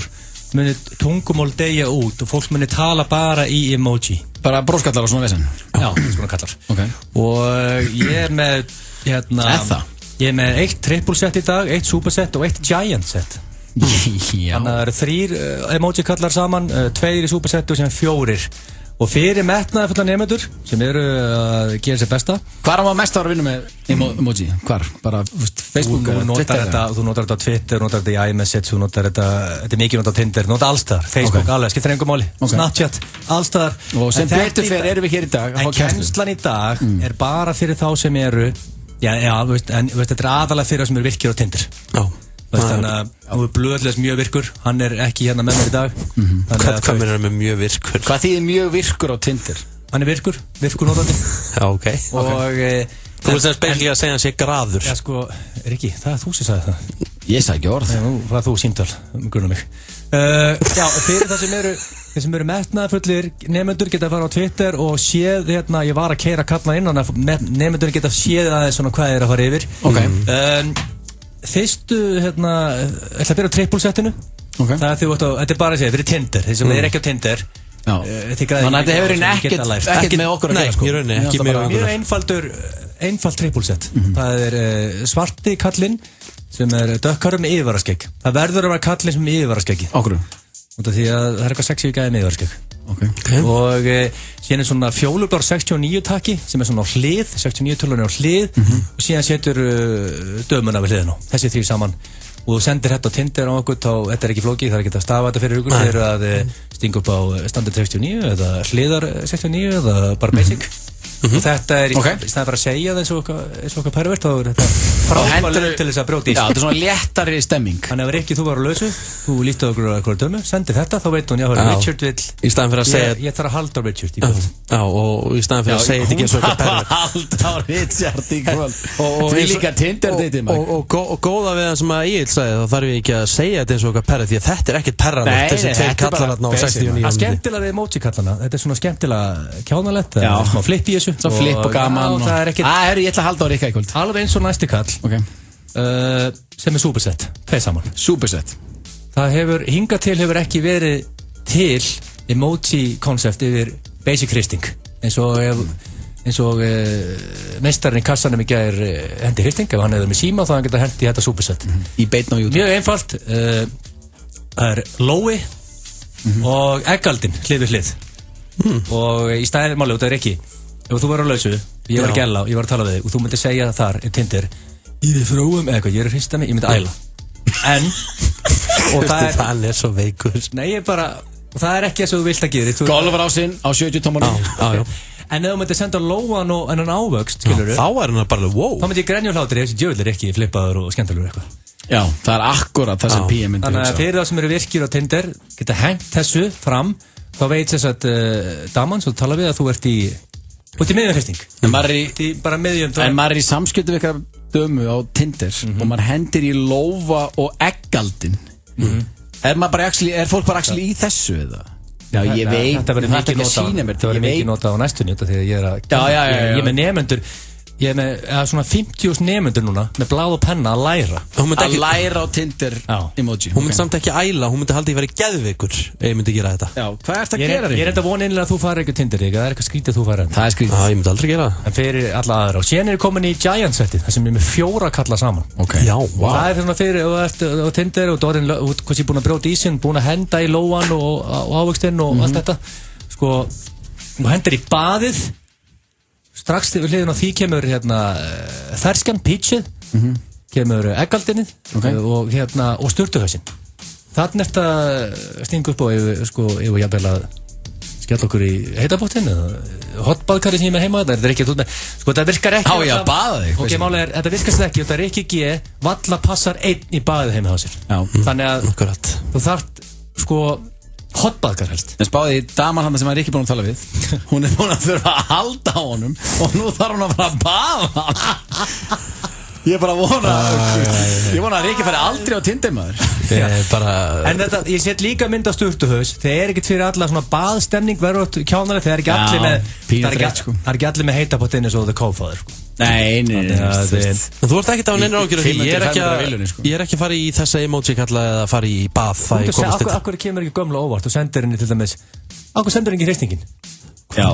[SPEAKER 2] muni tungumál deyja út og fólk muni tala bara í emoji.
[SPEAKER 3] Bara bróskallar og svona vesen?
[SPEAKER 2] Já, svona kallar.
[SPEAKER 3] Okay.
[SPEAKER 2] Og ég með, ég með 1 triple set í dag, 1 super set og 1 giant set.
[SPEAKER 3] Já.
[SPEAKER 2] Þannig að það eru 3 emoji kallar saman, 2 í super set og sem 4. Og fyrir metnaði fulla nemendur sem eru að gera sér besta.
[SPEAKER 3] Hvar á maður mest að vinna með emoji? Hvar? Bara Facebook,
[SPEAKER 2] Twitter? Þú notar þetta á Twitter, þú notar þetta í iMessage, þú notar þetta er mikið notað á Tinder, notar allstaðar, Facebook, alveg, skiptir engum máli, Snapchat, allstaðar.
[SPEAKER 3] Og sem betur fyrir erum við hér í dag.
[SPEAKER 2] En kennslan í dag er bara fyrir þá sem eru, en þetta er aðalega fyrir þá sem eru virkir á Tinder. Já. Þannig að hann er blöðlega mjög virkur. Hann er ekki hérna með mér í dag.
[SPEAKER 1] Hvað meina með mjög virkur?
[SPEAKER 3] Hvað þýðir mjög virkur á Tinder?
[SPEAKER 2] Hann er virkur notandi.
[SPEAKER 1] Já, ok.
[SPEAKER 2] Og
[SPEAKER 1] þú veist að spegli að segja hann sé graður.
[SPEAKER 2] Já, sko, Riki, það er þú sem sagði það.
[SPEAKER 3] Ég sagði ekki orð.
[SPEAKER 2] Nú var þú símtal, grunna mig. Já, fyrir það sem eru metnaðarfullir nemendur geta að fara á Twitter og séð, ég var að keyra kallna innan að nemendur geta séð aðeins svona hvað er að fara yfir.
[SPEAKER 3] Ok.
[SPEAKER 2] Fyrstu, ætla að byrja á triple setinu. Okay. Það er því að þetta er bara að segja, fyrir Tinder. Þeir sem er ekki á Tinder.
[SPEAKER 3] Þannig að þetta hefur ekkert með okkur að gera, sko.
[SPEAKER 1] Nei, í rauninni, ekki með okkur.
[SPEAKER 2] Mjög einfalt triple set. Það er svarti kallinn sem er dökkarur með yfirvaraskegg. Það verður að vera kallinn sem er yfirvaraskeggi.
[SPEAKER 3] Okkur.
[SPEAKER 2] Því að það er eitthvað sexy gæði með yfirvaraskegg. Okay. Og síðan er svona fjólublár 69 takki sem er svona á hlið, 69 tölunni á hlið og síðan setur dömuna við hliðina á, þessi 3 saman og þú sendir þetta á Tinder á okkur, þetta er ekki flókið, það er ekki að stafa þetta fyrir ykkur, þeir eru að stinga upp á standard 69 eða hliðar 69 eða bara basic og þetta er í staðan fyrir að segja það eins og okkar pervert þá er þetta frábælega til þess að brjóta í.
[SPEAKER 3] Já, þetta er svona léttari stemming.
[SPEAKER 2] Þannig að Rikki, þú var á lausu, þú lítið okkur á eitthvað dömu, sendir þetta, þá veit hún, Richard vill,
[SPEAKER 1] í staðan fyrir að segja,
[SPEAKER 2] ég þarf að halda á Richard í kvöld.
[SPEAKER 1] Já, og í staðan fyrir að segja þetta ekki eins og okkar pervert.
[SPEAKER 3] Halda á Richard í kvöld. Því líka Tinder deytið maður.
[SPEAKER 1] Og góða við það sem að Egil sagði, þá þarf ég ekki að segja þetta eins og okkar pervert, því að þetta er ekkert perranlegt, þessi 2 kallarna og 69. Það
[SPEAKER 2] skemmtilega við emoji kallana, þetta er svona skemmtilega kjánalegt, smá flip í þessu.
[SPEAKER 3] Svo flip og gaman og ég ætla að halda á Rikka í kvöld.
[SPEAKER 2] Alveg eins og næsti kall sem er superset, 2 saman.
[SPEAKER 3] Superset.
[SPEAKER 2] Það hingað til hefur ekki verið til emoji koncept yfir basic hristing eins og meistarinn í kassanum í gær hendi hristing, ef hann hefur með síma þá hann geta hendi þetta superset.
[SPEAKER 3] Í beitn á YouTube.
[SPEAKER 2] Mjög einfalt, það er lói og eggaldin hlið við hlið og í stæðin máli, þetta er ekki ef þú verður á lausu, ég var að gæla og ég var að tala við þig og þú myndir segja þar í Tinder ég er fróum eða eitthvað, ég er að hrista mig, ég myndi æla en og
[SPEAKER 1] það er svo veikur
[SPEAKER 2] nei, ég bara, og það er ekki eins og þú vilt að gera
[SPEAKER 3] Golfar á sinn á 70 tómanum
[SPEAKER 2] en ef þú myndir senda lóan og en hann ávöxt
[SPEAKER 1] þá er hann bara, wow
[SPEAKER 2] þá myndir ég grænjulhátur ef þessi djöfull er ekki flippaður og skemmtilegur eitthvað
[SPEAKER 3] já, það er akkurat það sem PM myndir
[SPEAKER 2] þannig að fyrir það sem eru virkir á Tinder geta hengt þessu fram þá veit þess að daman, svo tala við að þú ert í út í miðjumhristing
[SPEAKER 3] en maður er í samskiptum við eitthvað dömu á Tinder og maður hendir í lófa og eggaldin er fólk bara actually í þessu eða? Já, ég veit
[SPEAKER 2] þetta verður mikið notað á næstunni því að ég er með nefnendur ég er með svona 50 nefnendur núna með blað og penna að læra
[SPEAKER 3] á Tinder emoji
[SPEAKER 1] hún myndi samt ekki æla, hún myndi haldi að ég væri geðveikur ef ég myndi gera þetta
[SPEAKER 3] já, hvað ert að gera þig?
[SPEAKER 2] Ég er enda vonið innlega að þú fari ekki Tinder það er eitthvað skrítið að þú fari
[SPEAKER 3] það er skrítið
[SPEAKER 1] ég myndi aldrei gera
[SPEAKER 2] en fyrir alla aðra og síðan er ég komin í Giant setið það sem er með 4 kalla saman
[SPEAKER 1] já, wow
[SPEAKER 2] það er svona fyrir og ert á Tinder og Dorin hvað sé búin að brjóta í sin búin að henda í lóan og ávöxtinn og allt þetta sko þú hendir í baðið strax við hliðin á því kemur ferskan, peachið kemur eggaldinni og sturtuhausinn þannig eftir að stinga upp og yfir jafnvel að skella okkur í heitabóttinn eða hotbaðkari sem ég með heima þetta er ekki með þetta virkar ekki
[SPEAKER 3] á ég að baða þig
[SPEAKER 2] ok, málega þetta virkast ekki þetta er ekki G valla passar einn í baðið heima á sér þannig að þú þarft hotbaðkar helst
[SPEAKER 3] en spáði daman hann sem er ekki búin að tala við hún er búin að þurfa að halda á honum og nú þarf hún að fara að baða ég er bara að vona að Riki færi aldrei á Tinder maður
[SPEAKER 2] en þetta, ég set líka mynd á sturtuhaus það er ekkert fyrir alla svona baðstemning verður kjánarlega það er ekki allir með það er ekki allir með heitapottinni svo The Cofaður
[SPEAKER 3] Nei.
[SPEAKER 1] Þú ert ekkert á neina ágjur af því. Ég er ekki að fara í þessa emoji kalla eða fara í bað.
[SPEAKER 2] Akkur kemur ekki gömla óvart og sendir henni til dæmis. Akkur sendir henni ekki hreistingin?
[SPEAKER 3] Já,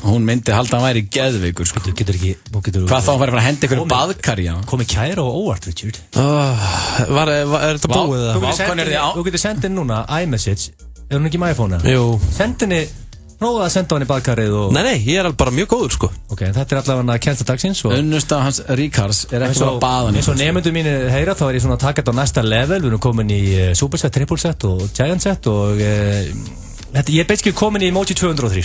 [SPEAKER 3] hún myndi halda að hann væri geðveikur sko. Hvað þá hann væri að fara að henda ykkur baðkari
[SPEAKER 2] Komi kæra og óvart, Richard.
[SPEAKER 1] Er þetta búið?
[SPEAKER 2] Þú getur sendið núna iMessage. Er hún ekki í iPhone?
[SPEAKER 1] Jú.
[SPEAKER 2] Sendinni prófaði að senda hann í baðkarið og...
[SPEAKER 1] Nei, ég er bara mjög góður sko.
[SPEAKER 2] Ok, en þetta er allavega kennsta dagsins og...
[SPEAKER 3] Unnusta hans Ríkars er ekki bara baðan
[SPEAKER 2] eins og nemyndur mínir heyra þá er ég svona að taka þetta á næsta level. Við erum komin í Superset, Triple Set og Giant Set og ég er basically komin í emoji 203.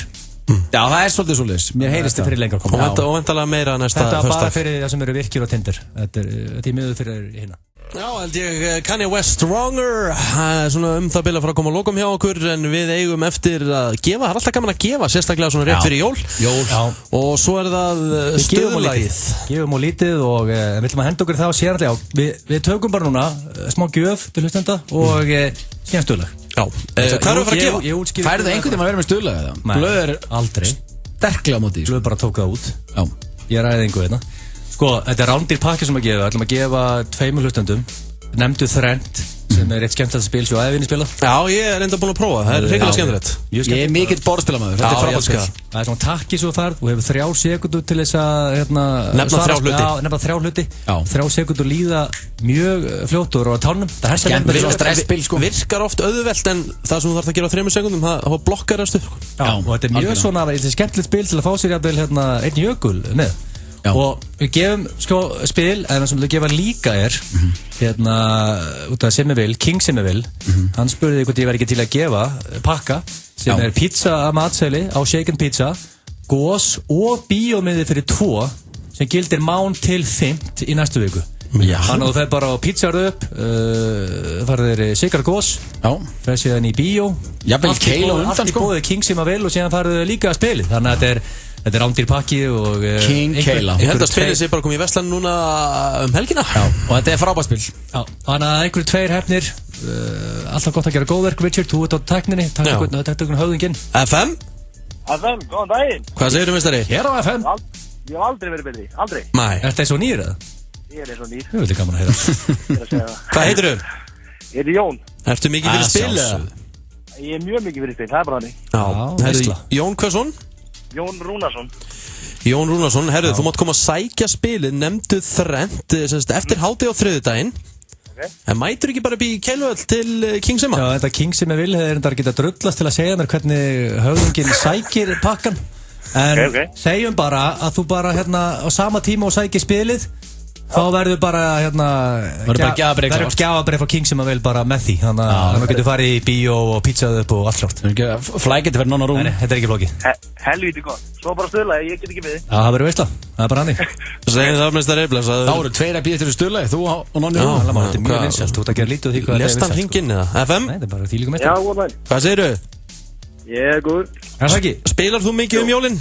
[SPEAKER 3] Já, það er svolítið svoleiðis. Mér heyrist þetta fyrir lengra koma.
[SPEAKER 1] Og vantalega meira næsta
[SPEAKER 2] föstudag. Þetta
[SPEAKER 1] bara
[SPEAKER 2] fyrir það sem eru virkir og Tinder. Þetta er miður fyrir hérna.
[SPEAKER 1] Já, held ég Kanye West Stronger svona það bila frá að koma að lokum hjá okkur en við eigum eftir að gefa, það er alltaf gaman að gefa sérstaklega svona rétt fyrir jól og svo er það stöðlagið
[SPEAKER 2] gefum og lítið og við viljum að henda okkur það og sérlega við tökum bara núna smá gjöf til hlustenda og síðan stöðlag.
[SPEAKER 1] Já, hvað er að fara að gefa?
[SPEAKER 3] Færðu einhvern veginn að vera með stöðlag eða?
[SPEAKER 2] Blöð er aldrei
[SPEAKER 3] sterklega móti.
[SPEAKER 2] Blöð bara tók það út. Ég ræði einhver hérna. Sko, þetta er rándir pakki sem að gefa. Við ætlum að gefa 2 hlustendum. Nefndu þrennt sem er eitt skemmtilegt spil sem æfinni spila.
[SPEAKER 1] Já, ég er enda búin að prófa. Það er hreiklega skemmtilegt.
[SPEAKER 3] Ég er mikill borðspilamæður.
[SPEAKER 1] Þetta er frábært spil.
[SPEAKER 2] Það er svona takki svo þar. Þú hefur 3 sekúndur til þess að
[SPEAKER 1] nefna 3 hluti.
[SPEAKER 2] Já, nefna 3 hluti. 3 sekúndur líða mjög fljótt og á tánum. Það er
[SPEAKER 3] skemmtilegt stressspil sko.
[SPEAKER 1] Virkar oft auðvelt en það sem þú þarf að gera á 3 sekúndum það blokkar það stuð.
[SPEAKER 2] Já, og þetta er mjög svona skemmtilegt spil til að fá sér jafnvel einn jökul með. Og við gefum spil en það sem við gefa líka er út af Semivil, King Semivil hann spurði hvort ég væri ekki til að gefa pakka sem er pizza að matseli á Shaken Pizza gós og bíómiði fyrir 2 sem gildir mán til 5 í næstu viku. Þannig að þú fer bara á pizzaðu upp farið sigar gós fer síðan í bíó allt í bóði King Semivil og síðan farið líka að spili þannig að þetta er rándir pakki og
[SPEAKER 3] King Keila.
[SPEAKER 1] Ég held að spilið sé bara komið í Vestland núna helgina.
[SPEAKER 3] Og þetta er frábært spil.
[SPEAKER 2] Þannig að einhverju 2 hefnir alltaf gott að gera góðverk, Richard, þú ert á tækninni takk einhvern höfðinginn.
[SPEAKER 1] FM?
[SPEAKER 20] FM, góðan daginn.
[SPEAKER 1] Hvað segir þú, meistari?
[SPEAKER 2] Hér á FM.
[SPEAKER 20] Ég hef aldrei verið betri, aldrei.
[SPEAKER 1] Nei.
[SPEAKER 2] Ertu eins og nýr eða?
[SPEAKER 20] Ég er eins og nýr.
[SPEAKER 2] Þú veit gaman að heyra.
[SPEAKER 1] Hvað heitir þú?
[SPEAKER 20] Ég heiti Jón.
[SPEAKER 1] Ertu mikið fyrir spil eða?
[SPEAKER 20] Ég er mjög mikið fyrir spil, það er bara
[SPEAKER 1] hannig. Jón hversson?
[SPEAKER 20] Jón Rúnarsson.
[SPEAKER 1] Jón Rúnarsson, herðu, þú mátt koma að sækja spilið, nefndu þrennt eftir hádegi á þriðjudaginn. En mætur ekki bara upp í Keiluvöll til King Sema?
[SPEAKER 2] Já, þetta King Sema vil hefur þetta geta drullast til að segja mér hvernig höfðinginn sækir pakkan. En segjum bara að þú bara á sama tíma og sækir spilið þá verður bara
[SPEAKER 3] verður
[SPEAKER 2] gjafabreif frá King sem að vel bara með því þannig að þú getur farið í bíó og pizzaðu upp og allt klárt
[SPEAKER 3] flækiti fyrir nonna rúm.
[SPEAKER 2] Nei, þetta er ekki flókið.
[SPEAKER 20] Helvíti gott, svo bara stöðlaði, ég get ekki við þið.
[SPEAKER 2] Það verður veistla, það er bara hannig.
[SPEAKER 1] Segir það meðst að reyflas
[SPEAKER 3] þá eru 2 að býða til stöðlaði, þú og nonni rúm.
[SPEAKER 2] Þetta er mjög vinsælt, þú ert að gera lítið því hvað
[SPEAKER 1] Lest hann hringinn eða? FM?
[SPEAKER 2] Nei, þetta er bara því líka meist.
[SPEAKER 20] Já, góðan.
[SPEAKER 1] Hvað segirðu?
[SPEAKER 20] Ég er góður.
[SPEAKER 1] Spilar þú mikið jólin?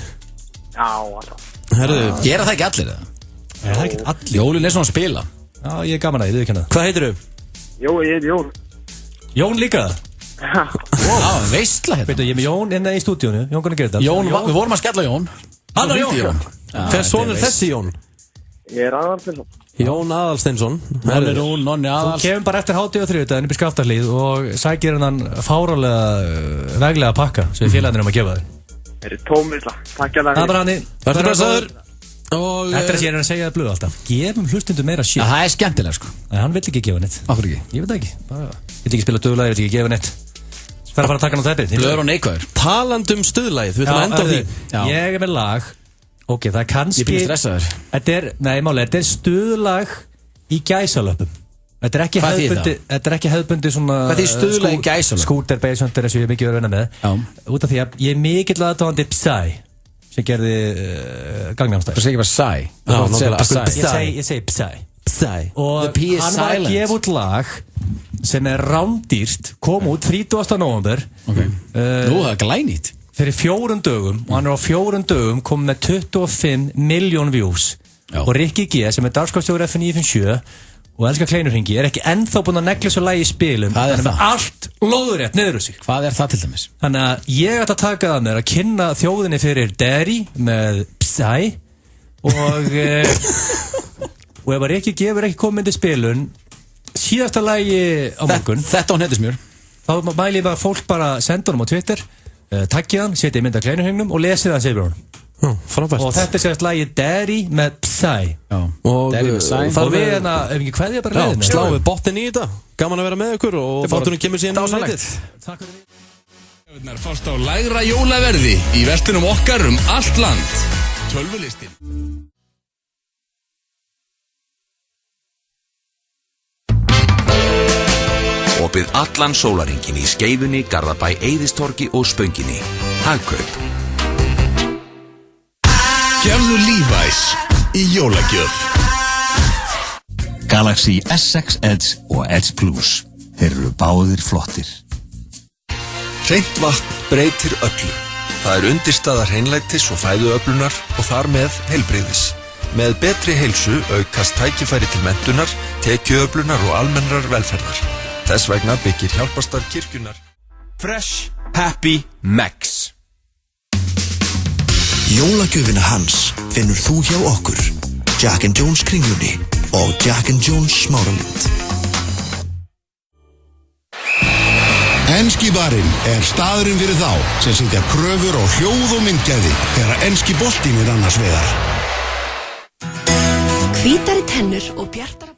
[SPEAKER 20] Já, alltaf.
[SPEAKER 1] Herðu,
[SPEAKER 3] gera það ekki allir eða?
[SPEAKER 2] Það er ekki allir.
[SPEAKER 3] Jólin er svona að spila.
[SPEAKER 2] Já, ég er gaman að þið ekki hana.
[SPEAKER 1] Hvað heitir þú?
[SPEAKER 20] Ég heiti Jón.
[SPEAKER 2] Jón líka?
[SPEAKER 3] Já, veistla hérna.
[SPEAKER 2] Veitu, ég er með Jón innan í stúdíónu. Jón Gunnar Gerdal.
[SPEAKER 3] Jón, við vorum að skella Jón.
[SPEAKER 2] Hann er Jón.
[SPEAKER 1] Hvers son er þessi Jón?
[SPEAKER 20] Ég er Aðalsteinsson.
[SPEAKER 1] Jón Aðalsteinsson.
[SPEAKER 3] Nonni Aðals.
[SPEAKER 2] Þú kemur bara eftir hádegi á þriðjudaginn upp í Skaftahlíð og sækir hennan fárálega veglega pakka sem félagarnir að gefa þér.
[SPEAKER 20] Það er tómvisla. Takk
[SPEAKER 2] Það er bara hannig.
[SPEAKER 1] Verður blessaður.
[SPEAKER 2] Þetta er að ég er að segja það blöð alltaf. Gefum hlustundum meira shit.
[SPEAKER 3] Það er skemmtilega sko.
[SPEAKER 2] Nei, hann vill ekki gefa neitt.
[SPEAKER 3] Akkur ekki?
[SPEAKER 2] Ég veit ekki. Ég vil ekki spila dögulega, ég vil ekki gefa neitt. Það er að fara að taka hann á teppið.
[SPEAKER 3] Blöður og neikvæður.
[SPEAKER 1] Talandum stuðlagið, við ætlum að enda á því.
[SPEAKER 2] Ég er með lag. Ok, það er kannski.
[SPEAKER 3] Ég byrja stressaður.
[SPEAKER 2] Þetta er stuðlag í gæsalöpum. Þetta er ekki hefðbundi svona.
[SPEAKER 3] Hvað er stuðlag í gæsalöpum?
[SPEAKER 2] Scooter Base Hunter sem ég er mikið verið að vinna með. Út af því að ég er mikill aðdáandi Psy sem gerði Gangnam Style.
[SPEAKER 3] Það segir bara Psy.
[SPEAKER 2] Ég segi Psy. Og hann var að gefa út lag sem er rándýrt, kom út 30. november.
[SPEAKER 3] Nú, það er glænýtt.
[SPEAKER 2] Fyrir 4 dögum og hann er á 4 dögum kom með 25 miljón views. Og Rikki G sem er dagskrárstjóri F957 og elskar kleinurhingi er ekki ennþá búinn að negla svo lagi í spilum.
[SPEAKER 3] Hvað er það?
[SPEAKER 2] Allt lóðurétt niður úr sig.
[SPEAKER 3] Hvað er það til dæmis?
[SPEAKER 2] Þannig að ég ætla að taka það með að kynna þjóðinni fyrir Derry með Psy Og ef að Rikki gefur ekki komið til spilun síðasta lagi á morgun
[SPEAKER 3] Þetta á Hnettusmjör
[SPEAKER 2] þá mæli ég bara fólk bara senda honum á Twitter taggið hann, setja í mynd af kleinuhengnum og lesið hann segir hann og þetta sést lagi Daddy með Psy
[SPEAKER 1] og
[SPEAKER 2] við hérna, ef ekki hverja bara leiðin
[SPEAKER 1] sláum við botnin í þetta, gaman að vera með ykkur og þáttunum kemur síðan
[SPEAKER 2] Takk fyrir
[SPEAKER 4] Þjóðurnar fást á lægra jólaverði í verslunum okkar allt land Tölvulistin
[SPEAKER 18] Opið allan sólarhringinn í Skeifunni, Garðabæ, Eiðistorgi og Spönginni. Hagkaup.
[SPEAKER 4] Gefðu Levi's í jólagjöf.
[SPEAKER 7] Galaxy S6 Edge og Edge Plus. Þeir eru báðir flottir.
[SPEAKER 11] Hreint vatn breytir öllu. Það er undirstaðar hreinlætis og fæðuöflunar og þar með heilbrigðis. Með betri heilsu aukast tækifæri til menntunar, tekjuöflunar og almennrar velferðar. Þess vegna byggir hjálparstarf kirkjunar
[SPEAKER 17] Fresh Happy Max.
[SPEAKER 23] Jólagjöfina hans finnur þú hjá okkur, Jack & Jones Kringlunni og Jack & Jones Smáralind.
[SPEAKER 16] Enski barinn staðurinn fyrir þá sem setja kröfur á hljóð og myndgæði þegar enski boltinn annars vegar.
[SPEAKER 6] Hvítari tennur og bjartara